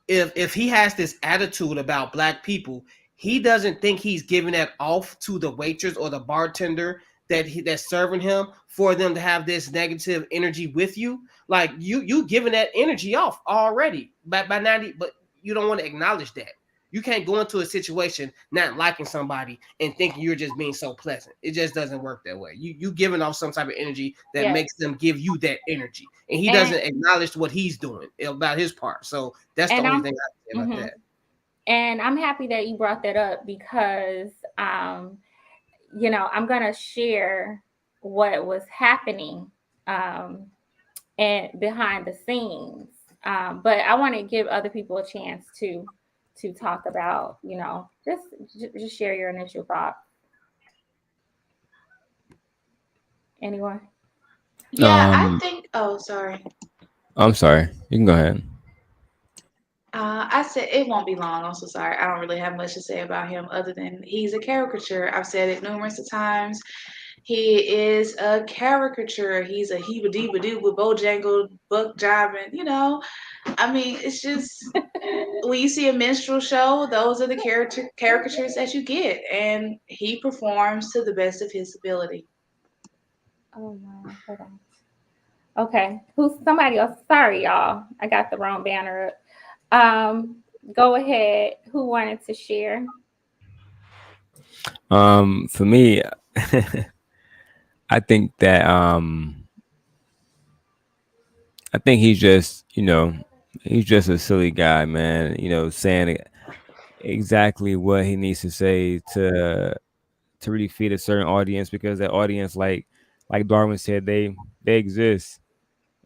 if he has this attitude about black people, he doesn't think he's giving that off to the waitress or the bartender that's serving him for them to have this negative energy with you. Like you giving that energy off already by 90, but you don't want to acknowledge that. You can't go into a situation not liking somebody and thinking you're just being so pleasant. It just doesn't work that way. You giving off some type of energy that makes them give you that energy, and he doesn't acknowledge what he's doing about his part. So that's the only thing I say about that. And I'm happy that you brought that up because, you know, I'm gonna share what was happening and behind the scenes. But I want to give other people a chance to talk about, you know, just share your initial thoughts. Anyone? Yeah, I think. Oh, sorry. I'm sorry. You can go ahead. I said it won't be long. I'm so sorry. I don't really have much to say about him other than he's a caricature. I've said it numerous of times. He is a caricature. He's a heeba deeba doo with Bojangle, Buck Jiving. You know, I mean, it's just when you see a minstrel show, those are the caricatures that you get, and he performs to the best of his ability. Oh my, hold on. Okay, who's somebody else? Sorry, y'all. I got the wrong banner up. Go ahead. Who wanted to share? For me, I think that I think he's just, you know, he's just a silly guy, man. You know, saying exactly what he needs to say to really feed a certain audience because that audience, like Darwin said, they exist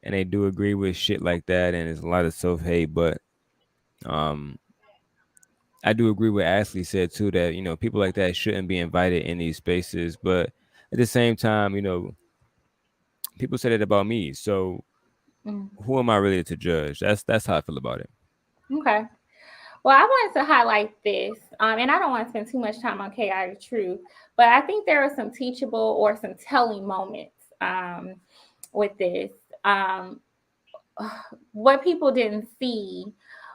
and they do agree with shit like that, and there's a lot of self hate. But I do agree with Ashley said too that you know people like that shouldn't be invited in these spaces. But at the same time, you know, people said it about me, so who am I really to judge? That's how I feel about it. Okay. Well, I wanted to highlight this, and I don't want to spend too much time on chaotic truth, but I think there are some teachable or some telling moments with this. What people didn't see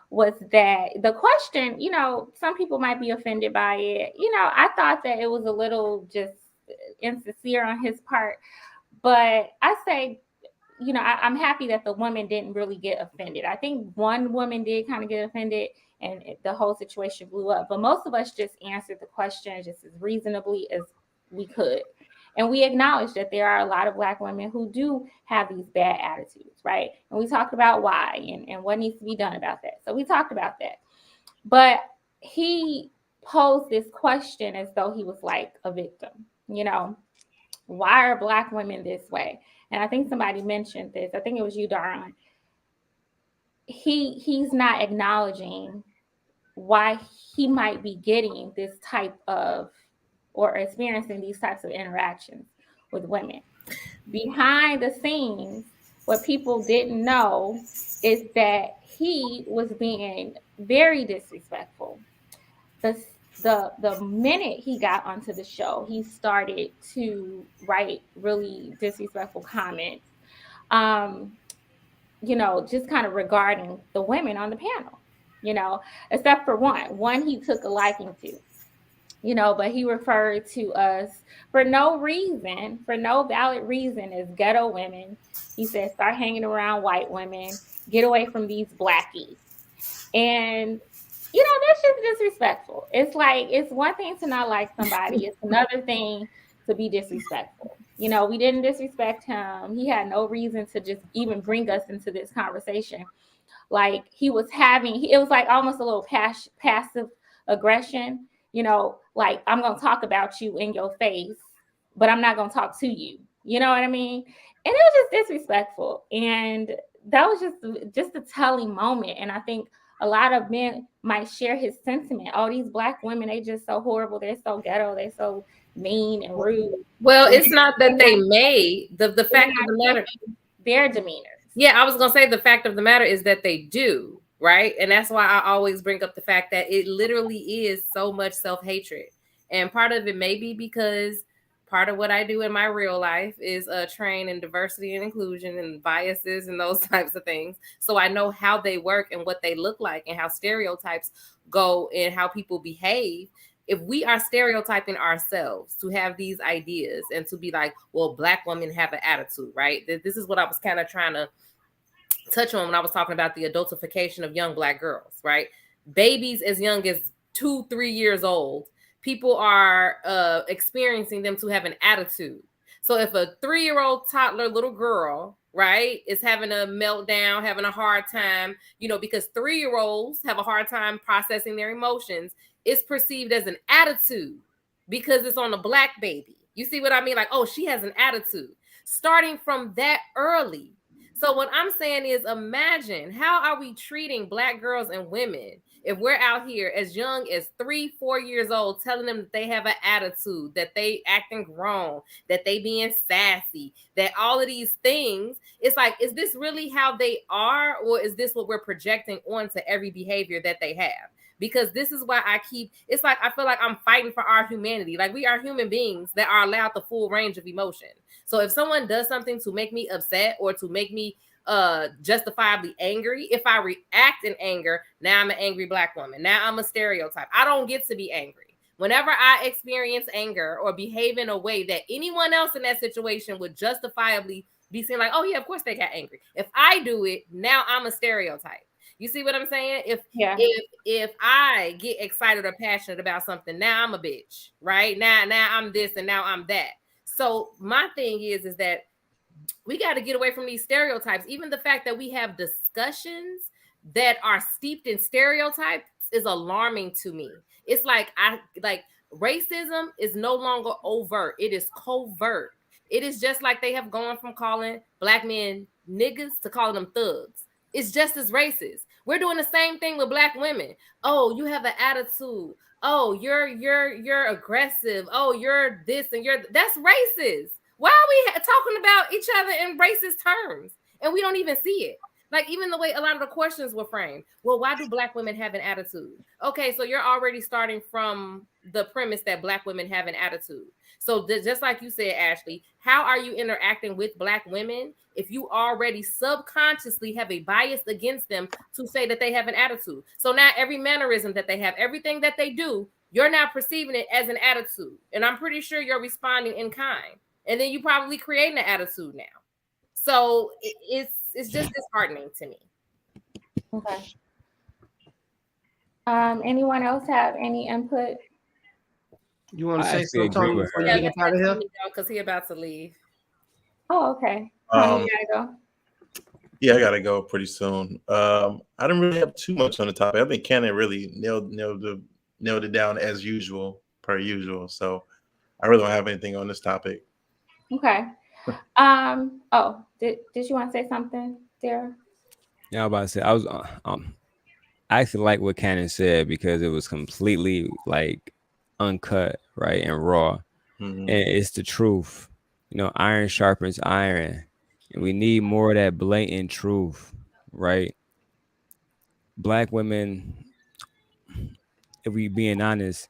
was that the question, you know, some people might be offended by it. You know, I thought that it was a little just insincere on his part, but I say, you know, I'm happy that the woman didn't really get offended. I think one woman did kind of get offended and the whole situation blew up. But most of us just answered the question just as reasonably as we could. And we acknowledge that there are a lot of Black women who do have these bad attitudes, right? And we talked about why and what needs to be done about that. So we talked about that. But he posed this question as though he was like a victim, you know, why are Black women this way? And I think somebody mentioned this. I think it was you, Darwin. He's not acknowledging why he might be getting this type of or experiencing these types of interactions with women. Behind the scenes, what people didn't know is that he was being very disrespectful. The the minute he got onto the show, he started to write really disrespectful comments. Um, just kind of regarding the women on the panel, except for one. One he took a liking to, but he referred to us for no reason, for no valid reason, as ghetto women. He said, start hanging around white women, get away from these blackies. And, that's just disrespectful. It's like, it's one thing to not like somebody, it's another thing to be disrespectful. We didn't disrespect him. He had no reason to just even bring us into this conversation. Like he was having, it was like almost a little passive aggression, like I'm going to talk about you in your face, but I'm not going to talk to you. You know what I mean? And it was just disrespectful. And that was just a telling moment. And I think a lot of men might share his sentiment. Oh, these black women, they just so horrible. They're so ghetto. They're so mean and rude. Well, it's not that they may. The fact of the matter, their demeanor. Yeah, I was gonna say the fact of the matter is that they do, right? And that's why I always bring up the fact that it literally is so much self-hatred. And part of it may be because part of what I do in my real life is train in diversity and inclusion and biases and those types of things. So I know how they work and what they look like and how stereotypes go and how people behave. If we are stereotyping ourselves to have these ideas and to be like, well, black women have an attitude, right? This is what I was kind of trying to touch on when I was talking about the adultification of young black girls, right? Babies as young as 2-3 years old, people are experiencing them to have an attitude. So if a 3-year-old toddler little girl, right, is having a meltdown, having a hard time, because 3-year-olds have a hard time processing their emotions, it's perceived as an attitude because it's on a black baby. You see what I mean? Like, oh, she has an attitude. Starting from that early. So what I'm saying is, imagine how are we treating black girls and women if we're out here as young as 3-4 years old telling them that they have an attitude, that they acting grown, that they being sassy, that all of these things. It's like, is this really how they are, or is this what we're projecting onto every behavior that they have? Because this is why it's like I feel like I'm fighting for our humanity. Like, we are human beings that are allowed the full range of emotion. So if someone does something to make me upset or to make me justifiably angry, if I react in anger, now I'm an angry black woman. Now I'm a stereotype. I don't get to be angry. Whenever I experience anger or behave in a way that anyone else in that situation would justifiably be seen like, oh yeah, of course they got angry. If I do it, now I'm a stereotype. You see what I'm saying? If I get excited or passionate about something, now I'm a bitch, right? Now I'm this and now I'm that. So my thing is that we got to get away from these stereotypes. Even the fact that we have discussions that are steeped in stereotypes is alarming to me. It's like racism is no longer overt. It is covert. It is just like they have gone from calling black men niggas to calling them thugs. It's just as racist. We're doing the same thing with black women. Oh, you have an attitude. Oh, you're aggressive. Oh, you're this and that's racist. Why are we talking about each other in racist terms? And we don't even see it. Like, even the way a lot of the questions were framed. Well, why do black women have an attitude? Okay, so you're already starting from the premise that black women have an attitude. So just like you said, Ashley, how are you interacting with black women if you already subconsciously have a bias against them to say that they have an attitude? So now every mannerism that they have, everything that they do, you're now perceiving it as an attitude. And I'm pretty sure you're responding in kind. And then you probably creating an attitude now. So it's just disheartening to me. Okay. Anyone else have any input? You want to say something, Tony, before you get out of here? Because he's about to leave. Oh, okay. Tony, you gotta go. Yeah, I gotta go pretty soon. I didn't really have too much on the topic. I think Cannon really nailed it down as usual, per usual. So I really don't have anything on this topic. Okay. Did you want to say something, Sarah? Yeah, I was about to say I I actually like what Cannon said because it was completely like uncut, right, and raw. Mhm. And it's the truth. You know, iron sharpens iron. And we need more of that blatant truth, right? Black women, if we being honest,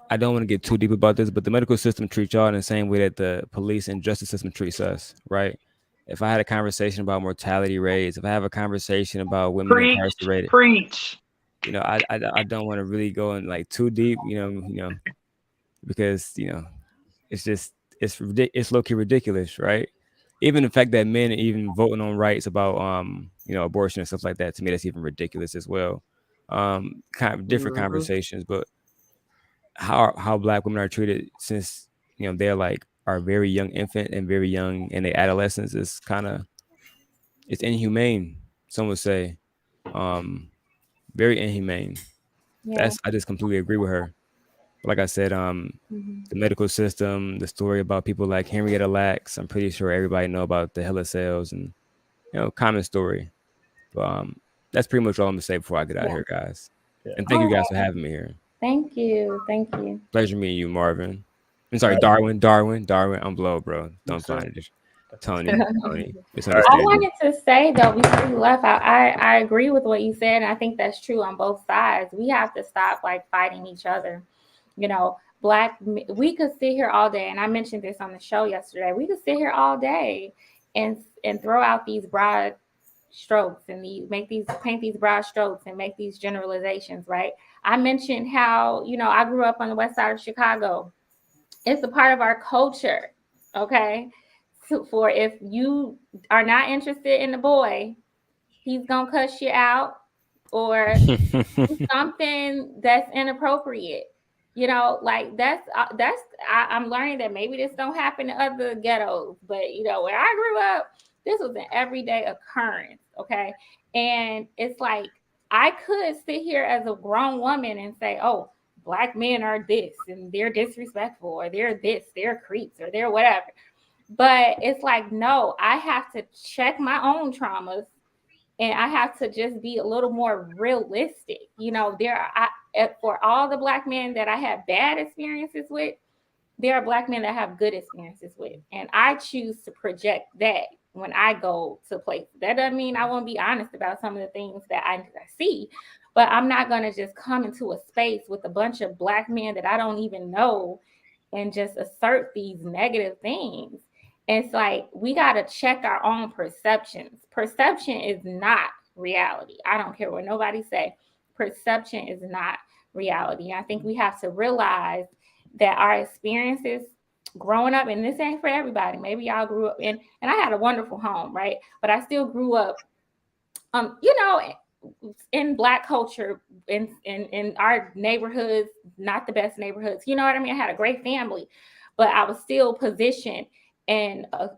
I don't want to get too deep about this, but the medical system treats y'all in the same way that the police and justice system treats us, right? If I had a conversation about mortality rates, if I have a conversation about women incarcerated, Preach. you know, I don't want to really go in like too deep, because it's just it's low key ridiculous, right? Even the fact that men are even voting on rights about abortion and stuff like that, to me that's even ridiculous as well. Kind of different conversations, but how black women are treated since they're like are very young infant and very young in their adolescence is kind of it's inhumane. Some would say, very inhumane. Yeah. I just completely agree with her. Like I said, the medical system, the story about people like Henrietta Lacks. I'm pretty sure everybody know about the Hella cells and common story. But that's pretty much all I'm gonna say before I get out of Yeah. here, guys. Yeah. And thank you All guys for right. having me here. Thank you. Thank you. Pleasure meeting you, Marvin. I'm sorry, Alright. Darwin. I'm blow, bro. Don't Yes, sir. find it. Tony. I Misunderstand you. wanted to say though before you left, I agree with what you said, and I think that's true on both sides. We have to stop like fighting each other. You know, we could sit here all day, and I mentioned this on the show yesterday. We could sit here all day and throw out these broad strokes and paint these broad strokes and make these generalizations, right? I mentioned how I grew up on the west side of Chicago. It's a part of our culture, okay? So for if you are not interested in the boy, he's gonna cuss you out or do something that's inappropriate. Like I'm learning that maybe this don't happen in other ghettos, but where I grew up, this was an everyday occurrence. Okay, and it's like I could sit here as a grown woman and say, "Oh, black men are this and they're disrespectful or they're this, they're creeps or they're whatever." But it's like, no, I have to check my own traumas and I have to just be a little more realistic. For all the black men that I have bad experiences with, there are black men that have good experiences with, and I choose to project that when I go to places. That doesn't mean I won't be honest about some of the things that I see, but I'm not going to just come into a space with a bunch of black men that I don't even know and just assert these negative things. It's like we got to check our own perceptions. Perception is not reality. I don't care what nobody say. Perception is not reality. I think we have to realize that our experiences growing up, and this ain't for everybody. Maybe y'all grew up and I had a wonderful home, right? But I still grew up, in Black culture, in our neighborhoods, not the best neighborhoods. You know what I mean? I had a great family, but I was still positioned in a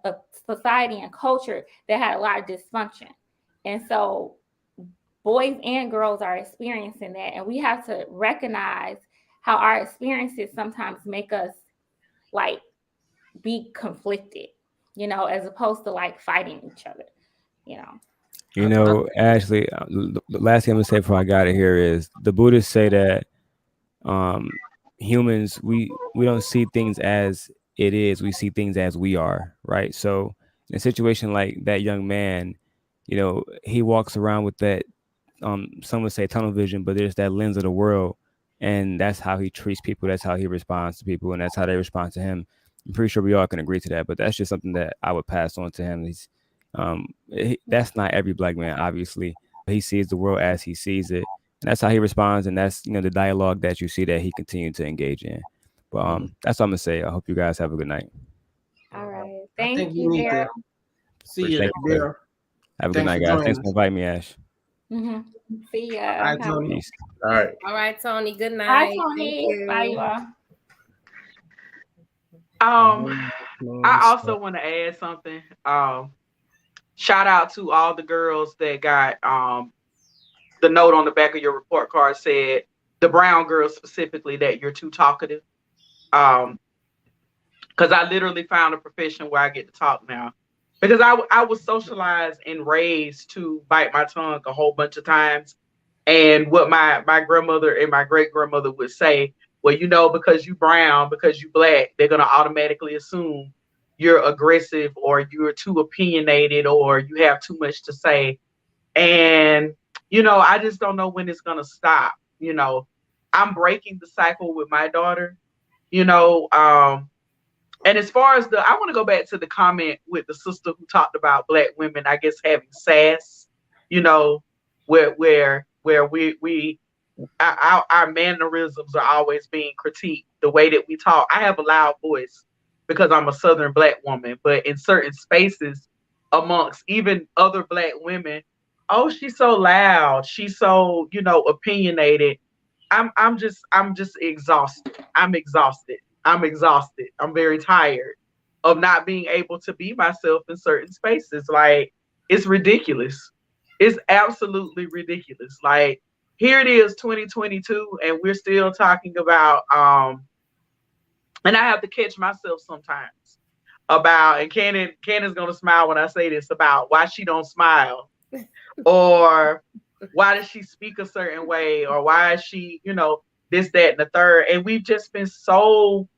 society and culture that had a lot of dysfunction. And so boys and girls are experiencing that. And we have to recognize how our experiences sometimes make us like be conflicted, as opposed to like fighting each other, you know. Ashley, the last thing I'm gonna say before I got it here is the Buddhists say that humans we don't see things as it is, we see things as we are, right? So in a situation like that young man, he walks around with that some would say tunnel vision, but there's that lens of the world, and that's how he treats people, that's how he responds to people, and that's how they respond to him. I'm pretty sure we all can agree to that, but that's just something that I would pass on to him. That's not every black man, obviously, but he sees the world as he sees it, and that's how he responds, and that's the dialogue that you see that he continued to engage in. But that's what I'm gonna say. I hope you guys have a good night. All right, I think thank we you, need Daryl. to see you Thank you, there. have a good Thanks night, for guys. joining Thanks for us. inviting me, Ash. See ya. All right, Tony. Peace. All right. All right, Tony. Good night. Bye, Thank Tony. you. Bye, you all. I also want to add something. Shout out to all the girls that got the note on the back of your report card said, the brown girls specifically, that you're too talkative. Because I literally found a profession where I get to talk now. because I was socialized and raised to bite my tongue a whole bunch of times. And what my grandmother and my great grandmother would say, well, you know, because you brown, because you black, they're gonna automatically assume you're aggressive or you're too opinionated or you have too much to say. And you know, I just don't know when it's gonna stop. You know, I'm breaking the cycle with my daughter. You know, and as far as I want to go back to the comment with the sister who talked about black women, I guess having sass, you know, where we our mannerisms are always being critiqued. The way that we talk, I have a loud voice because I'm a Southern black woman, but in certain spaces, amongst even other black women, oh, she's so loud, she's so, you know, opinionated. I'm just exhausted. I'm exhausted. I'm exhausted. I'm very tired of not being able to be myself in certain spaces. Like, it's ridiculous. It's absolutely ridiculous. Like, here it is 2022 and we're still talking about and I have to catch myself sometimes about, and Cannon's gonna smile when I say this, about why she don't smile, or why does she speak a certain way, or why is she, you know, this, that, and the third. And we've just been so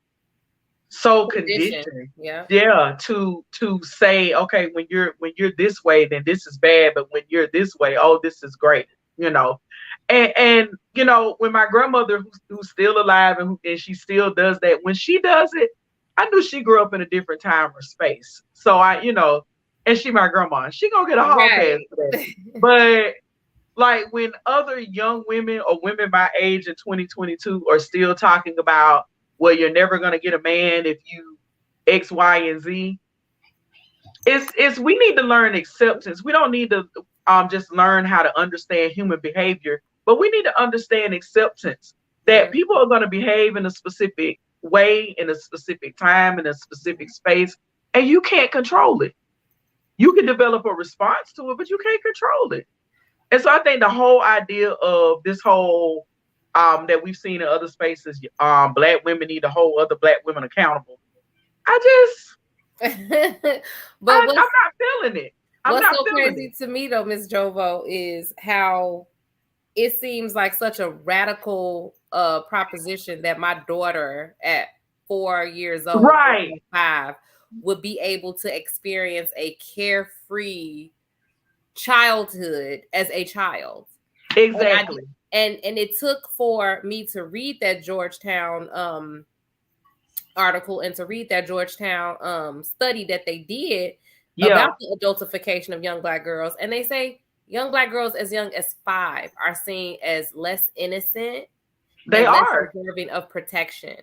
conditioned, yeah, to say, okay, when you're this way, then this is bad, but when you're this way, oh, this is great, you know. And you know, when my grandmother, who's still alive and she still does that, when she does it, I knew she grew up in a different time or space. So I, you know, and she my grandma, and she gonna get a hall pass for that. But like, when other young women or women my age in 2022 are still talking about, well, you're never going to get a man if you X, Y, and Z. It's we need to learn acceptance. We don't need to just learn how to understand human behavior, but we need to understand acceptance, that people are going to behave in a specific way, in a specific time, in a specific space, and you can't control it. You can develop a response to it, but you can't control it. And so I think the whole idea of this whole that we've seen in other spaces, black women need to hold other black women accountable. But I'm not feeling it. What's so crazy to me though, Miss Jovo, is how it seems like such a radical proposition that my daughter at 4 years old, right, 5, would be able to experience a carefree childhood as a child. Exactly. And it took for me to read that Georgetown article and to read that Georgetown study that they did about the adultification of young black girls. And they say young black girls as young as 5 are seen as less innocent. They are deserving of protection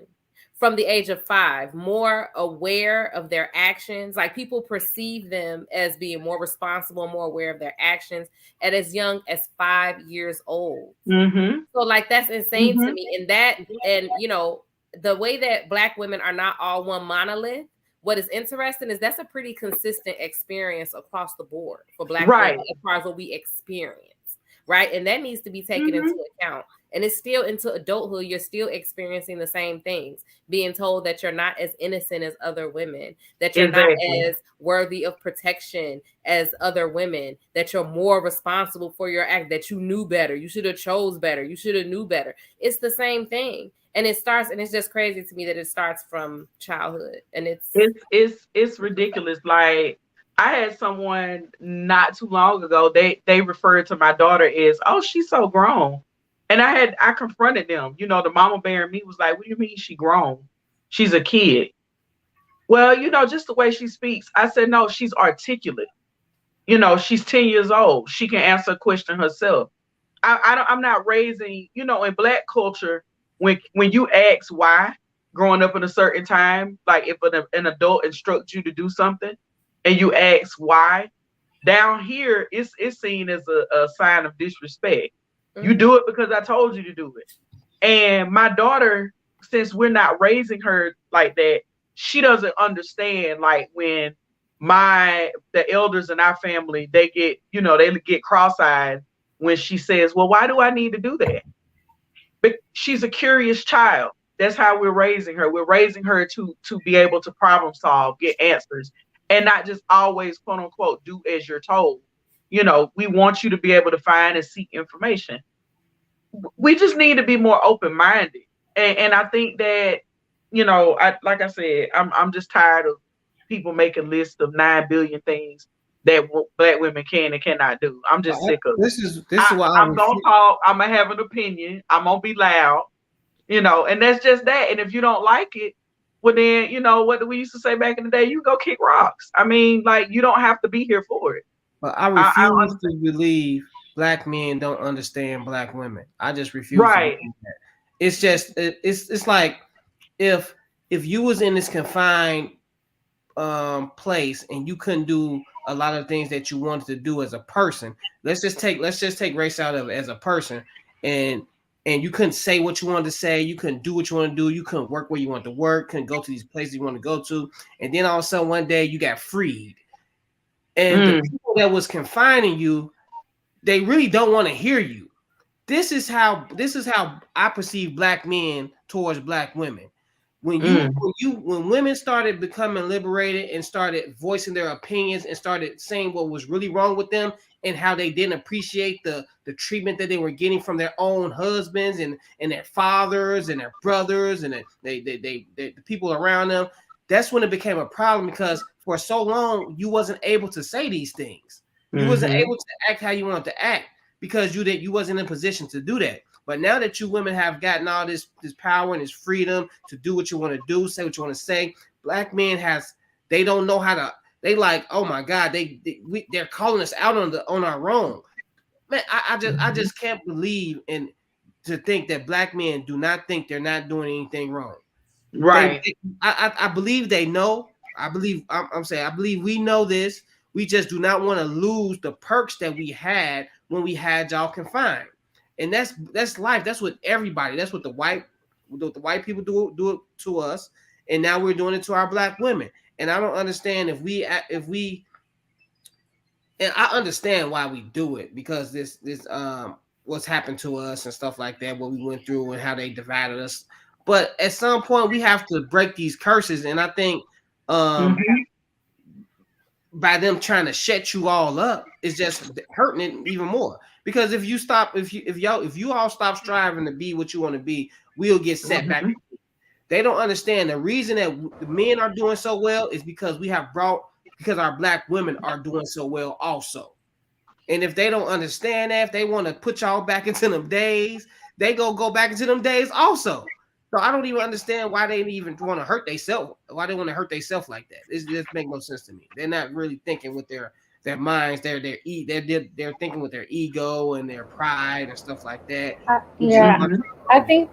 from the age of 5, more aware of their actions. Like, people perceive them as being more responsible, more aware of their actions at as young as 5 years old. Mm-hmm. So like, that's insane to me. And that, and you know, the way that black women are not all one monolith. What is interesting is that's a pretty consistent experience across the board for black women as far as what we experience, right? And that needs to be taken into account. And it's still into adulthood, you're still experiencing the same things, being told that you're not as innocent as other women, that you're not as worthy of protection as other women, that you're more responsible for your act, that you knew better, you should have chose better, you should have knew better. It's the same thing. And it starts, and it's just crazy to me that it starts from childhood. And it's ridiculous. Like, I had someone not too long ago, they referred to my daughter as, oh, she's so grown. And I confronted them. You know, the mama bear in me was like, what do you mean she grown? She's a kid. Well, you know, just the way she speaks. I said, no, she's articulate. You know, she's 10 years old. She can answer a question herself. I'm not raising, you know, in black culture, when you ask why, growing up in a certain time, like if an adult instructs you to do something and you ask why, down here it's seen as a sign of disrespect. You do it because I told you to do it. And my daughter, since we're not raising her like that, she doesn't understand, like, when the elders in our family, they get cross-eyed when she says, well, why do I need to do that? But she's a curious child. That's how we're raising her. We're raising her to be able to problem solve, get answers. and not just always quote unquote do as you're told. You know, we want you to be able to find and seek information. We just need to be more open minded, and I think that, you know, I like I said, I'm just tired of people making lists of 9 billion things that black women can and cannot do. I'm just sick of it. This is why I'm gonna talk. I'm gonna have an opinion. I'm gonna be loud, you know, and that's just that. And if you don't like it, well then, you know, what we used to say back in the day, you go kick rocks. I mean, like, you don't have to be here for it. But I I don't refuse understand. to believe black men don't understand black women. I just refuse to Right. believe that. It's just it's like if you was in this confined place and you couldn't do a lot of things that you wanted to do as a person. Let's just take race out of it as a person, and you couldn't say what you wanted to say, you couldn't do what you want to do, you couldn't work where you want to work, couldn't go to these places you want to go to, and then all of a sudden one day you got freed. And the people that was confining you, they really don't want to hear you. This is how I perceive black men towards black women. When women started becoming liberated and started voicing their opinions and started saying what was really wrong with them and how they didn't appreciate the treatment that they were getting from their own husbands and their fathers and their brothers and the people around them, that's when it became a problem, because for so long you wasn't able to say these things. You wasn't able to act how you wanted to act because you wasn't in position to do that. But now that you women have gotten all this power and this freedom to do what you want to do, say what you want to say, black men they don't know how to. They like, oh my God, they're calling us out on our wrong. Man, I just can't believe and to think that black men do not think they're not doing anything wrong. Right. I believe they know. I believe I'm saying I believe we know this. We just do not want to lose the perks that we had when we had y'all confined. And that's life. That's what everybody. That's what the white people do it to us. And now we're doing it to our black women. And I don't understand if we and I understand why we do it, because this what's happened to us and stuff like that, what we went through and how they divided us. But at some point we have to break these curses, and I think by them trying to shut you all up, it's just hurting it even more. Because if you all stop striving to be what you want to be, we'll get set back. They don't understand the reason that the men are doing so well is because because our black women are doing so well also. And if they don't understand that, if they want to put y'all back into them days, they go back into them days also. So I don't even understand why they even want to hurt themselves. Why they want to hurt themselves like that? It just makes no sense to me. They're not really thinking with their minds. They're thinking with their ego and their pride and stuff like that. I think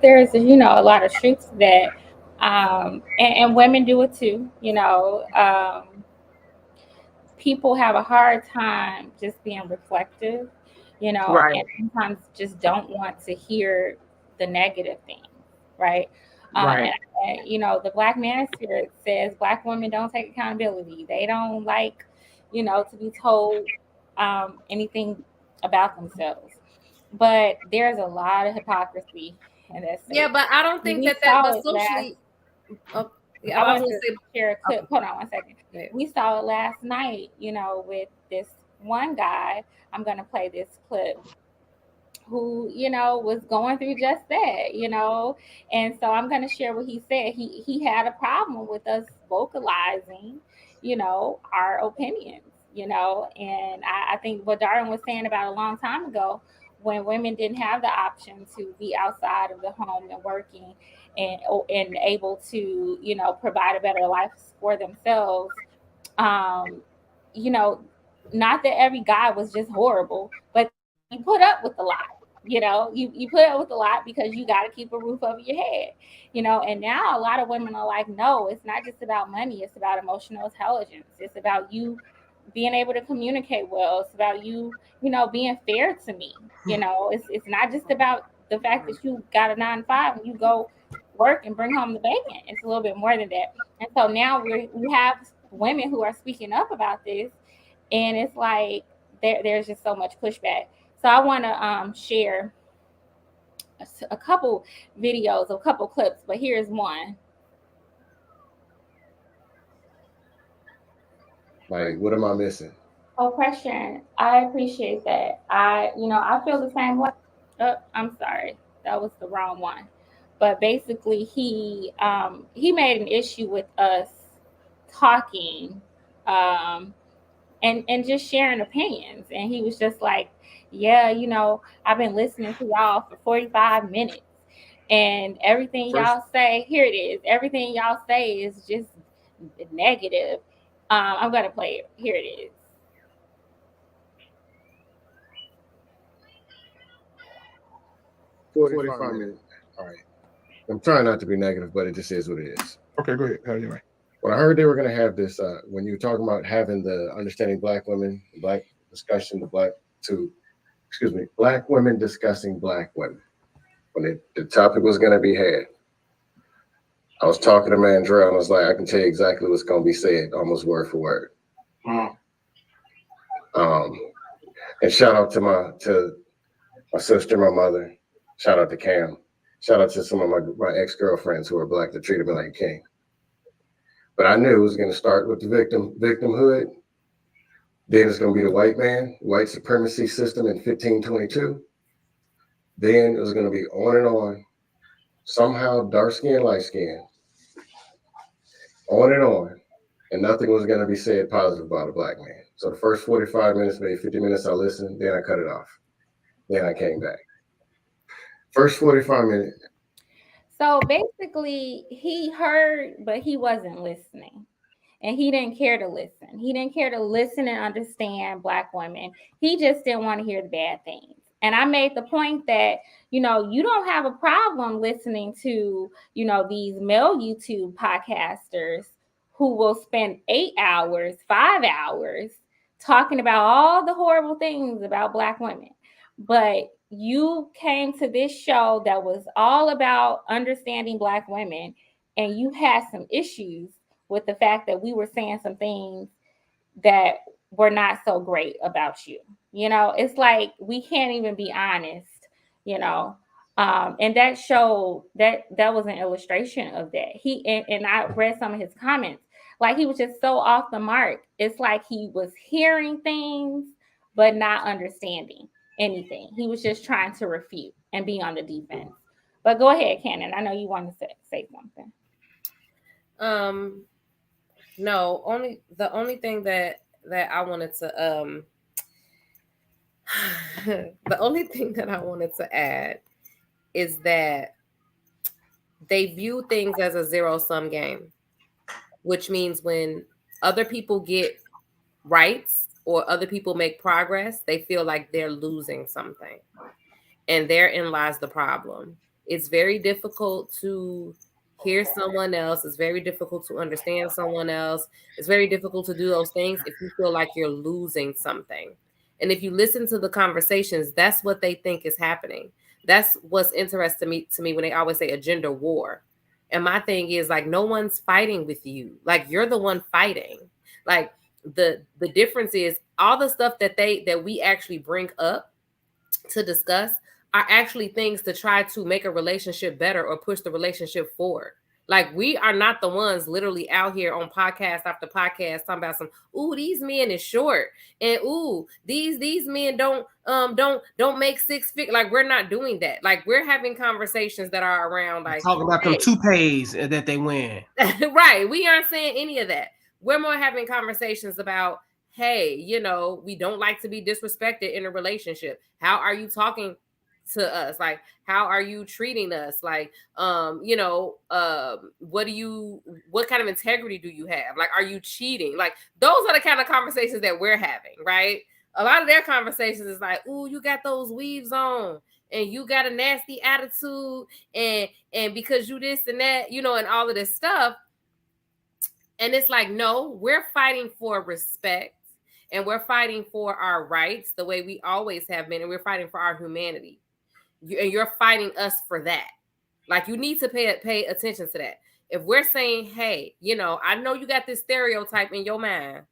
there's a lot of truth to that, and women do it too. People have a hard time just being reflective, Right. and sometimes just don't want to hear the negative things, right? Right. The black man spirit says black women don't take accountability. They don't like, to be told anything about themselves. But there's a lot of hypocrisy in that space. Yeah, but I don't think We that saw but it socially. last. Yeah, I I was wanted gonna to say. share a clip. Hold on one second. Yeah. We saw it last night, with this one guy. I'm going to play this clip who, was going through just that, And so I'm going to share what he said. He had a problem with us vocalizing, our opinions, And I think what Darwin was saying about a long time ago, when women didn't have the option to be outside of the home and working and able to, provide a better life for themselves, um, you know, not that every guy was just horrible, but you put up with a lot. You put up with a lot because you got to keep a roof over your head. And now a lot of women are like, no, it's not just about money. It's about emotional intelligence. It's about you being able to communicate well. It's about you, being fair to me. It's not just about the fact that you got a 9 to 5 and you go work and bring home the bacon. It's a little bit more than that. And so now we have women who are speaking up about this, and it's like there's just so much pushback. So I want to share a couple videos, a couple clips, but here's one. Like, what am I missing? Oppression. I appreciate that. I feel the same way. I'm sorry, that was the wrong one. But basically, he made an issue with us talking, um, and just sharing opinions. And he was just like, "Yeah, I've been listening to y'all for 45 minutes, and everything First, y'all say, here it is. Everything y'all say is just negative." I'm gonna play it. Here it is. 45 minutes. All right. I'm trying not to be negative, but it just is what it is. Okay, go ahead. Anyway. When I heard they were going to have this, when you were talking about having the understanding black women, black discussion, black women discussing black women. When the topic was going to be had, I was talking to Mandrell and I was like, I can tell you exactly what's going to be said, almost word for word. Wow. And shout out to my sister, my mother. Shout out to Cam. Shout out to some of my ex-girlfriends who are black that treated me like a king. But I knew it was going to start with the victimhood. Then it's going to be the white man, white supremacy system in 1522. Then it was going to be on and on. Somehow dark skin, light skin. On and on. And nothing was going to be said positive about a black man. So the first 45 minutes, maybe 50 minutes, I listened. Then I cut it off. Then I came back. First 45 minutes. So basically, he heard, but he wasn't listening. And he didn't care to listen. He didn't care to listen and understand Black women. He just didn't want to hear the bad things. And I made the point that, you don't have a problem listening to, these male YouTube podcasters who will spend 8 hours, 5 hours talking about all the horrible things about Black women. But you came to this show that was all about understanding Black women, and you had some issues with the fact that we were saying some things that were not so great about you. It's like we can't even be honest, you know. And that showed that was an illustration of that. And I read some of his comments. Like, he was just so off the mark. It's like he was hearing things but not understanding anything. He was just trying to refute and be on the defense. But go ahead, Cannon. I know you want to say something. No, the only thing that I wanted to the only thing that I wanted to add is that they view things as a zero-sum game, which means when other people get rights or other people make progress, they feel like they're losing something. And therein lies the problem. It's very difficult to hear someone else. It's very difficult to understand someone else. It's very difficult to do those things if you feel like you're losing something. And if you listen to the conversations, that's what they think is happening. That's what's interesting to me when they always say a gender war. And my thing is, like, no one's fighting with you. Like, you're the one fighting. Like, the difference is all the stuff that we actually bring up to discuss are actually things to try to make a relationship better or push the relationship forward. Like, we are not the ones literally out here on podcast after podcast talking about some, ooh, these men is short, and ooh, these men don't make six figures. Like, we're not doing that. Like, we're having conversations that are around, like, talking about them toupees that they win. Right. We aren't saying any of that. We're more having conversations about, hey, we don't like to be disrespected in a relationship. How are you talking to us? Like, how are you treating us? Like, what kind of integrity do you have? Like, are you cheating? Like, those are the kind of conversations that we're having, right? A lot of their conversations is like, ooh, you got those weaves on, and you got a nasty attitude, and because you this and that, and all of this stuff. And it's like, no, we're fighting for respect, and we're fighting for our rights the way we always have been, and we're fighting for our humanity. And you're fighting us for that. Like, you need to pay attention to that. If we're saying, hey, I know you got this stereotype in your mind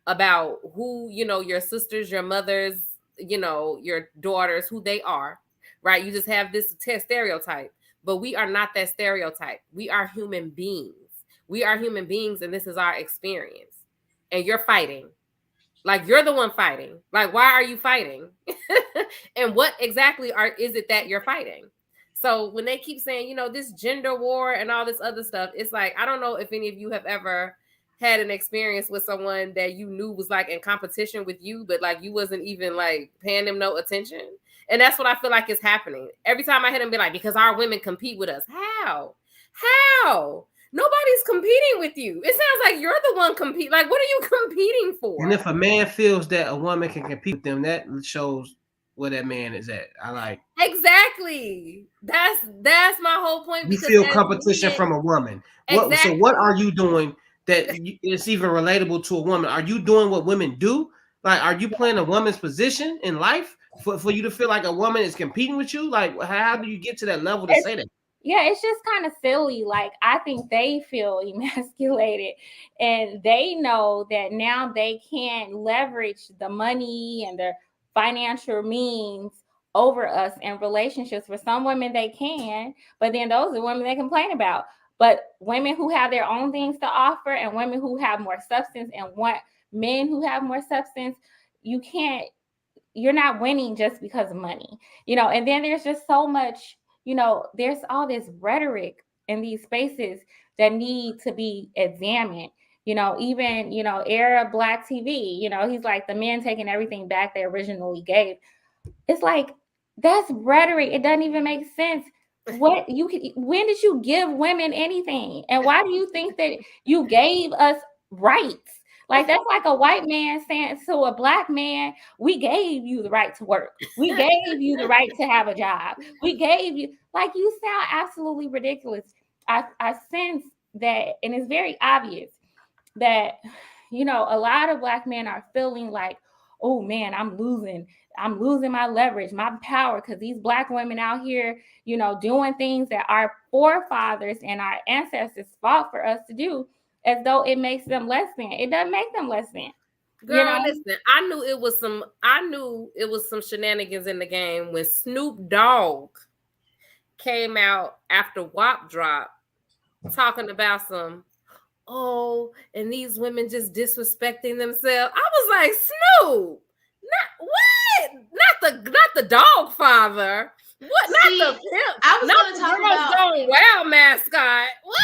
about who, your sisters, your mothers, your daughters, who they are, right? You just have this stereotype, but we are not that stereotype. We are human beings. We are human beings, and this is our experience. and you're fighting. Like, you're the one fighting. Like, why are you fighting? And what exactly is it that you're fighting? So when they keep saying, this gender war and all this other stuff, it's like, I don't know if any of you have ever had an experience with someone that you knew was like in competition with you, but like you wasn't even like paying them no attention. And that's what I feel like is happening. Every time I hear them be like, because our women compete with us. How? Nobody's competing with you. It sounds like you're the one competing. Like, what are you competing for? And if a man feels that a woman can compete with them, that shows where that man is at. I like exactly. That's my whole point. You feel competition from a woman. Exactly. So what are you doing that it's even relatable to a woman? Are you doing what women do? Like, are you playing a woman's position in life for you to feel like a woman is competing with you? Like, how do you get to that level to say that? Yeah, it's just kind of silly. Like, I think they feel emasculated, and they know that now they can't leverage the money and their financial means over us in relationships. For some women, they can, but then those are women they complain about. But women who have their own things to offer, and women who have more substance, and want men who have more substance, you're not winning just because of money, and then there's just so much, there's all this rhetoric in these spaces that need to be examined. Even, Era Black TV, he's like, the men taking everything back they originally gave. It's like, that's rhetoric. It doesn't even make sense. When did you give women anything? And why do you think that you gave us rights? Like, that's like a white man saying to a black man, we gave you the right to work. We gave you the right to have a job. We gave you, like, you sound absolutely ridiculous. I sense that, and it's very obvious that, a lot of black men are feeling like, oh man, I'm losing my leverage, my power, because these black women out here, doing things that our forefathers and our ancestors fought for us to do, as though it makes them less than. It doesn't make them less than. Girl, listen, I knew it was some shenanigans in the game when Snoop Dogg came out after WAP drop talking about and these women just disrespecting themselves. I was like, Snoop, not the dog father. What? See, not the pimp. I was going to talk about going wild mascot. What?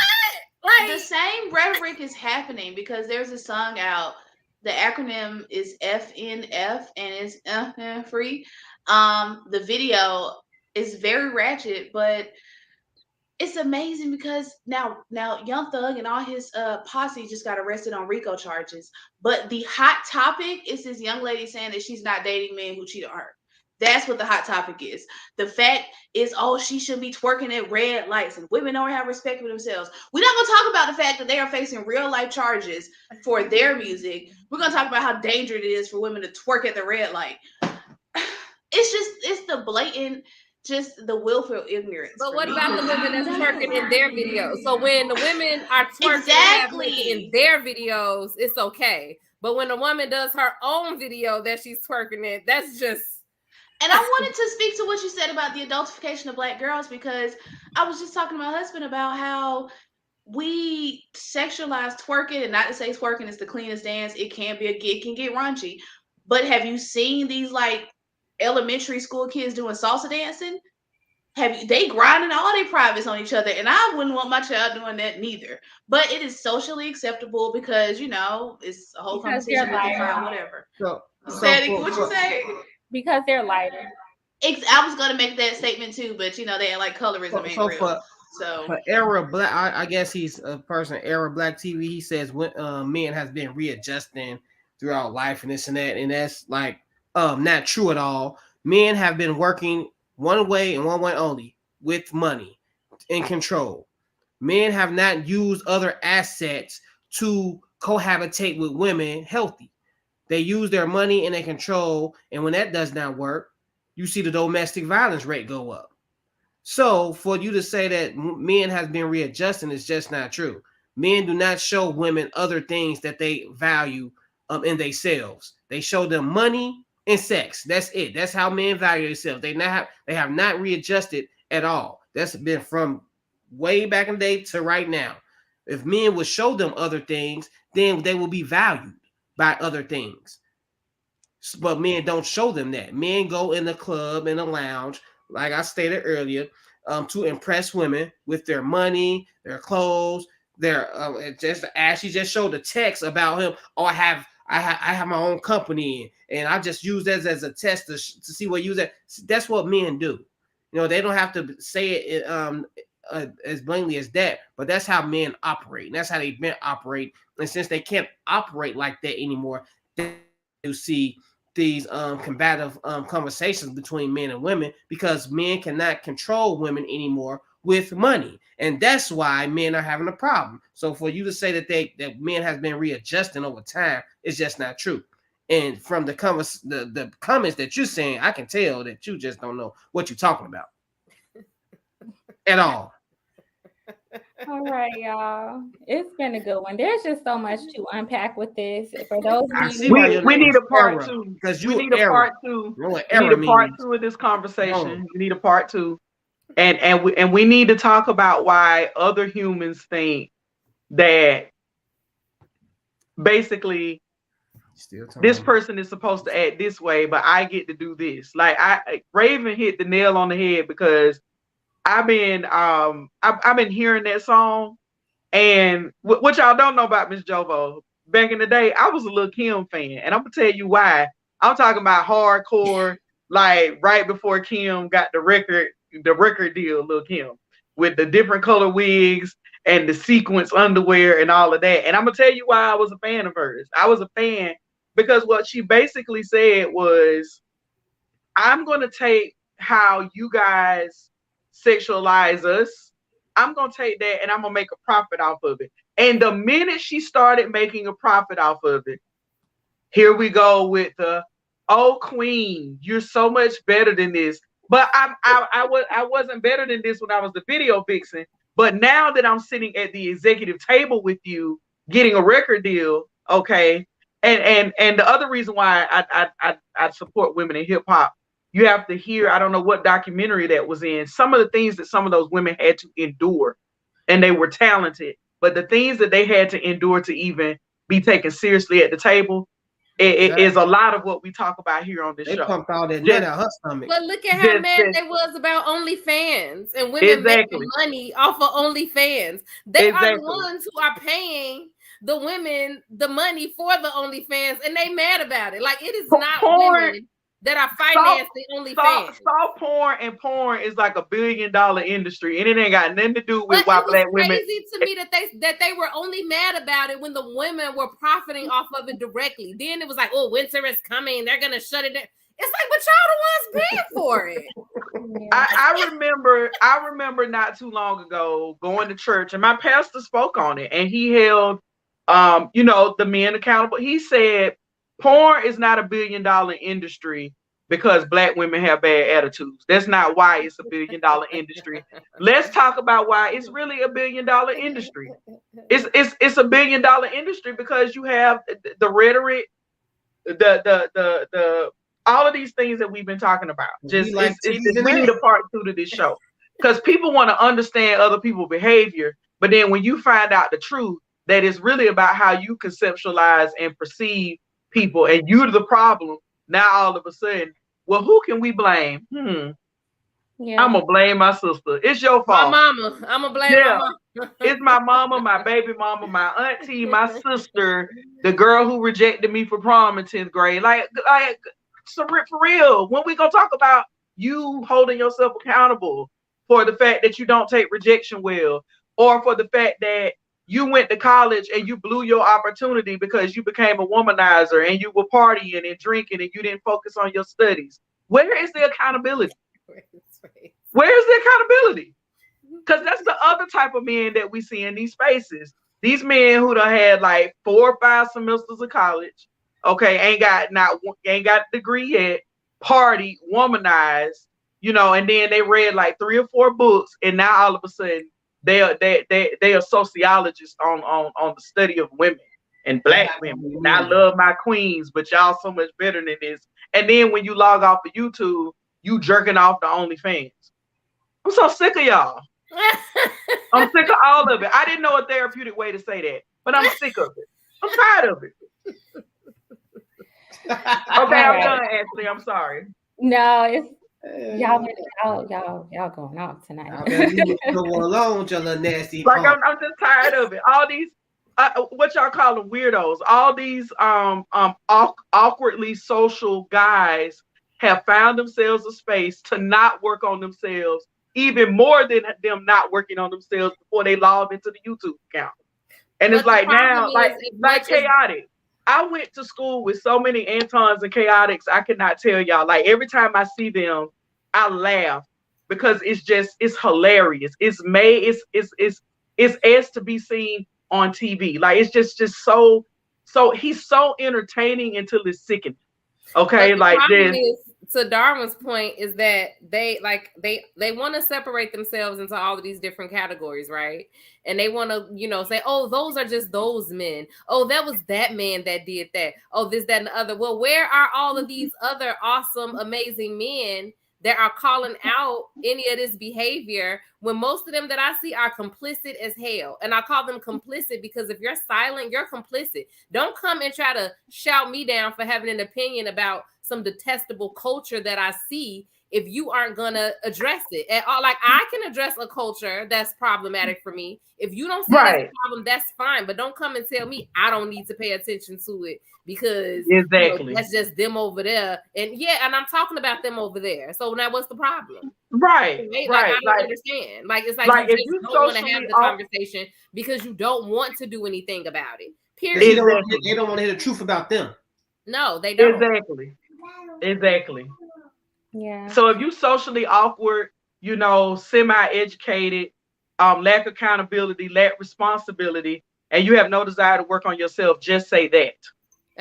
Like, the same rhetoric is happening because there's a song out. The acronym is FNF, and it's free. The video is very ratchet, but it's amazing because now Young Thug and all his posse just got arrested on RICO charges. But the hot topic is this young lady saying that she's not dating men who cheat on her. That's what the hot topic is. The fact is, she should be twerking at red lights, and women don't have respect for themselves. We're not going to talk about the fact that they are facing real life charges for their music. We're going to talk about how dangerous it is for women to twerk at the red light. It's the blatant, just the willful ignorance. But what about the women that's twerking in their videos? So when the women are twerking in their videos, it's okay. But when a woman does her own video that she's twerking in, that's just. And I wanted to speak to what you said about the adultification of black girls, because I was just talking to my husband about how we sexualize twerking, and not to say twerking is the cleanest dance. It can get raunchy. But have you seen these like elementary school kids doing salsa dancing? They grinding all their privates on each other, and I wouldn't want my child doing that neither. But it is socially acceptable because it's a whole conversation, whatever. What you say? Because they're lighter. I was gonna make that statement too, but they like colorism ain't real. For Era Black, I guess he's a person. Era Black TV. He says men has been readjusting throughout life and this and that, and that's like not true at all. Men have been working one way and one way only, with money and control. Men have not used other assets to cohabitate with women healthy. They use their money and their control, and when that does not work, you see the domestic violence rate go up. So for you to say that men have been readjusting is just not true. Men do not show women other things that they value in themselves. They show them money and sex. That's it. That's how men value themselves. They have not readjusted at all. That's been from way back in the day to right now. If men would show them other things, then they will be valued. by other things. But men don't show them that. Men go in the club, in the lounge, like I stated earlier, to impress women with their money, their clothes, their just as she just showed the text about him. Oh, I have my own company, and I just use that as a test to see what use that. That's what men do. You know, they don't have to say it as blatantly as that, but that's how men operate, and that's how they men operate. And since they can't operate like that anymore, you see these combative conversations between men and women, because men cannot control women anymore with money, and that's why men are having a problem. So for you to say that men has been readjusting over time is just not true. And from the comments that you're saying, I can tell that you just don't know what you're talking about at all. All right, y'all. It's been a good one. There's just so much to unpack with this. For those of you, we need a part two. Because we need a part two. We need a part two of this conversation. We need a part two, and we need to talk about why other humans think that basically this person is supposed to act this way, but I get to do this. Like Raven hit the nail on the head, because I've been hearing that song, and what y'all don't know about Miss Jovo, back in the day, I was a Lil' Kim fan, and I'm gonna tell you why. I'm talking about hardcore, like right before Kim got the record deal, Lil' Kim, with the different color wigs and the sequence underwear and all of that. And I'm gonna tell you why I was a fan of hers. I was a fan because what she basically said was, I'm gonna take how you guys sexualize us. I'm gonna take that and I'm gonna make a profit off of it. And the minute she started making a profit off of it, here we go with the, oh queen, you're so much better than this. But I wasn't better than this when I was the video vixen. But now that I'm sitting at the executive table with you, getting a record deal, okay. And the other reason why I support women in hip hop, you have to hear, I don't know what documentary that was in, some of the things that some of those women had to endure, and they were talented, but the things that they had to endure to even be taken seriously at the table, it is a lot of what we talk about here on this show. They pumped all that net out her stomach. But look at how mad they was about OnlyFans and women making money off of OnlyFans. They are the ones who are paying the women the money for the OnlyFans, and they mad about it. Like, it is not women that are financing OnlyFans. Soft porn is like $1 billion industry, and it ain't got nothing to do with why black women. It's crazy to me that they were only mad about it when the women were profiting off of it directly. Then it was like, oh, winter is coming, they're gonna shut it down. It's like, but y'all the ones paying for it. I remember not too long ago going to church, and my pastor spoke on it, and he held the men accountable. He said porn is not $1 billion industry because black women have bad attitudes. That's not why it's $1 billion industry. Let's talk about why it's really $1 billion industry. It's $1 billion industry because you have the rhetoric, the all of these things that we've been talking about. We need a part two to this show, because people want to understand other people's behavior, but then when you find out the truth, that is really about how you conceptualize and perceive people, and you're the problem. Now all of a sudden, well, who can we blame? Yeah. I'm gonna blame my sister. It's your fault. My mama. I'm gonna blame my mama. It's my mama, my baby mama, my auntie, my sister, the girl who rejected me for prom in 10th grade. Like, so for real, when we gonna talk about you holding yourself accountable for the fact that you don't take rejection well, or for the fact that you went to college and you blew your opportunity because you became a womanizer and you were partying and drinking and you didn't focus on your studies? Where is the accountability? Where is the accountability? Because that's the other type of men that we see in these spaces. These men who done had like 4 or 5 semesters of college, okay, ain't got a degree yet, party, womanized, and then they read like 3 or 4 books, and now all of a sudden they are sociologists on the study of women and black women. And I love my queens, but y'all so much better than this. And then when you log off of YouTube, you jerking off the OnlyFans. I'm so sick of y'all. I'm sick of all of it. I didn't know a therapeutic way to say that, but I'm sick of it. I'm tired of it. Okay, All I'm right. done, Ashley. I'm sorry. No, it's y'all going off tonight. I better leave me go alone with your little nasty Like punk. I'm just tired of it. All these what y'all call them weirdos. All these awkwardly social guys have found themselves a space to not work on themselves, even more than them not working on themselves before they log into the YouTube account. And But it's like the problem now, is, like as much as chaotic. I went to school with so many Antons and chaotics. I could not tell y'all. Like every time I see them, I laugh because it's hilarious. It's as to be seen on TV. Like it's just so he's so entertaining until it's sickening. Okay, but the like problem this. is, to Darwin's point, is that they want to separate themselves into all of these different categories, right? And they want to, say, oh, those are just those men. Oh, that was that man that did that. Oh, this, that, and the other. Well, where are all of these other awesome, amazing men that are calling out any of this behavior, when most of them that I see are complicit as hell? And I call them complicit because if you're silent, you're complicit. Don't come and try to shout me down for having an opinion about some detestable culture that I see if you aren't gonna address it at all. Like, I can address a culture that's problematic for me. If you don't see it as a problem, that's fine. But don't come and tell me I don't need to pay attention to it because that's just them over there. And and I'm talking about them over there. So now what's the problem? Right. Like, I don't understand. Like, it's like you just don't want to have the conversation because you don't want to do anything about it. Period. They don't want to hear the truth about them. No, they don't. Exactly. Yeah. So if you socially awkward, semi-educated, lack accountability, lack responsibility, and you have no desire to work on yourself, just say that.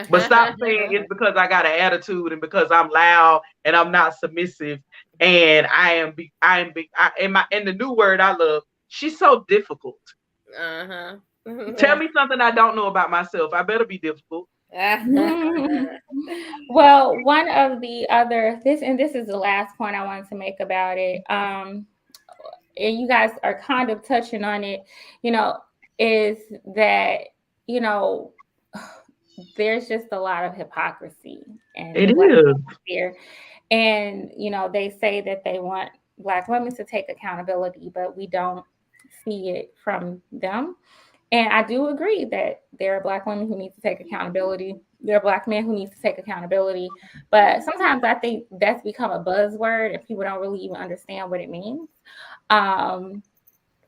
But stop saying it's because I got an attitude and because I'm loud and I'm not submissive and and the new word I love, she's so difficult. Tell me something I don't know about myself. I better be difficult. Well, one of the other this is the last point I wanted to make about it. And you guys are kind of touching on it, is that, there's just a lot of hypocrisy and it is here. And, they say that they want Black women to take accountability, but we don't see it from them. And I do agree that there are Black women who need to take accountability. There are Black men who need to take accountability. But sometimes I think that's become a buzzword and people don't really even understand what it means.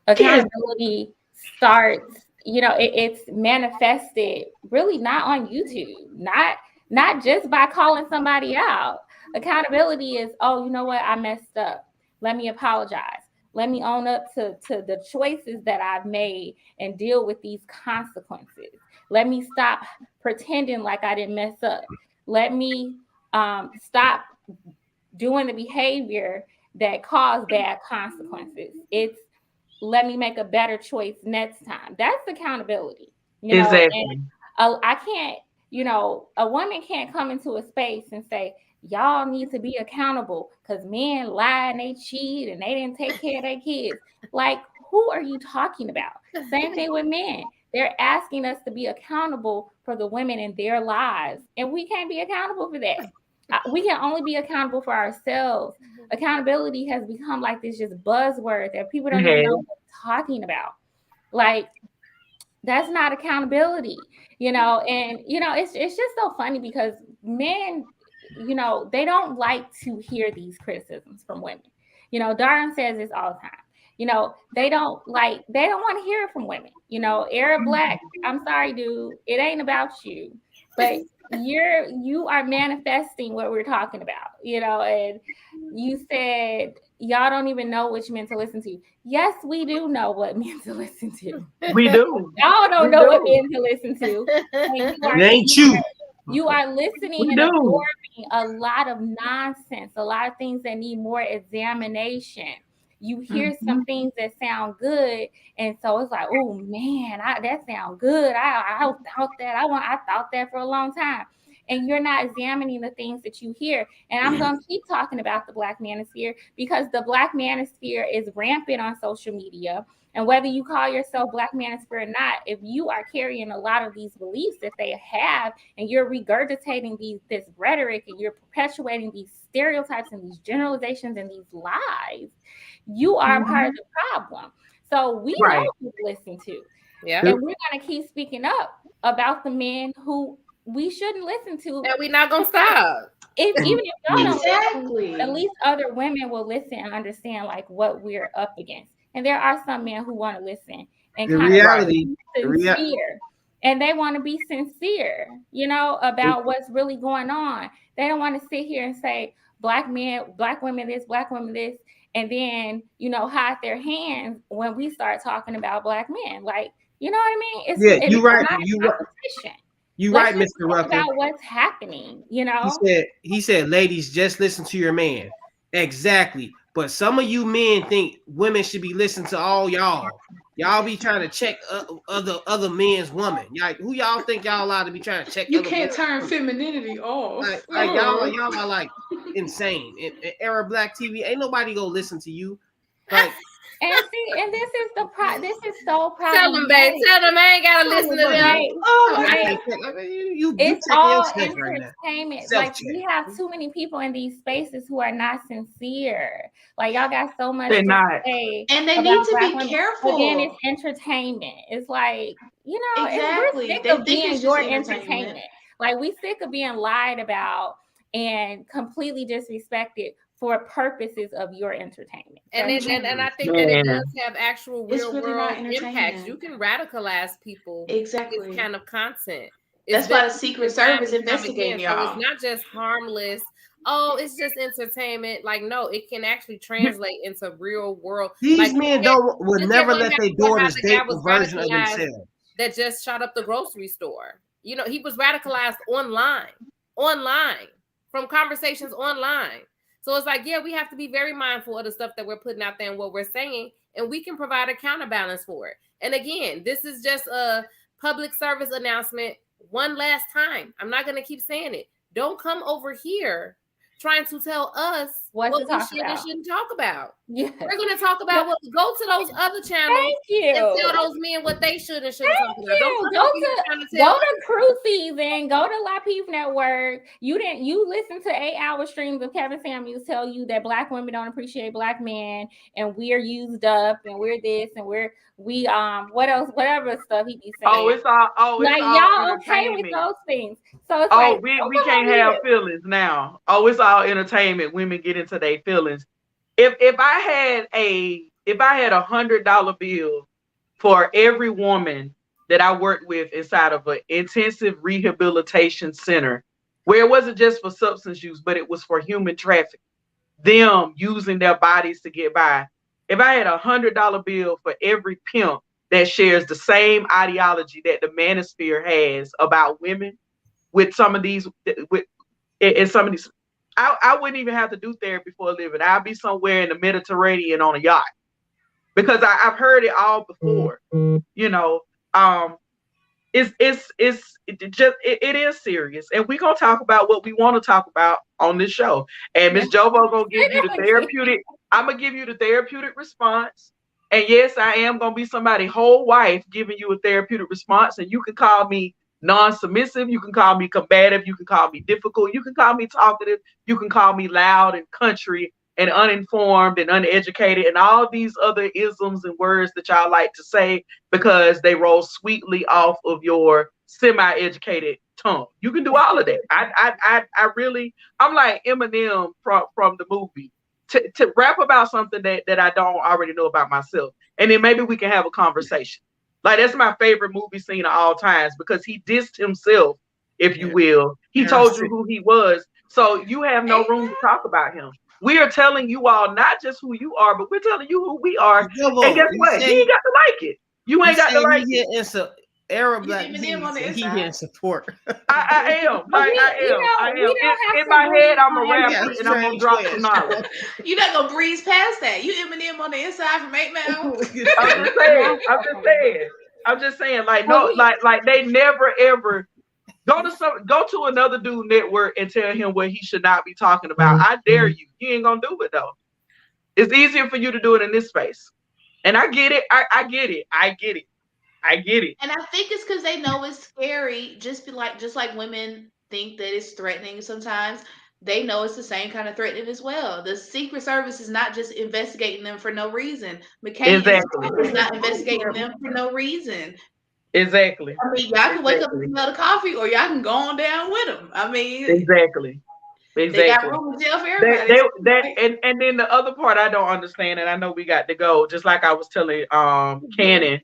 Accountability starts, it's manifested really not on YouTube, not just by calling somebody out. Accountability is, oh, you know what? I messed up. Let me apologize. Let me own up to the choices that I've made and deal with these consequences. Let me stop pretending like I didn't mess up. Let me stop doing the behavior that caused bad consequences. It's let me make a better choice next time. That's accountability. Exactly. And I can't, a woman can't come into a space and say, y'all need to be accountable because men lie and they cheat and they didn't take care of their kids. Like, who are you talking about? Same thing with men. They're asking us to be accountable for the women in their lives, and we can't be accountable for that. We can only be accountable for ourselves. Accountability has become like this just buzzword that people don't even know what we're talking about. Like, that's not accountability, and it's just so funny because men, they don't like to hear these criticisms from women. Darren says this all the time. They don't want to hear it from women. Arab Black, I'm sorry, dude, it ain't about you, but you are manifesting what we're talking about, and you said y'all don't even know which men to listen to. Yes, we do know what men to listen to. We do. Y'all don't know what men to listen to. It ain't you. You are listening and absorbing a lot of nonsense, a lot of things that need more examination. You hear some things that sound good, and so it's like, oh man, that sounds good. I thought that. I thought that for a long time. And you're not examining the things that you hear. And I'm going to keep talking about the Black manosphere because the Black manosphere is rampant on social media. And whether you call yourself Black Manosphere or not, if you are carrying a lot of these beliefs that they have, and you're regurgitating this rhetoric, and you're perpetuating these stereotypes and these generalizations and these lies, you are part of the problem. So we know who to listen to. Yeah. And we're going to keep speaking up about the men who we shouldn't listen to. And we're not going to stop. Even if y'all don't listen, at least other women will listen and understand like what we're up against. And there are some men who want to listen and The kind reality, of be sincere. And they want to be sincere, you know, about what's really going on. They don't want to sit here and say Black men, Black women this, Black women this, and then, you know, hide their hands when we start talking about Black men. Like, you know what I mean? It's you're right. not a competition. You're Let's right, just Mr. talk Rucker. about what's happening, you know. He said, ladies, just listen to your man. Exactly. But some of you men think women should be listening to all y'all. Y'all be trying to check other men's woman. Like, who y'all think y'all allowed to be trying to check? You can't turn femininity off. Like y'all are like insane. In era Black TV, ain't nobody go listen to you. Like, and see, and this is this is so problematic. Tell them, babe. Tell them I ain't gotta listen to them. It's all entertainment. Like, we have too many people in these spaces who are not sincere. Like, y'all got so much to say, and they need to be careful. But then it's entertainment. It's like, you know, exactly. We're sick of being your entertainment. Like, we sick of being lied about and completely disrespected for purposes of your entertainment. And I think that it does have actual real world impacts. You can radicalize people with this kind of content. That's why the Secret Service investigating y'all. So it's not just harmless. Oh, it's just entertainment. Like, no, it can actually translate into real world. These men would never let their daughters date a version of themselves. That just shot up the grocery store. You know, he was radicalized online from conversations online. So it's like, yeah, we have to be very mindful of the stuff that we're putting out there and what we're saying, and we can provide a counterbalance for it. And again, this is just a public service announcement one last time. I'm not going to keep saying it. Don't come over here trying to tell us what we should and shouldn't talk about. Yeah. We're going to talk about what go to those other channels and tell those men what they should and shouldn't talk about. Go to Crew Season, go to La Peep Network. You listen to 8-hour streams of Kevin Samuels tell you that Black women don't appreciate Black men and we're used up and we're this and we what else, whatever stuff he be saying. It's all like y'all okay with those things. So it's like, we can't have feelings now. It's all entertainment. Women get into their feelings. If I had $100 bill for every woman that I worked with inside of an intensive rehabilitation center, where it wasn't just for substance use, but it was for human trafficking, them using their bodies to get by. If I had $100 bill for every pimp that shares the same ideology that the manosphere has about women, with some of these, I wouldn't even have to do therapy for a living. I'd be somewhere in the Mediterranean on a yacht, because I've heard it all before. You know, it is serious, and we're gonna talk about what we want to talk about on this show. And Miss Jovo gonna give you the therapeutic. I'm gonna give you the therapeutic response. And yes, I am gonna be somebody's whole wife giving you a therapeutic response. And you can call me non-submissive, you can call me combative, you can call me difficult, you can call me talkative, you can call me loud and country and uninformed and uneducated and all these other isms and words that y'all like to say because they roll sweetly off of your semi-educated tongue. You can do all of that. I'm like Eminem from the movie to rap about something that I don't already know about myself, and then maybe we can have a conversation. Like, that's my favorite movie scene of all times, because he dissed himself, if you will. He told you who he was, so you have no room to talk about him. We are telling you all not just who you are, but we're telling you who we are. And guess what? He ain't got to like it. You ain't got to like it. It's a Arab Black TV, he getting support. I am. In my head, I'm a rapper, and I'm gonna drop some knowledge. You're not gonna breeze past that. You Eminem on the inside from 8 Mile. I'm just saying. Like, no, like they never ever go to another dude network and tell him what he should not be talking about. I dare you. You ain't gonna do it though. It's easier for you to do it in this space. And I get it. I get it. I get it. I get it. And I think it's because they know it's scary. Just like women think that it's threatening sometimes. They know it's the same kind of threatening as well. The Secret Service is not just investigating them for no reason. McCain Exactly. is not investigating them for no reason. Exactly. I mean, y'all can wake up and smell the coffee, or y'all can go on down with them. I mean, Exactly. they got room in jail for everybody. And then the other part I don't understand, and I know we got to go, just like I was telling Cannon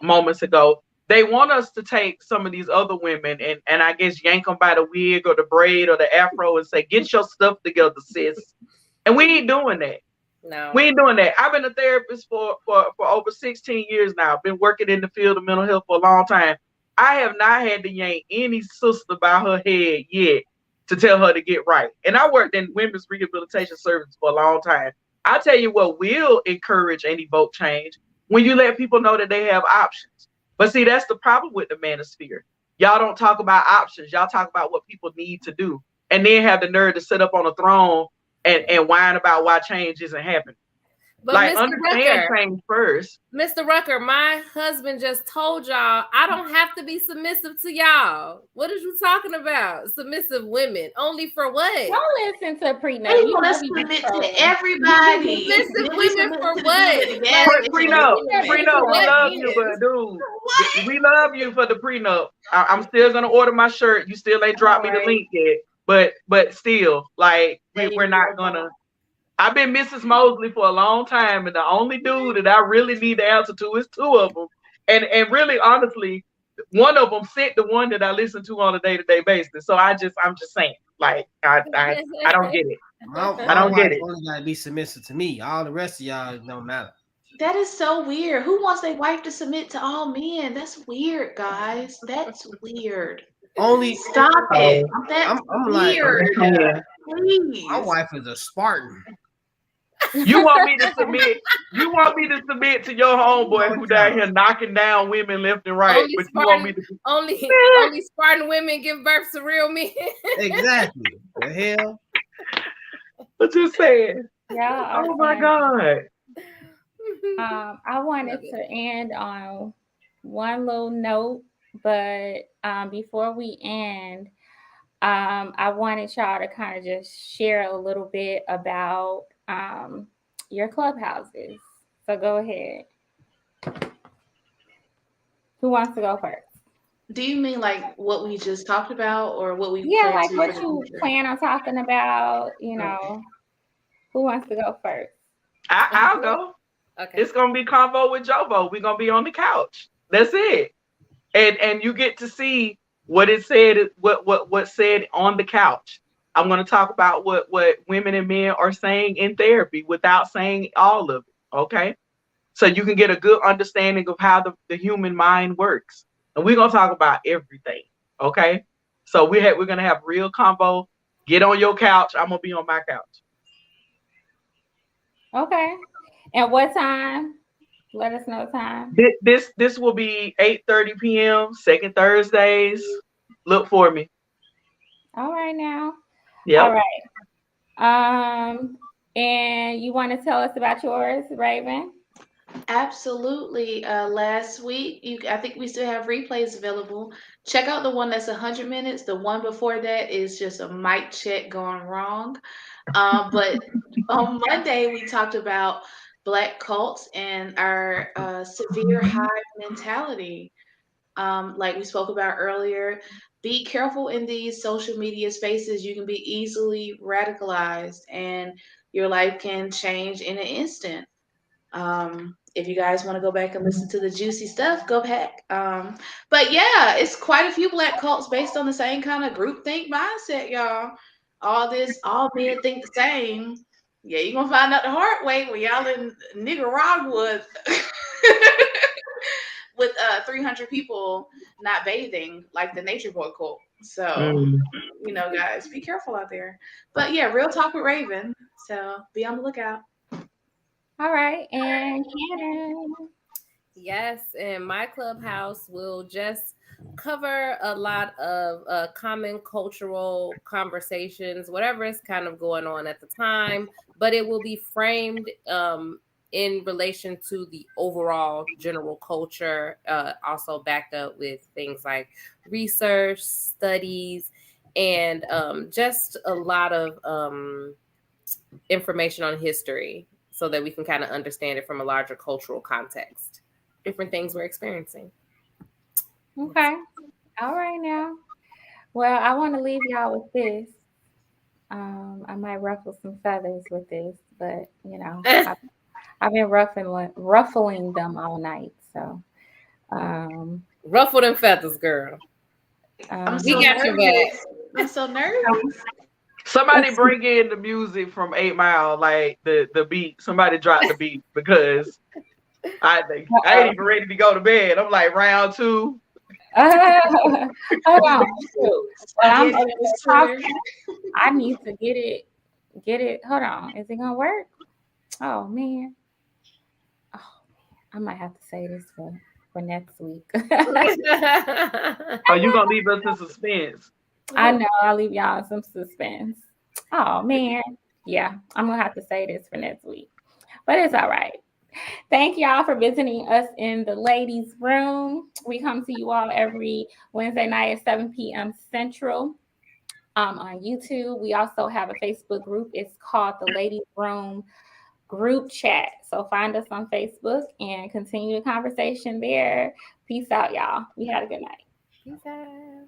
moments ago. They want us to take some of these other women and I guess yank them by the wig or the braid or the afro and say, get your stuff together, sis. And we ain't doing that. No. We ain't doing that. I've been a therapist for over 16 years now. I've been working in the field of mental health for a long time. I have not had to yank any sister by her head yet to tell her to get right. And I worked in women's rehabilitation services for a long time. I tell you what will encourage and evoke change when you let people know that they have options. But see, that's the problem with the manosphere. Y'all don't talk about options. Y'all talk about what people need to do. And then have the nerve to sit up on a throne and whine about why change isn't happening. But like, Mr. understand Rucker, change first. Mr. Rucker, my husband just told y'all I don't have to be submissive to y'all. What are you talking about? Submissive women. Only for what? Don't listen to prenup. They want to submit to everybody. Submissive women for what? Prenup, we love you, but dude, we love you for the prenup. I'm still gonna order my shirt. You still ain't dropped me the link yet, but still, like we're not gonna. I've been Mrs. Mosley for a long time, and the only dude that I really need to answer to is two of them. And really, honestly, one of them sent the one that I listen to on a day-to-day basis. So I'm just saying, like, I don't get it. I don't get it. Only gotta be submissive to me. All the rest of y'all don't matter. That is so weird. Who wants their wife to submit to all men? That's weird, guys. That's weird. Only stop it. That's I'm weird. like, Please. my wife is a Spartan. You want me to submit? You want me to submit to your homeboy who down here knocking down women left and right? Only But Spartan, you want me to only Spartan women give birth to real men. Exactly. The hell? What you saying? Yeah. Oh my God. I wanted to end on one little note, but before we end, I wanted y'all to kind of just share a little bit about your clubhouses. So go ahead. Who wants to go first? Do you mean like what we just talked about, or what we? Yeah, like what you plan on talking about. You know, who wants to go first? I'll go. Okay. It's gonna be convo with Jovo. We're gonna be on the couch. That's it. And you get to see what it said, what said on the couch. I'm gonna talk about what women and men are saying in therapy without saying all of it. Okay. So you can get a good understanding of how the human mind works. And we're gonna talk about everything. Okay. So we're gonna have real convo. Get on your couch. I'm gonna be on my couch. Okay. And what time? Let us know time. This will be 8:30 p.m. second Thursdays. Look for me. All right now. Yeah. All right. And you want to tell us about yours, Raven? Absolutely. Last week, I think we still have replays available. Check out the one that's 100 minutes. The one before that is just a mic check going wrong. But on Monday, we talked about Black cults and our severe hive mentality. Like we spoke about earlier, be careful in these social media spaces. You can be easily radicalized, and your life can change in an instant. If you guys want to go back and listen to the juicy stuff, go back. But yeah, it's quite a few Black cults based on the same kind of groupthink mindset, y'all. All men think the same. Yeah, you're gonna find out the hard way when y'all in Nicaragua with 300 people not bathing like the Nature Boy cult. So, you know, guys, be careful out there. But yeah, real talk with Raven. So be on the lookout. All right, and Cannon. Yes, and my clubhouse will just cover a lot of common cultural conversations, whatever is kind of going on at the time, but it will be framed in relation to the overall general culture, also backed up with things like research, studies, and just a lot of information on history so that we can kind of understand it from a larger cultural context, different things we're experiencing. Okay. All right now. Well, I want to leave y'all with this. I might ruffle some feathers with this, but you know, I've been ruffling them all night. So, ruffle them feathers, girl. I'm We so got your back. nervous. I'm so nervous. Somebody bring in the music from 8 Mile, like the beat. Somebody drop the beat because I ain't even ready to go to bed. I'm like round 2. Hold on. Well, I need to get it. Hold on. Is it gonna work? Oh man. I might have to say this for next week. Are you gonna leave us in suspense? I know I'll leave y'all in some suspense. Oh man. Yeah, I'm gonna have to say this for next week. But it's all right. Thank y'all for visiting us in the ladies' room. We come to you all every Wednesday night at 7 p.m. Central on YouTube. We also have a Facebook group. It's called the Ladies' Room Group Chat. So find us on Facebook and continue the conversation there. Peace out, y'all. We had a good night. Peace out.